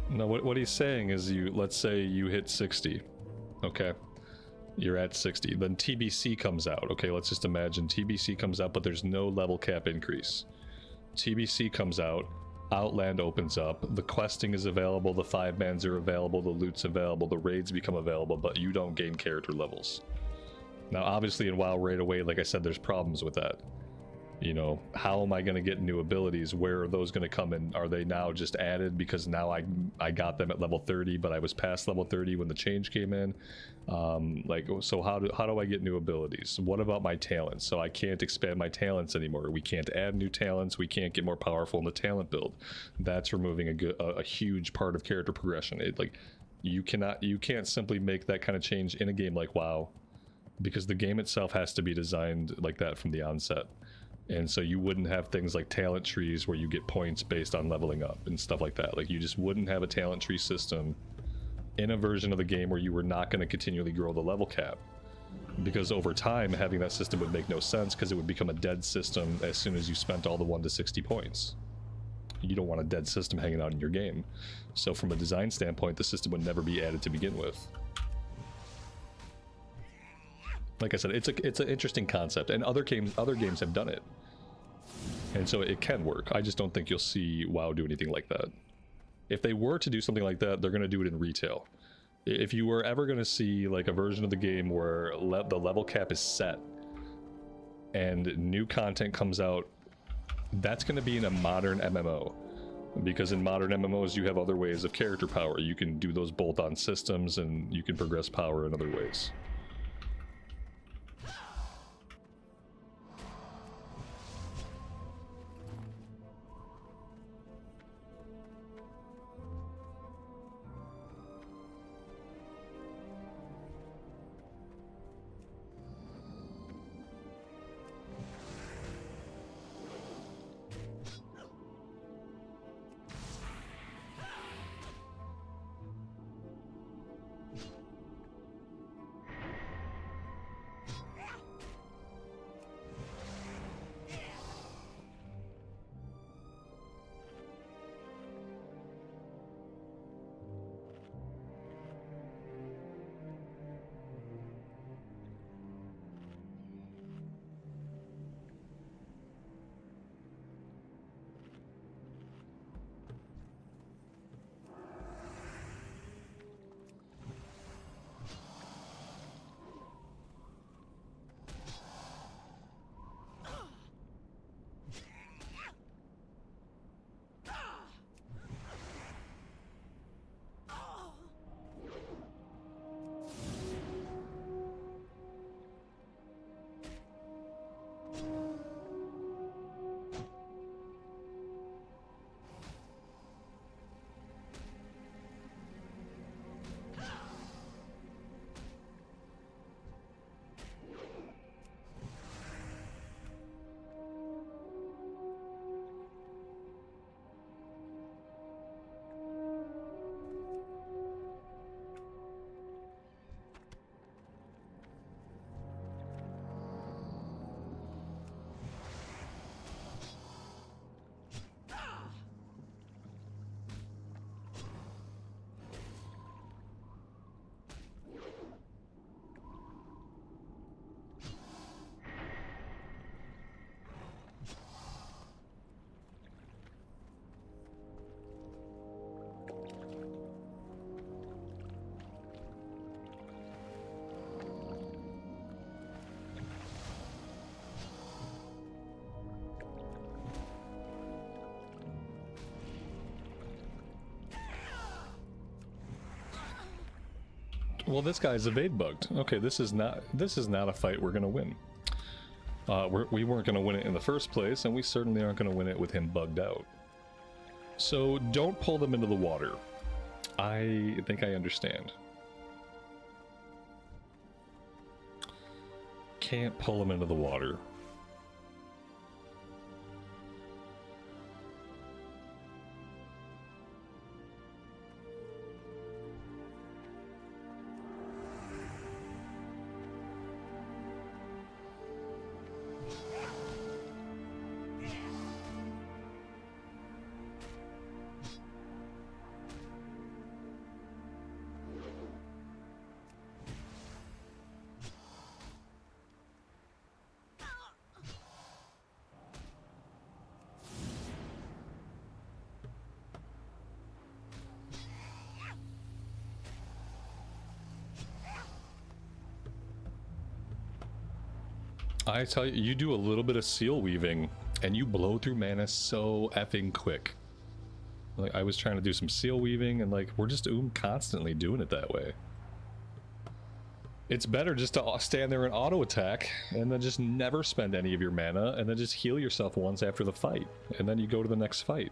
No, what he's saying is, let's say you hit 60, okay? You're at 60, then TBC comes out. Okay, let's just imagine TBC comes out, but there's no level cap increase. TBC comes out, Outland opens up, the questing is available, the 5-mans are available, the loot's available, the raids become available, but you don't gain character levels. Now, obviously in WoW right away, like I said, there's problems with that. You know, how am I going to get new abilities? Where are those going to come in? Are they now just added because now I got them at level 30, but I was past level 30 when the change came in? Like, so how do I get new abilities? What about my talents? So I can't expand my talents anymore. We can't add new talents. We can't get more powerful in the talent build. That's removing a huge part of character progression. You can't simply make that kind of change in a game like WoW, because the game itself has to be designed like that from the onset. And so you wouldn't have things like talent trees where you get points based on leveling up and stuff like that. Like, you just wouldn't have a talent tree system in a version of the game where you were not going to continually grow the level cap. Because over time, having that system would make no sense, because it would become a dead system as soon as you spent all the 1 to 60 points. You don't want a dead system hanging out in your game. So from a design standpoint, the system would never be added to begin with. Like I said, it's an interesting concept, and other games have done it, and so it can work. I just don't think you'll see WoW do anything like that. If they were to do something like that, they're going to do it in retail. If you were ever going to see like a version of the game where the level cap is set and new content comes out, that's going to be in a modern MMO, because in modern MMOs you have other ways of character power. You can do those bolt-on systems, and you can progress power in other ways. Well, this guy's evade bugged. Okay, this is not a fight we're gonna win. We weren't gonna win it in the first place, and we certainly aren't gonna win it with him bugged out. So don't pull them into the water. I think I understand. Can't pull them into the water. I tell you, you do a little bit of seal weaving, and you blow through mana so effing quick. Like, I was trying to do some seal weaving, and like, we're just constantly doing it that way. It's better just to stand there and auto attack, and then just never spend any of your mana, and then just heal yourself once after the fight, and then you go to the next fight.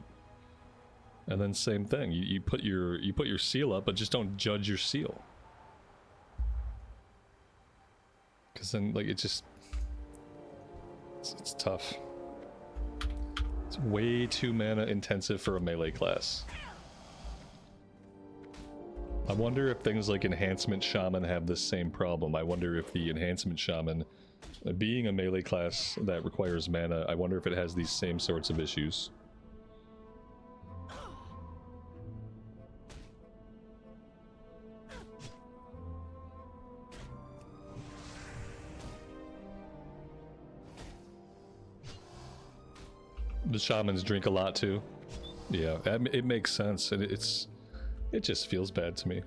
And then same thing, you put your seal up, but just don't judge your seal. Because then, like, it's tough. It's way too mana intensive for a melee class. I wonder if things like Enhancement Shaman have the same problem. I wonder if the Enhancement Shaman, being a melee class that requires mana, I wonder if it has these same sorts of issues. The shamans drink a lot too. Yeah, it makes sense, and it just feels bad to me.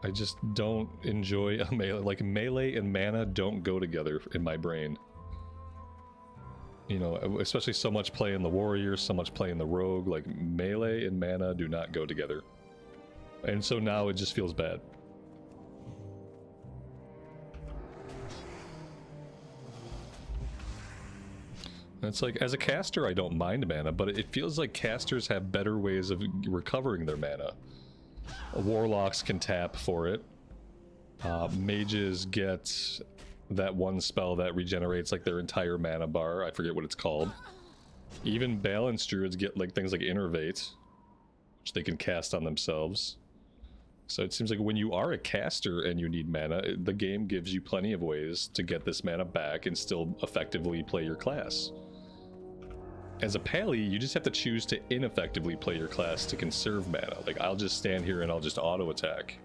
I just don't enjoy a melee. Like, melee and mana don't go together in my brain. You know, especially so much play in the warrior, so much play in the rogue. Like, melee and mana do not go together. And so now it just feels bad. It's like, as a caster, I don't mind mana, but it feels like casters have better ways of recovering their mana. Warlocks can tap for it. Mages get that one spell that regenerates like their entire mana bar. I forget what it's called. Even Balance Druids get like things like Innervate, which they can cast on themselves. So it seems like when you are a caster and you need mana, the game gives you plenty of ways to get this mana back and still effectively play your class. As a pally, you just have to choose to ineffectively play your class to conserve mana. Like, I'll just stand here and I'll just auto attack.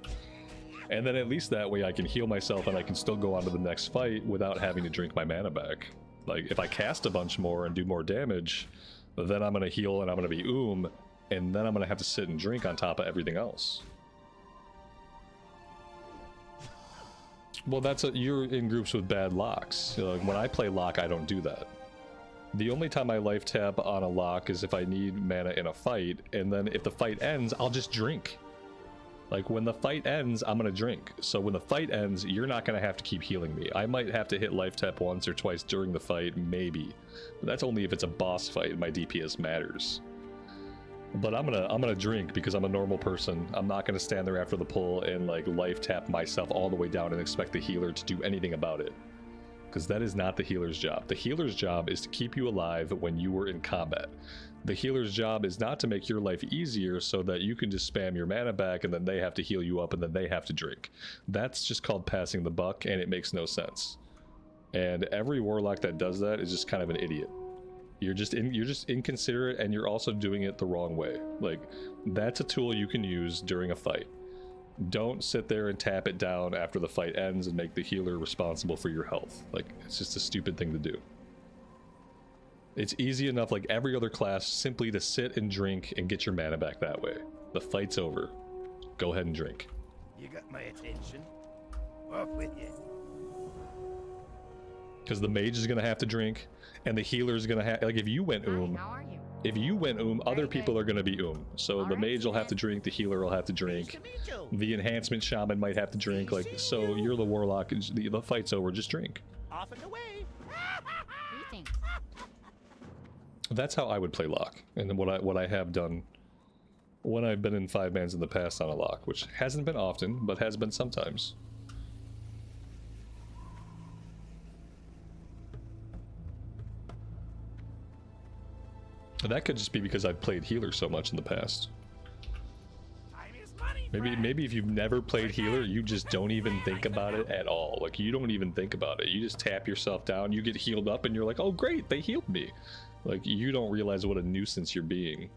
And then at least that way I can heal myself and I can still go on to the next fight without having to drink my mana back. Like, if I cast a bunch more and do more damage, then I'm gonna heal and I'm gonna be and then I'm gonna have to sit and drink on top of everything else. Well, you're in groups with bad locks. You know, like, when I play lock, I don't do that. The only time I life tap on a lock is if I need mana in a fight, and then if the fight ends, I'll just drink. Like, when the fight ends, I'm gonna drink. So when the fight ends, you're not gonna have to keep healing me. I might have to hit life tap once or twice during the fight, maybe. But that's only if it's a boss fight and my DPS matters. But I'm gonna drink because I'm a normal person. I'm not gonna stand there after the pull and like life tap myself all the way down and expect the healer to do anything about it. Because that is not the healer's job. The healer's job is to keep you alive when you were in combat. The healer's job is not to make your life easier so that you can just spam your mana back and then they have to heal you up and then they have to drink. That's just called passing the buck, and it makes no sense. And every warlock that does that is just kind of an idiot. You're just inconsiderate, and you're also doing it the wrong way. Like, that's a tool you can use during a fight. Don't sit there and tap it down after the fight ends and make the healer responsible for your health. Like, it's just a stupid thing to do. It's easy enough, like every other class, simply to sit and drink and get your mana back that way. The fight's over. Go ahead and drink. You got my attention. Off with you. Because the mage is going to have to drink, and the healer is going to have... Like, if you went Hi, how are you? If you went other people are going to be So the Alright, mage will have to then. drink, the healer will have to drink, the enhancement shaman might have to drink. Like, so you're the warlock. The fight's over. Just drink. Off and away. Greetings. That's how I would play lock, and what I have done when I've been in 5-mans in the past on a lock, which hasn't been often, but has been sometimes. That could just be because I've played healer so much in the past. Time is money. Maybe if you've never played healer, you just don't even think about it at all. Like, you don't even think about it. You just tap yourself down, you get healed up, and you're like, oh great, they healed me. Like, you don't realize what a nuisance you're being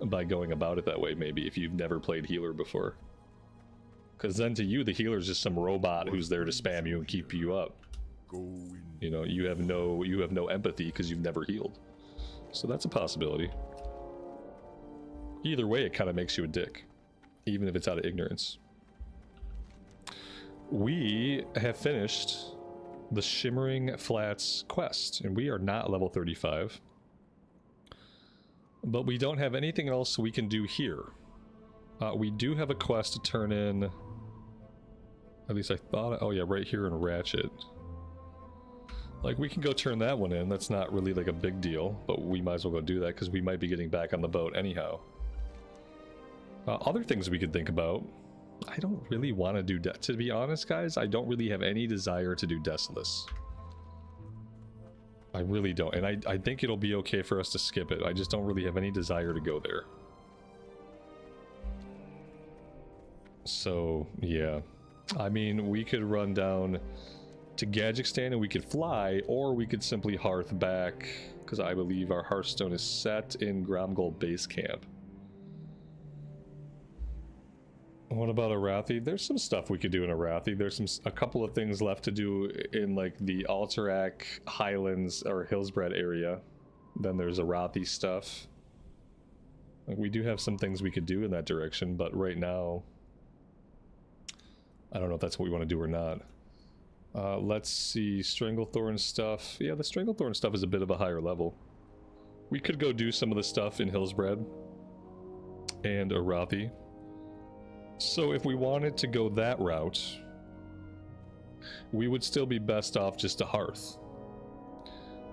by going about it that way, maybe, if you've never played healer before. Because then to you, the healer is just some robot who's there to spam you and keep you up. Go in. You know, you have no empathy because you've never healed. So that's a possibility. Either way, it kind of makes you a dick, even if it's out of ignorance. We have finished the Shimmering Flats quest, and we are not level 35. But we don't have anything else we can do here. We do have a quest to turn in. At least I thought, oh yeah, right here in Ratchet. Like, we can go turn that one in. That's not really like a big deal, but we might as well go do that because we might be getting back on the boat anyhow. Other things we could think about. I don't really want to do to be honest, guys, I don't really have any desire to do Desolus. I really don't, and I think it'll be okay for us to skip it. I just don't really have any desire to go there. So, yeah. I mean, we could run down to Gadgekstan and we could fly, or we could simply hearth back, because I believe our Hearthstone is set in Gromgol base camp. What about Arathi? There's some stuff we could do in Arathi. There's a couple of things left to do in like the Alterac Highlands or Hillsbred area. Then there's Arathi stuff. Like, we do have some things we could do in that direction, but right now I don't know if that's what we want to do or not. Let's see, Stranglethorn stuff. Yeah, the Stranglethorn stuff is a bit of a higher level. We could go do some of the stuff in Hillsbred and Arathi. So if we wanted to go that route, we would still be best off just to Hearth.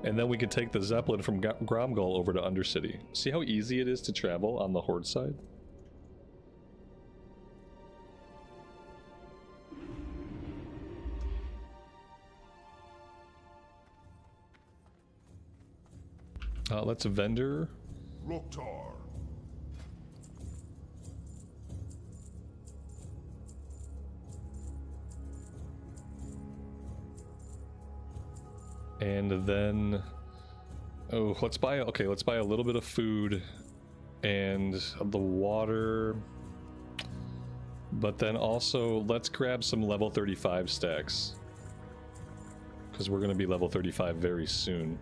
And then we could take the Zeppelin from Gromgol over to Undercity. See how easy it is to travel on the Horde side? Let's vendor. Loktar. And then, oh, let's buy a little bit of food and the water. But then also, let's grab some level 35 stacks, because we're going to be level 35 very soon.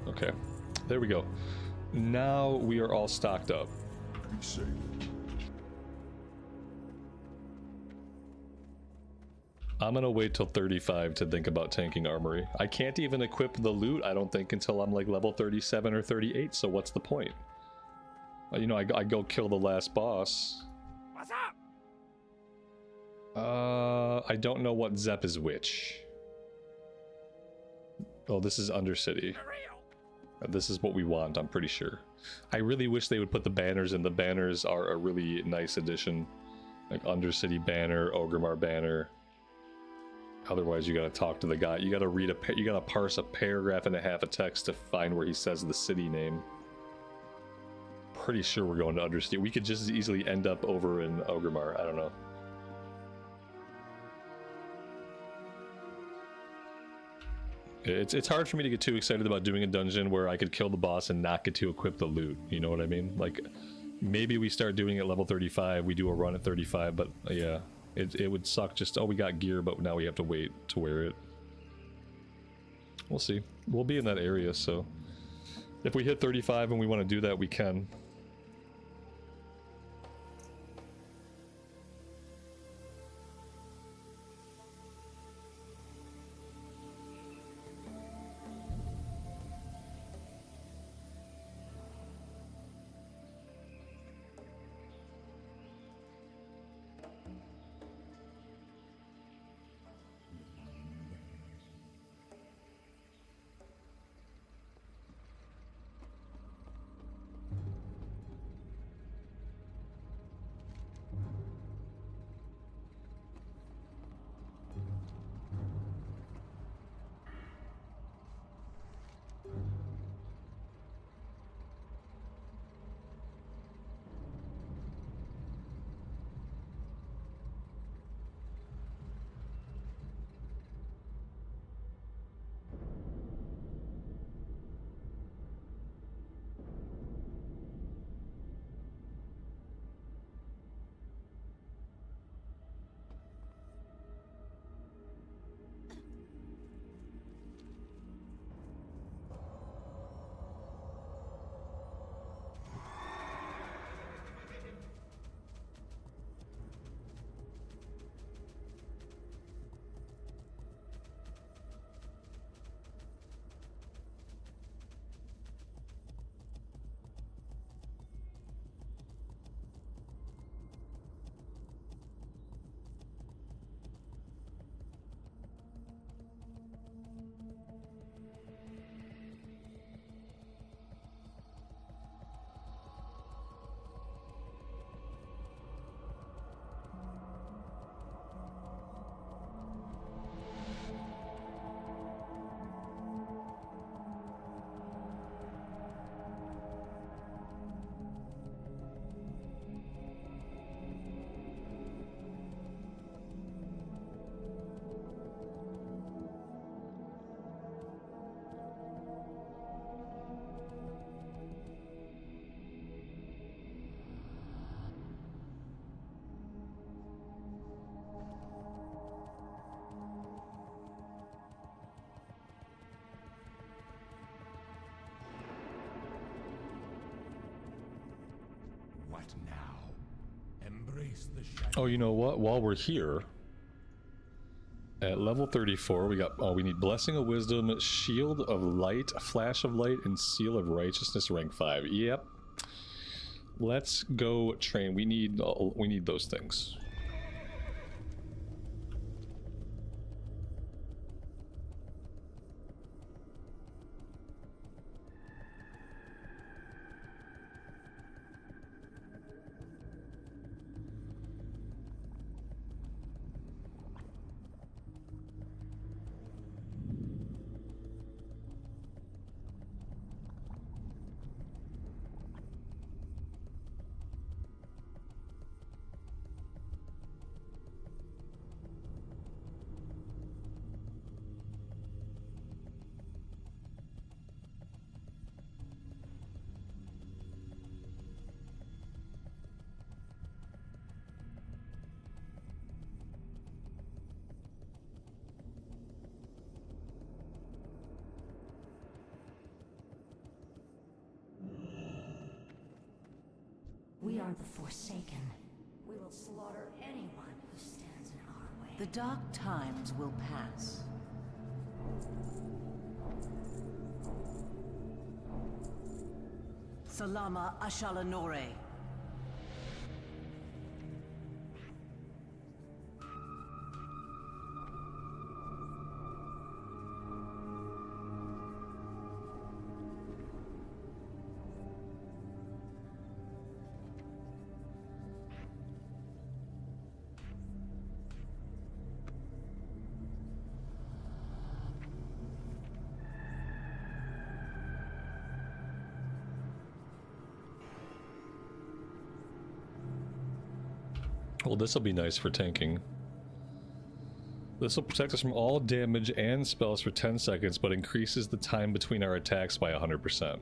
Okay, there we go. Now we are all stocked up. Be safe. I'm gonna wait till 35 to think about tanking armory. I can't even equip the loot, I don't think, until I'm like level 37 or 38, so what's the point? You know, I go kill the last boss. What's up? I don't know what Zep is which. Oh, this is Undercity. For real. This is what we want, I'm pretty sure. I really wish they would put the banners in. The banners are a really nice addition. Like Undercity banner, Orgrimmar banner. Otherwise, you gotta talk to the guy. You gotta you gotta parse a paragraph and a half of text to find where he says the city name. Pretty sure we're going to Undercity. We could just as easily end up over in Orgrimmar. I don't know. It's hard for me to get too excited about doing a dungeon where I could kill the boss and not get to equip the loot. You know what I mean? Like, maybe we start doing it level 35. We do a run at 35, but yeah. It would suck just, oh, we got gear, but now we have to wait to wear it. We'll see. We'll be in that area, so if we hit 35 and we want to do that, we can. Oh, you know what? While we're here, at level 34, we got, oh, we need Blessing of Wisdom, Shield of Light, Flash of Light, and Seal of Righteousness, rank 5. Yep. Let's go train. We need those things. We are the Forsaken. We will slaughter anyone who stands in our way. The dark times will pass. Salama Ashalanore. Well, this will be nice for tanking. This will protect us from all damage and spells for 10 seconds, but increases the time between our attacks by 100%.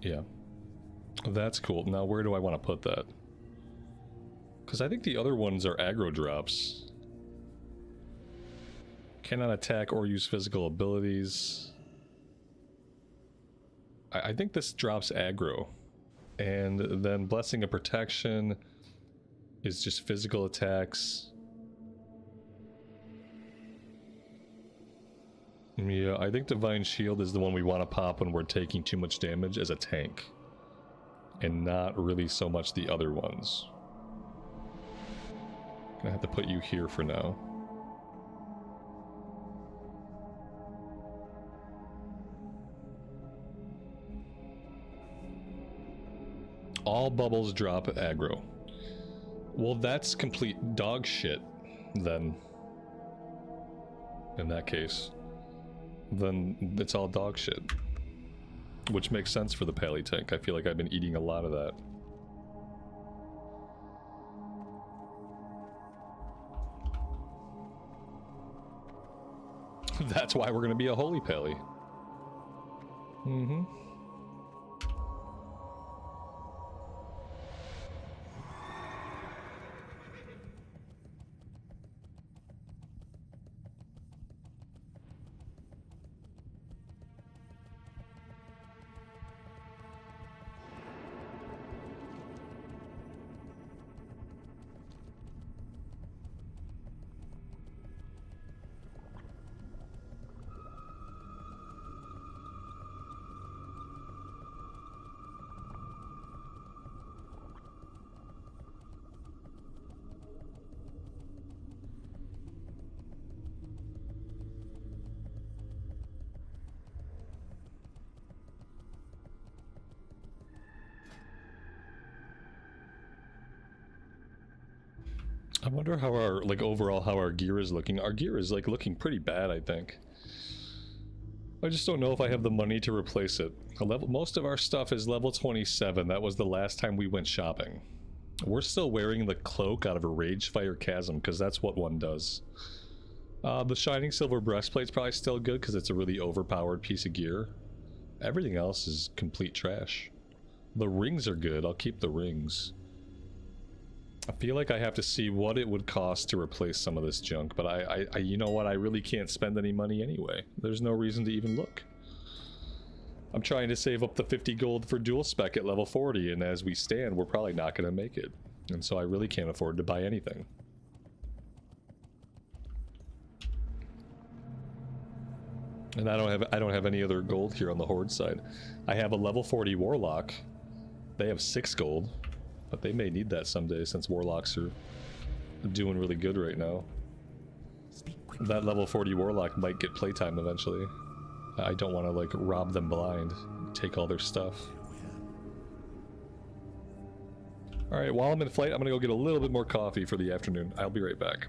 Yeah. That's cool. Now, where do I want to put that? Because I think the other ones are aggro drops. Cannot attack or use physical abilities. I think this drops aggro. And then Blessing of Protection is just physical attacks. Yeah, I think Divine Shield is the one we want to pop when we're taking too much damage as a tank. And not really so much the other ones. Gonna have to put you here for now. All bubbles drop aggro. Well, that's complete dog shit, then. In that case. Then it's all dog shit. Which makes sense for the Pally tank. I feel like I've been eating a lot of that. That's why we're gonna be a Holy Pally. Mm-hmm. I wonder how our, like, overall how our gear is looking. Our gear is, like, looking pretty bad, I think. I just don't know if I have the money to replace it. Most of our stuff is level 27. That was the last time we went shopping. We're still wearing the cloak out of a Ragefire Chasm, because that's what one does. The Shining Silver Breastplate's probably still good, because it's a really overpowered piece of gear. Everything else is complete trash. The rings are good. I'll keep the rings. I feel like I have to see what it would cost to replace some of this junk, but I you know what, I really can't spend any money anyway. There's no reason to even look. I'm trying to save up the 50 gold for dual spec at level 40, and as we stand, we're probably not going to make it. And so I really can't afford to buy anything. And I don't have any other gold here on the Horde side. I have a level 40 Warlock. They have 6 gold, but they may need that someday since Warlocks are doing really good right now. That level 40 Warlock might get playtime eventually. I don't want to like rob them blind, take all their stuff. Alright, while I'm in flight, I'm gonna go get a little bit more coffee for the afternoon. I'll be right back.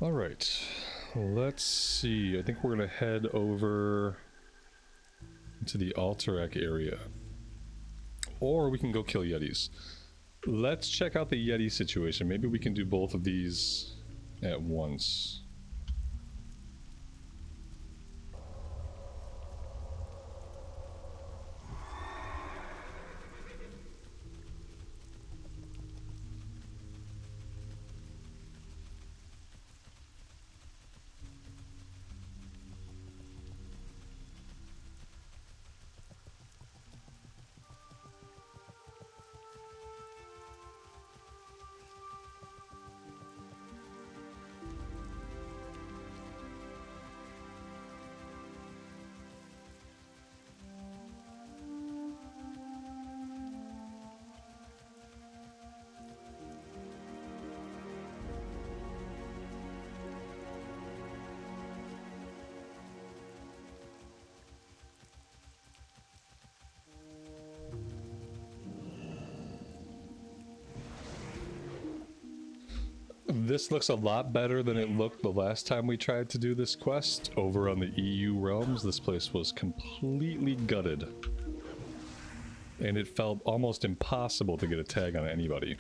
Alright, let's see. I think we're gonna head over to the Alterac area. Or we can go kill Yetis. Let's check out the Yeti situation. Maybe we can do both of these at once. This looks a lot better than it looked the last time we tried to do this quest over on the EU realms. This place was completely gutted. And it felt almost impossible to get a tag on anybody.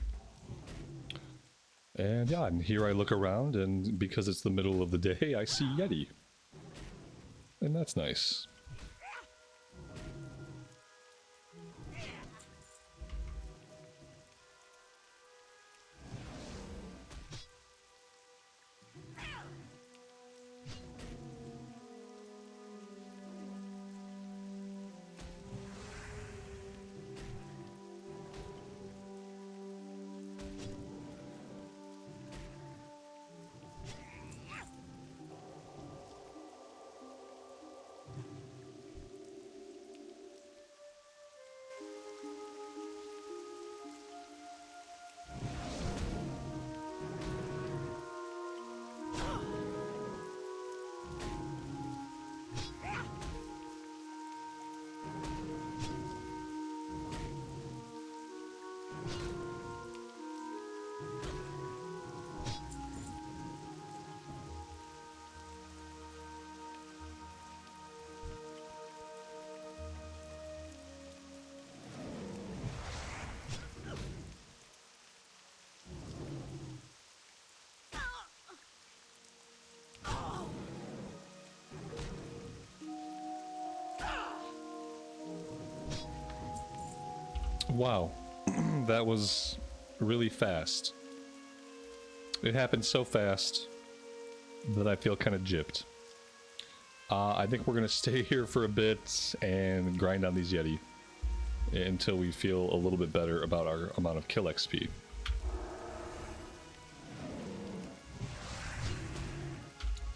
And yeah, and here I look around, and because it's the middle of the day, I see Yeti. And that's nice. Wow, that was really fast. It happened so fast that I feel kind of gypped. I think we're gonna stay here for a bit and grind on these Yeti until we feel a little bit better about our amount of kill XP.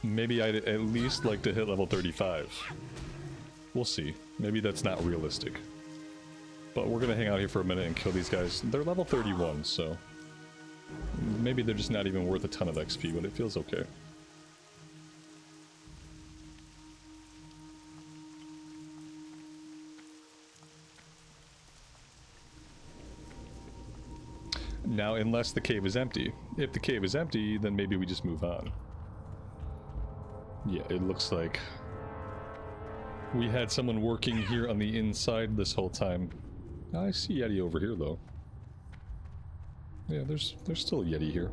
Maybe I'd at least like to hit level 35. We'll see. Maybe that's not realistic. But we're gonna hang out here for a minute and kill these guys. They're level 31, so maybe they're just not even worth a ton of XP, but it feels okay. Now, unless the cave is empty. If the cave is empty, then maybe we just move on. Yeah, it looks like we had someone working here on the inside this whole time. I see Yeti over here, though. Yeah, there's still a Yeti here.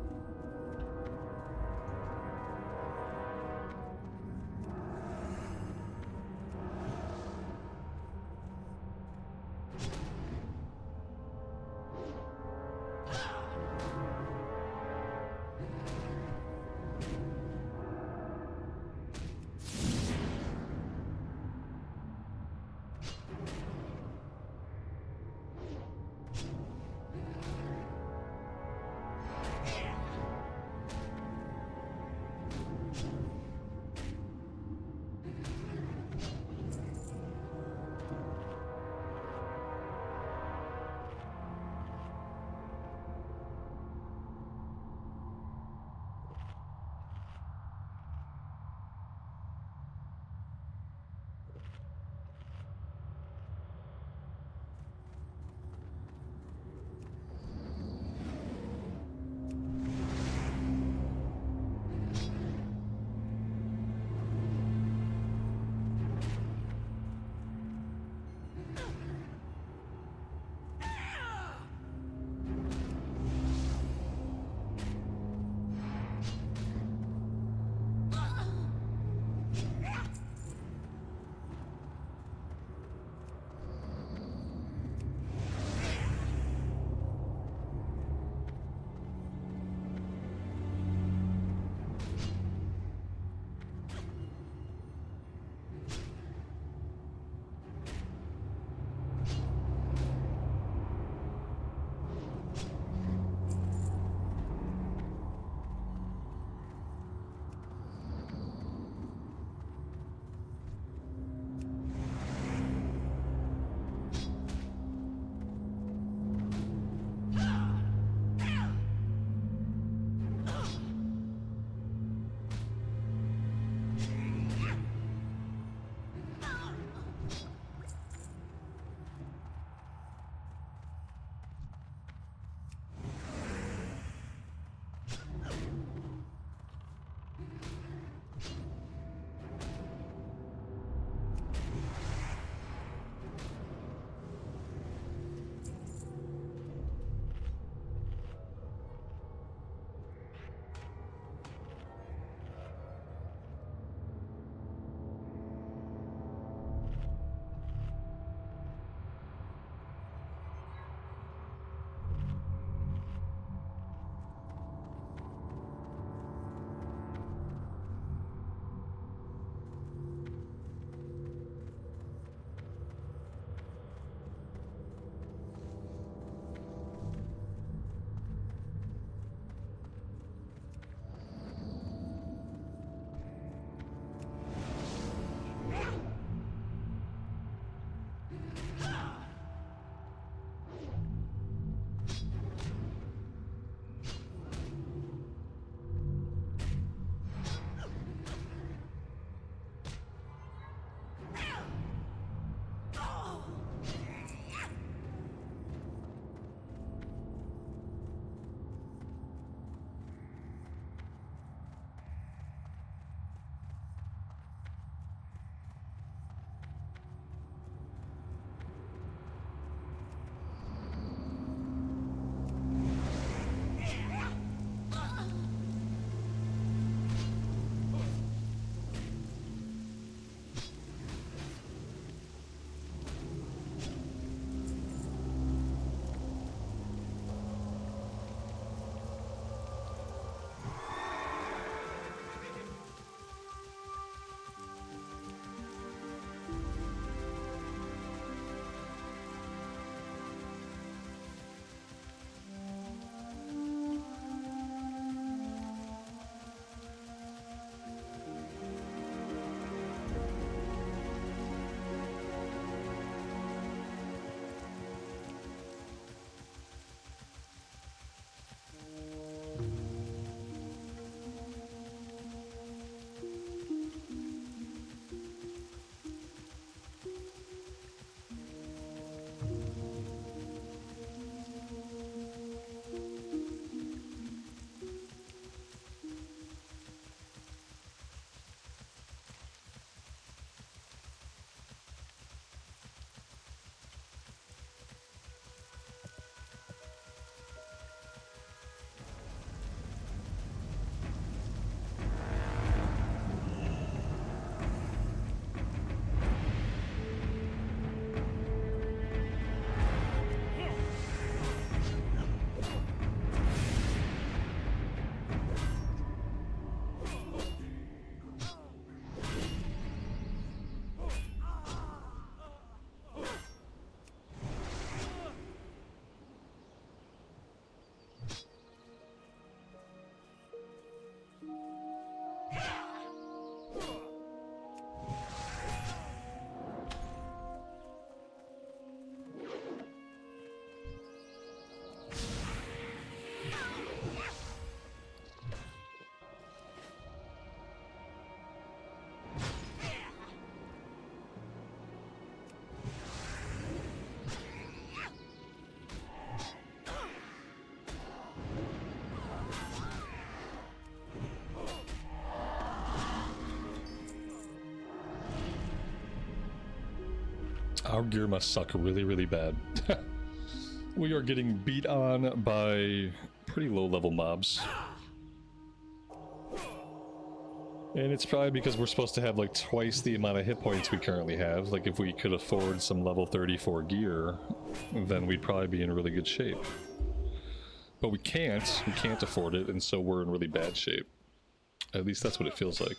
Our gear must suck really, really bad. We are getting beat on by pretty low-level mobs. And it's probably because we're supposed to have like twice the amount of hit points we currently have. Like if we could afford some level 34 gear, then we'd probably be in really good shape. But we can't afford it, and so we're in really bad shape. At least that's what it feels like.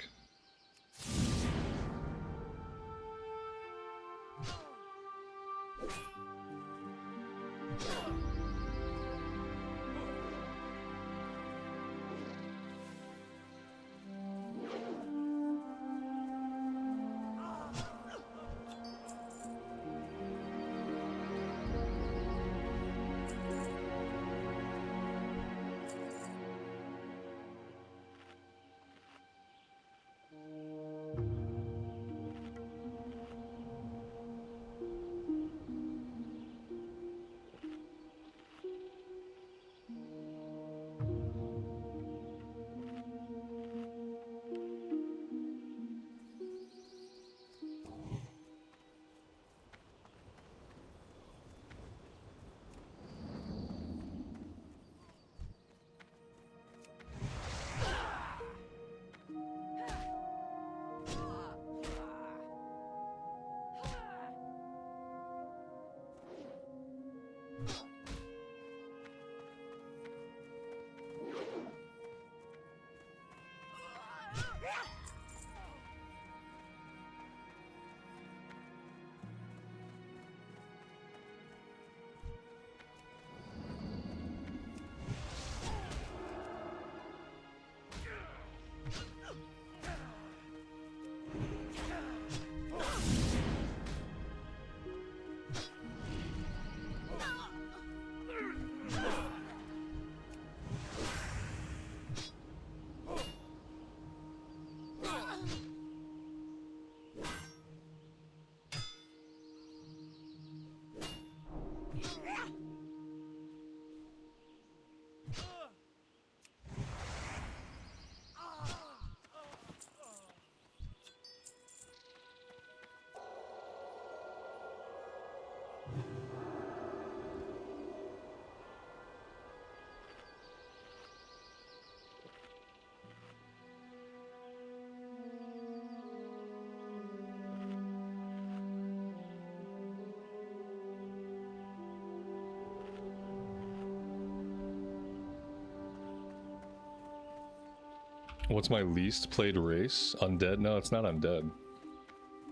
What's my least played race? Undead? No, it's not undead.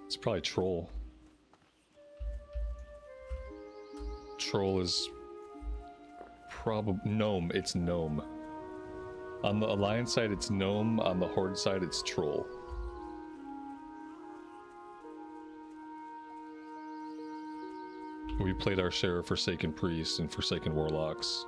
It's probably troll. Troll is probably gnome. It's gnome. On the alliance side, it's gnome. On the horde side, it's troll. We played our share of Forsaken Priests and Forsaken Warlocks.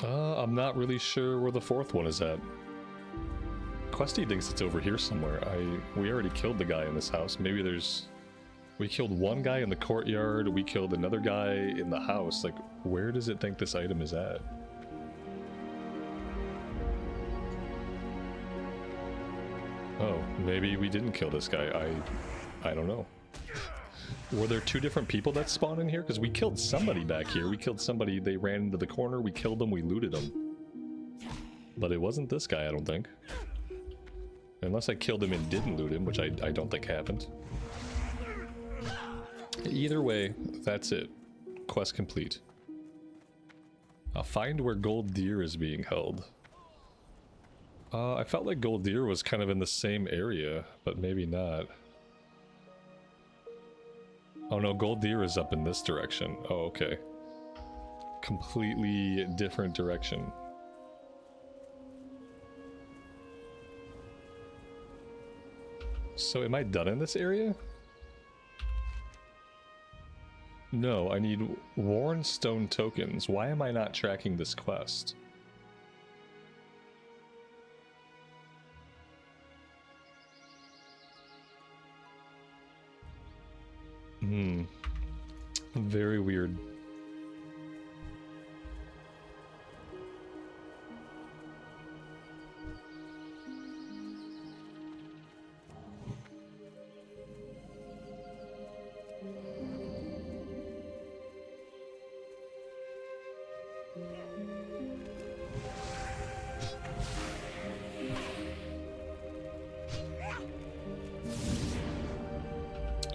I'm not really sure where the fourth one is at. Questie thinks it's over here somewhere. We already killed the guy in this house. Maybe there's... We killed one guy in the courtyard, we killed another guy in the house. Like, where does it think this item is at? Oh, maybe we didn't kill this guy. I don't know. Were there two different people that spawned in here? Because we killed somebody back here. We killed somebody, they ran into the corner, we killed them, we looted them. But it wasn't this guy, I don't think. Unless I killed him and didn't loot him, which I don't think happened. Either way, that's it. Quest complete. I'll find where Gold Deer is being held. I felt like Gold Deer was kind of in the same area, but maybe not. Oh no, Gold Deer is up in this direction. Oh, okay. Completely different direction. So am I done in this area? No, I need worn stone tokens. Why am I not tracking this quest? Very weird.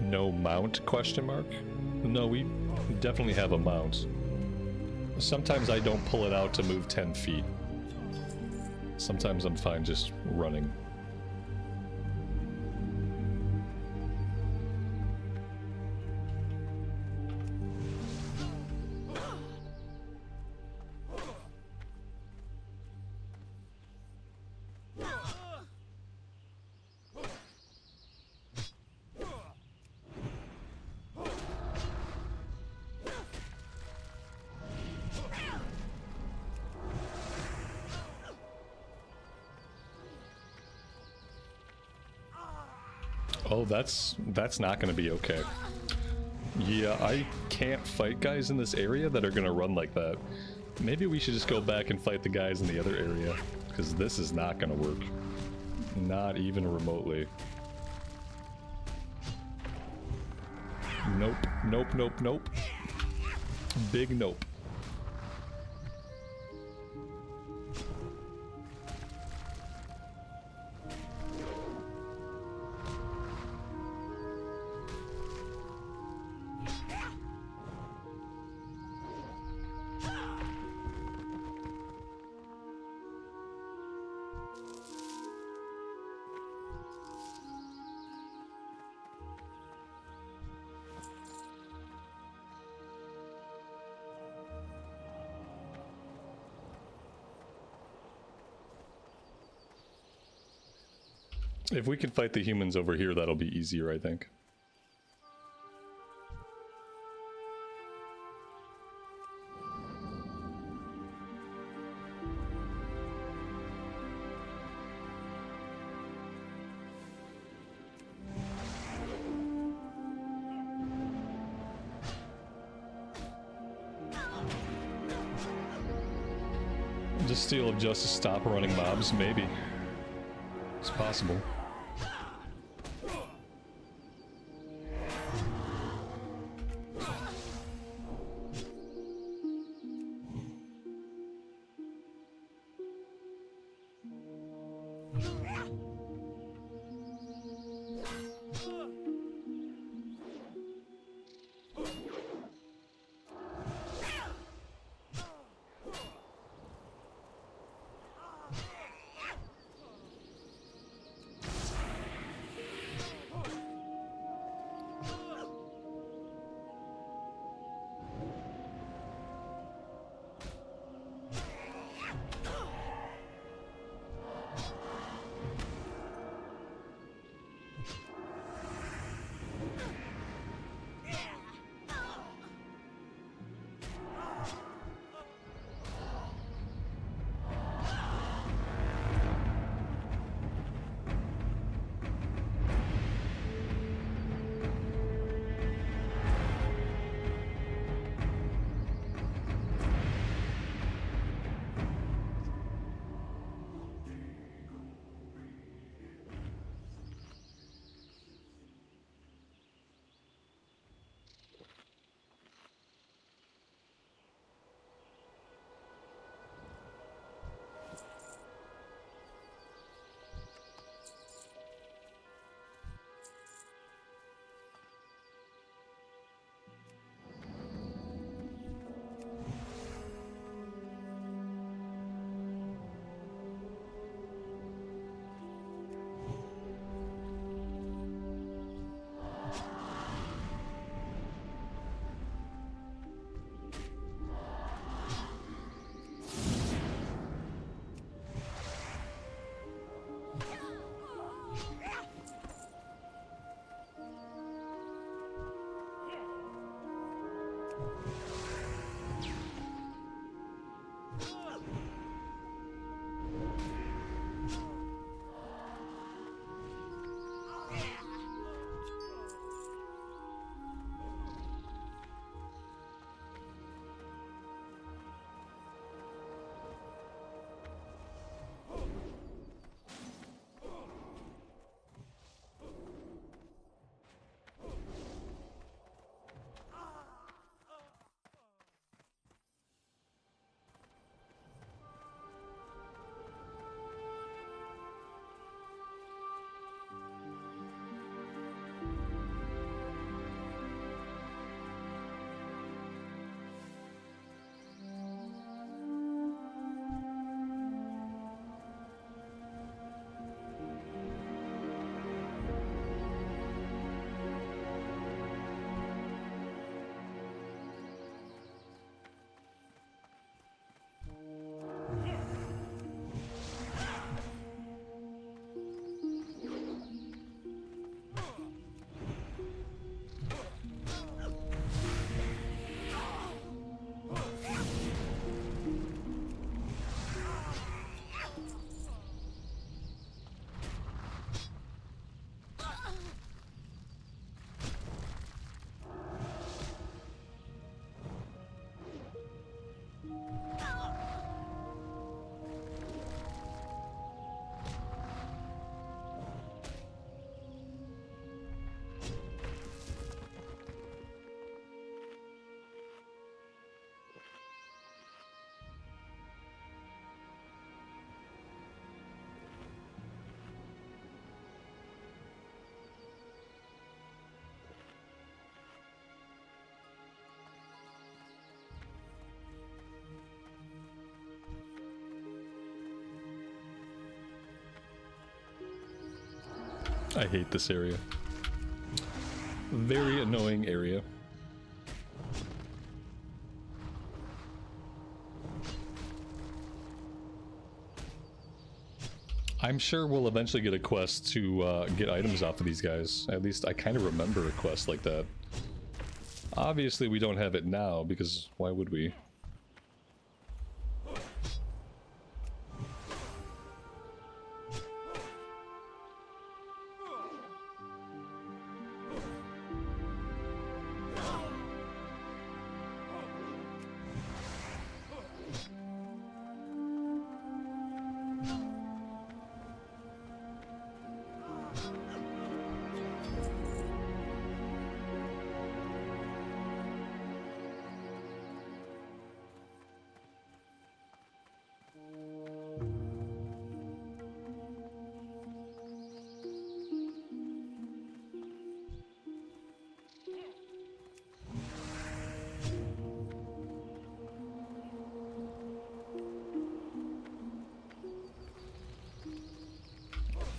No mount, question mark? No, we definitely have a mount. Sometimes I don't pull it out to move 10 feet. Sometimes I'm fine just running. Oh, that's not gonna be okay. Yeah, I can't fight guys in this area that are gonna run like that. Maybe we should just go back and fight the guys in the other area, because this is not gonna work. Not even remotely. Nope, nope, nope, nope. Big nope. If we can fight the humans over here, that'll be easier, I think. Does Steel of Justice stop running mobs? Maybe. It's possible. I hate this area. Very annoying area. I'm sure we'll eventually get a quest to get items off of these guys. At least I kind of remember a quest like that. Obviously we don't have it now, because why would we?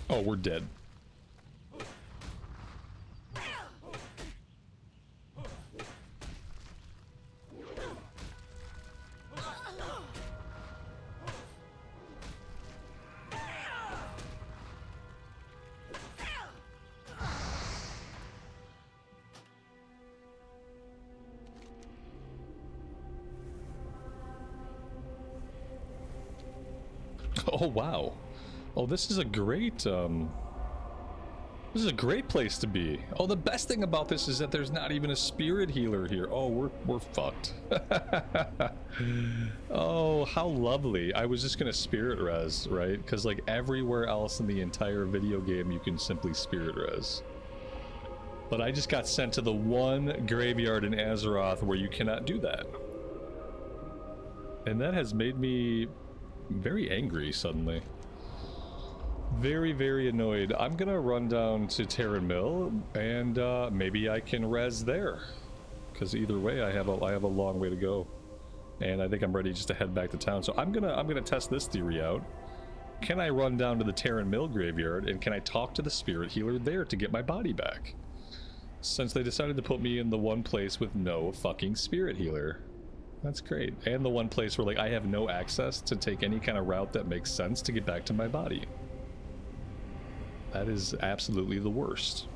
Oh, we're dead. Oh, wow. Oh, this is a great, this is a great place to be. Oh, the best thing about this is that there's not even a spirit healer here. Oh, we're fucked. Oh, how lovely. I was just gonna spirit res, right? Because like everywhere else in the entire video game, you can simply spirit res. But I just got sent to the one graveyard in Azeroth where you cannot do that. And that has made me very angry suddenly. Very, very annoyed. I'm gonna run down to Terran Mill and maybe I can res there. Because either way, I have a long way to go, and I think I'm ready just to head back to town. So I'm gonna test this theory out. Can I run down to the Terran Mill graveyard and can I talk to the spirit healer there to get my body back? Since they decided to put me in the one place with no fucking spirit healer. That's great. And the one place where like I have no access to take any kind of route that makes sense to get back to my body. That is absolutely the worst.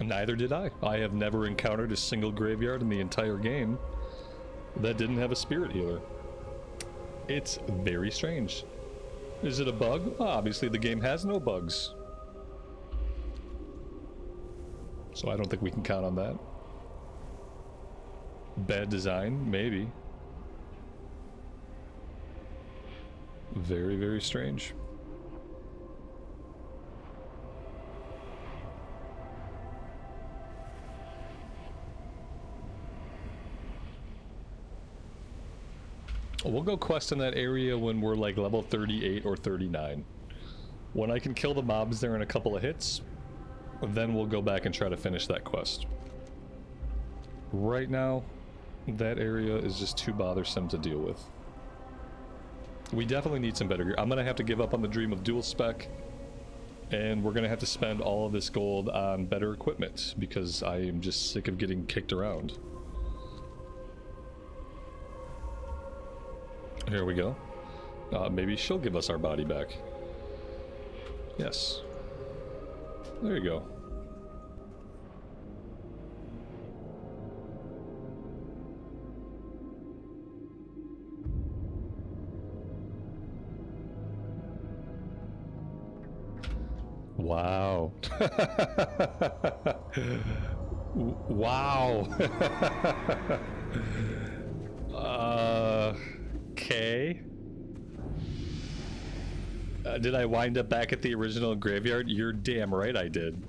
Neither did I. I have never encountered a single graveyard in the entire game that didn't have a spirit healer. It's very strange. Is it a bug? Well, obviously the game has no bugs. So I don't think we can count on that. Bad design? Maybe. Very, very strange. We'll go quest in that area when we're like level 38 or 39. When I can kill the mobs there in a couple of hits, then we'll go back and try to finish that quest. Right now, that area is just too bothersome to deal with. We definitely need some better gear. I'm gonna have to give up on the dream of dual spec, and we're gonna have to spend all of this gold on better equipment because I am just sick of getting kicked around. Here we go. Maybe she'll give us our body back. Yes. There you go. Wow. Wow. Okay. Did I wind up back at the original graveyard? You're damn right I did.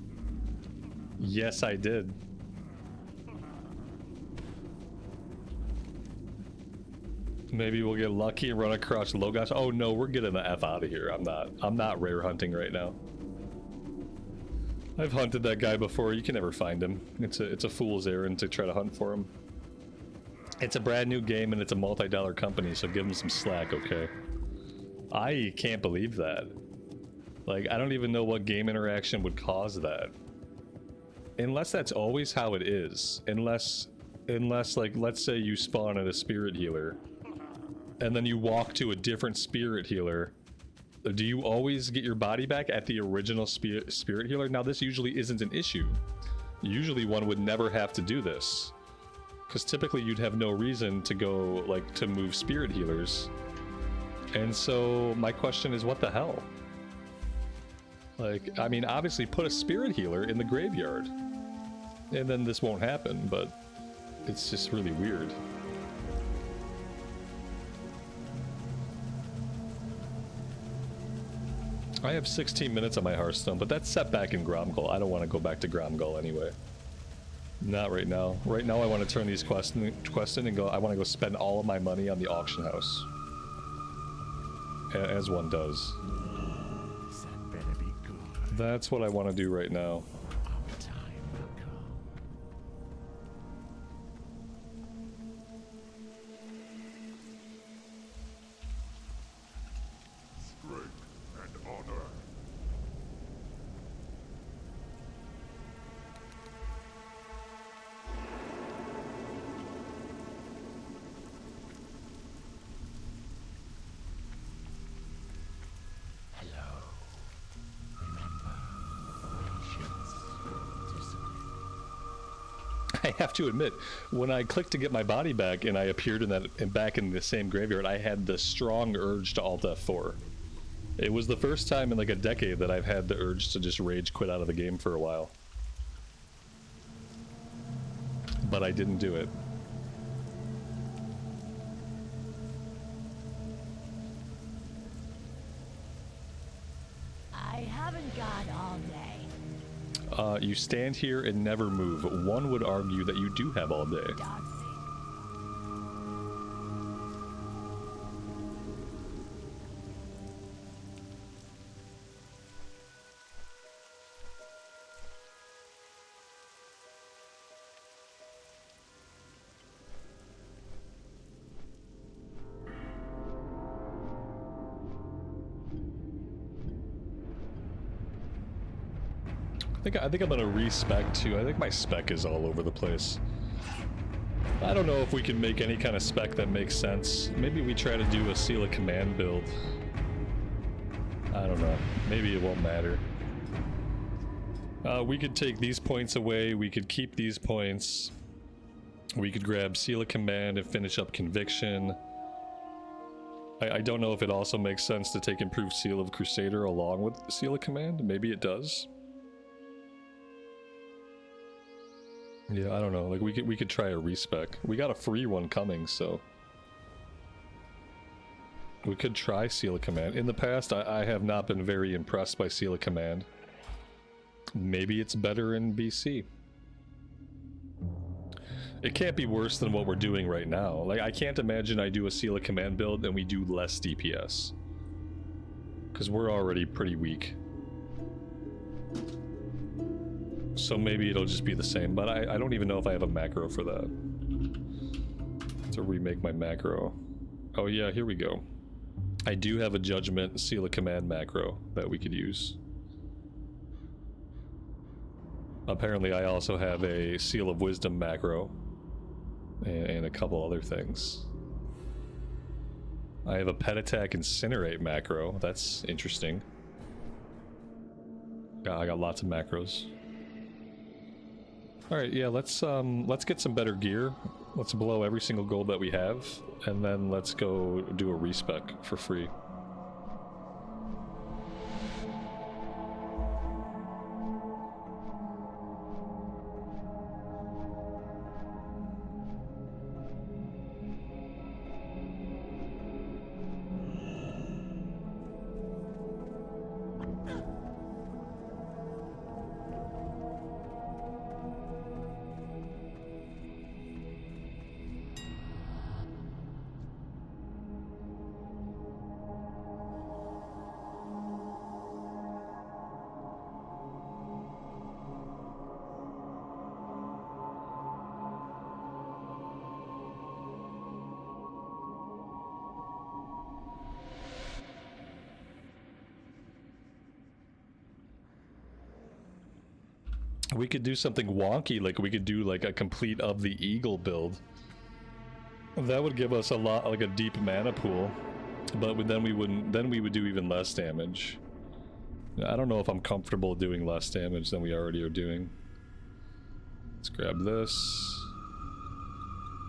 Yes, I did. Maybe we'll get lucky and run across Logos. Oh no, we're getting the F out of here. I'm not rare hunting right now. I've hunted that guy before. You can never find him. It's a fool's errand to try to hunt for him. It's a brand new game and it's a multi-dollar company, so give them some slack, okay? I can't believe that. Like, I don't even know what game interaction would cause that. Unless that's always how it is. Unless like, let's say you spawn at a spirit healer, and then you walk to a different spirit healer. Do you always get your body back at the original spirit healer? Now, this usually isn't an issue. Usually one would never have to do this. Because typically you'd have no reason to go, like, to move spirit healers. And so my question is, what the hell? Like, I mean, obviously put a spirit healer in the graveyard. And then this won't happen, but it's just really weird. I have 16 minutes on my Hearthstone, but that's set back in Gromgol. I don't want to go back to Gromgol anyway. Not right now. Right now I want to turn these quests in and go, I want to go spend all of my money on the auction house. As one does. That better be good. That's what I want to do right now. Our time will come. Strength and honor. I have to admit, when I clicked to get my body back and I appeared in that back in the same graveyard, I had the strong urge to Alt F4. It was the first time in like a decade that I've had the urge to just rage quit out of the game for a while. But I didn't do it. I haven't got all day. You stand here and never move. One would argue that you do have all day. I think I'm gonna respec too. I think my spec is all over the place. I don't know if we can make any kind of spec that makes sense. Maybe we try to do a Seal of Command build. I don't know. Maybe it won't matter. We could take these points away, we could keep these points. We could grab Seal of Command and finish up Conviction. I don't know if it also makes sense to take Improved Seal of Crusader along with Seal of Command. Maybe it does. Yeah, I don't know. Like we could try a respec. We got a free one coming, so we could try Seal of Command. In the past, I have not been very impressed by Seal of Command. Maybe it's better in BC. It can't be worse than what we're doing right now. Like, I can't imagine I do a Seal of Command build and we do less DPS. Because we're already pretty weak. So maybe it'll just be the same, but I don't even know if I have a macro for that. To remake my macro. Oh yeah, here we go. I do have a Judgment Seal of Command macro that we could use. Apparently I also have a Seal of Wisdom macro. And a couple other things. I have a Pet Attack Incinerate macro. That's interesting. I got lots of macros. Alright, yeah, let's get some better gear. Let's blow every single gold that we have, and then let's go do a respec for free. We could do something wonky, like we could do like a complete of the Eagle build. That would give us a lot, like a deep mana pool, but then we would do even less damage. I don't know if I'm comfortable doing less damage than we already are doing. Let's grab this.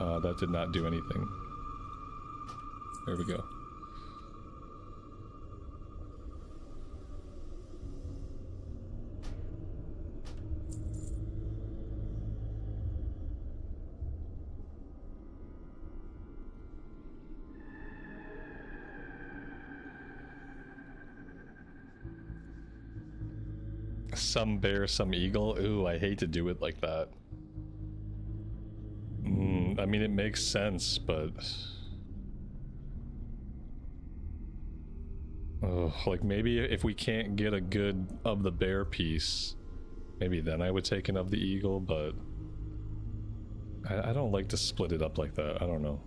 That did not do anything. There we go. Some bear, some eagle. Ooh, I hate to do it like that. I mean, it makes sense, but... oh, like maybe if we can't get a good of the bear piece, maybe then I would take an of the eagle, but... I don't like to split it up like that. I don't know.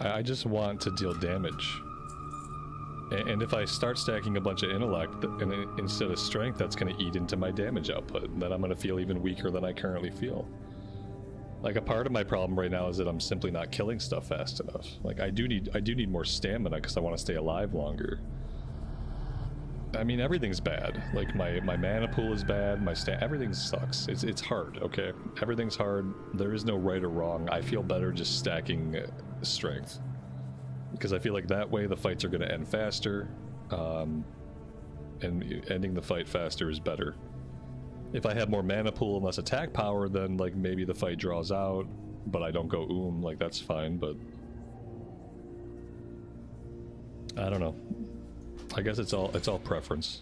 I just want to deal damage. And if I start stacking a bunch of intellect instead of strength, that's going to eat into my damage output. Then I'm going to feel even weaker than I currently feel. Like, a part of my problem right now is that I'm simply not killing stuff fast enough. Like, I do need more stamina because I want to stay alive longer. I mean, everything's bad. Like, my mana pool is bad, everything sucks. It's hard, okay? Everything's hard. There is no right or wrong. I feel better just stacking strength. Because I feel like that way the fights are going to end faster. And ending the fight faster is better. If I have more mana pool and less attack power, then, like, maybe the fight draws out, but I don't go like, that's fine, but... I don't know. I guess it's all preference.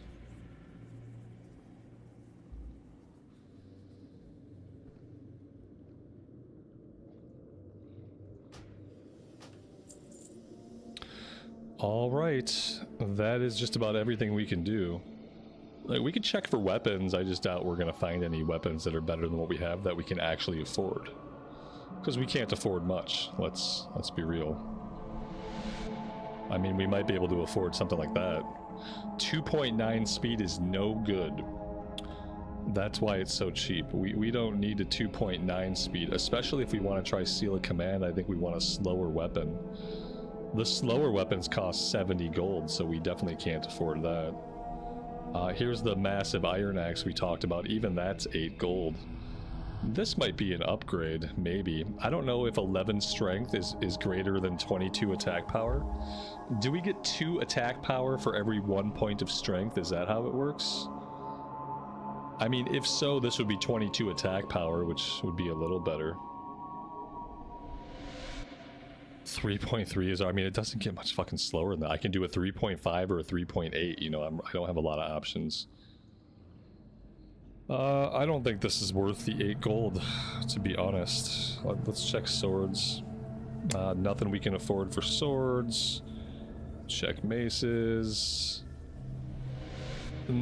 Alright, that is just about everything we can do. Like, we could check for weapons, I just doubt we're gonna find any weapons that are better than what we have that we can actually afford. Because we can't afford much, let's be real. I mean, we might be able to afford something like that. 2.9 speed is no good. That's why it's so cheap. We don't need a 2.9 speed, especially if we want to try Seal of Command. I think we want a slower weapon. The slower weapons cost 70 gold, so we definitely can't afford that. Here's the massive Iron Axe we talked about. Even that's 8 gold. This might be an upgrade, maybe. I don't know if 11 strength is greater than 22 attack power. Do we get 2 attack power for every 1 point of strength? Is that how it works? I mean, if so, this would be 22 attack power, which would be a little better. 3.3 is, I mean, it doesn't get much fucking slower than that. I can do a 3.5 or a 3.8, you know, I don't have a lot of options. I don't think this is worth the 8 gold, to be honest. Let's check swords. Nothing we can afford for swords. Check maces. I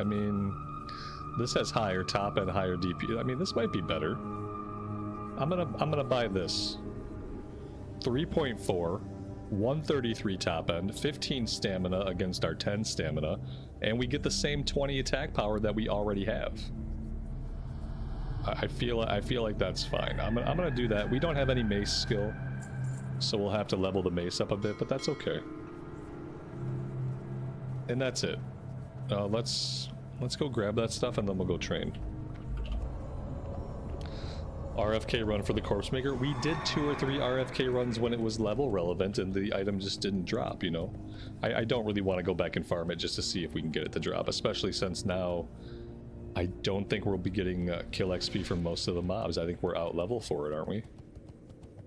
mean, this has higher top and higher DP. I mean, this might be better. I'm gonna buy this. 3.4, 133 top end, 15 stamina against our 10 stamina, and we get the same 20 attack power that we already have. I feel like that's fine. I'm gonna do that. We don't have any mace skill, so we'll have to level the mace up a bit, but that's okay. And that's it. Let's go grab that stuff and then we'll go train. RFK run for the Corpse Maker. We did 2 or 3 RFK runs when it was level relevant and the item just didn't drop, you know? I don't really want to go back and farm it just to see if we can get it to drop, especially since now I don't think we'll be getting kill XP from most of the mobs. I think we're out level for it, aren't we?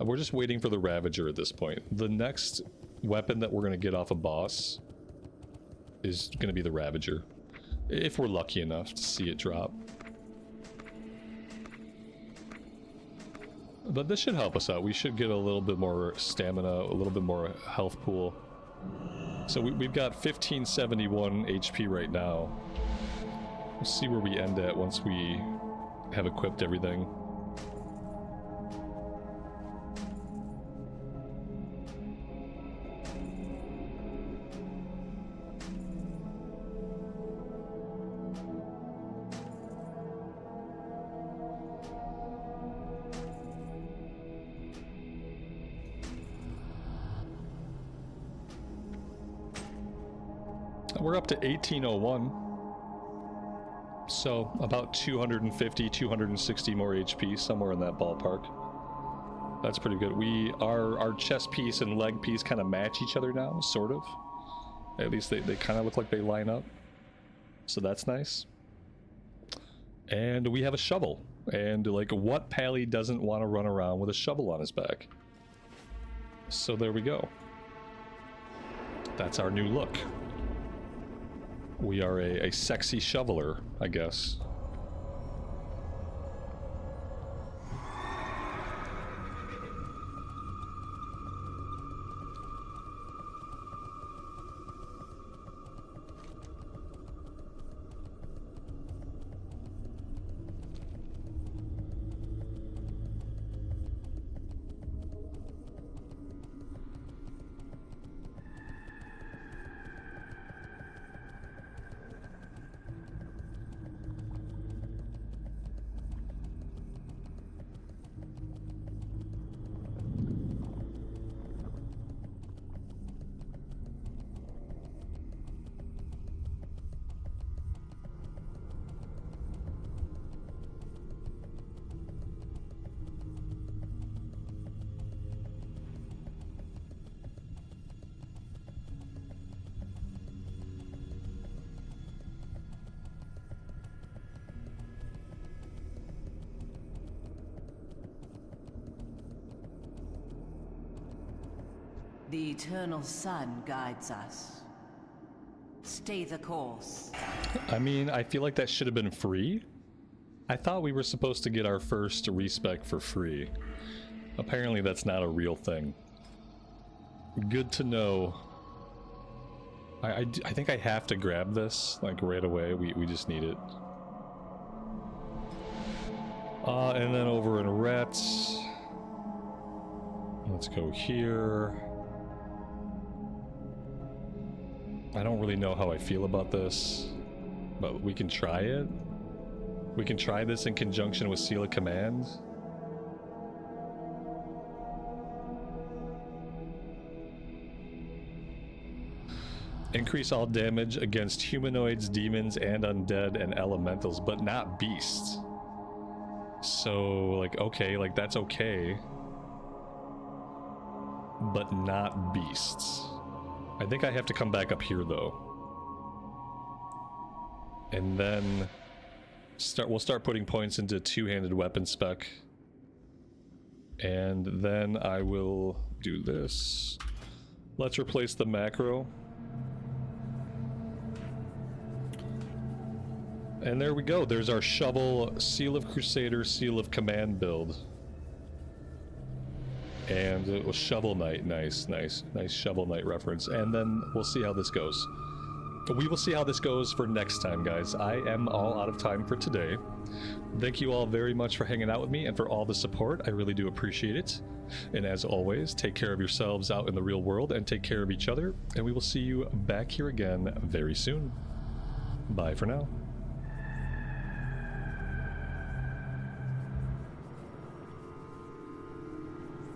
We're just waiting for the Ravager at this point. The next weapon that we're going to get off a boss is going to be the Ravager, if we're lucky enough to see it drop. But this should help us out. We should get a little bit more stamina, a little bit more health pool. So we've got 1571 HP right now. We'll see where we end at once we have equipped everything. We're up to 1801, so about 250, 260 more HP, somewhere in that ballpark. That's pretty good. Our chest piece and leg piece kind of match each other now, sort of. At least they kind of look like they line up, so that's nice. And we have a shovel, and like, what Pally doesn't want to run around with a shovel on his back? So there we go. That's our new look. We are a sexy shoveler, I guess. The eternal sun guides us. Stay the course. I mean, I feel like that should have been free. I thought we were supposed to get our first respec for free. Apparently that's not a real thing. Good to know. I think I have to grab this, like, right away. We just need it. And then over in Rats... Let's go here. I don't really know how I feel about this, but we can try it. We can try this in conjunction with Seal of Command. Increase all damage against humanoids, demons, and undead and elementals, but not beasts. So, like, okay, like, that's okay. But not beasts. I think I have to come back up here, though. And then... we'll start putting points into two-handed weapon spec. And then I will do this. Let's replace the macro. And there we go. There's our shovel, Seal of Crusader, Seal of Command build. And it was Shovel Knight. Nice Shovel Knight reference. And then we'll see how this goes. We will see how this goes for next time, guys. I am all out of time for today. Thank you all very much for hanging out with me and for all the support. I really do appreciate it. And as always, take care of yourselves out in the real world and take care of each other. And we will see you back here again very soon. Bye for now.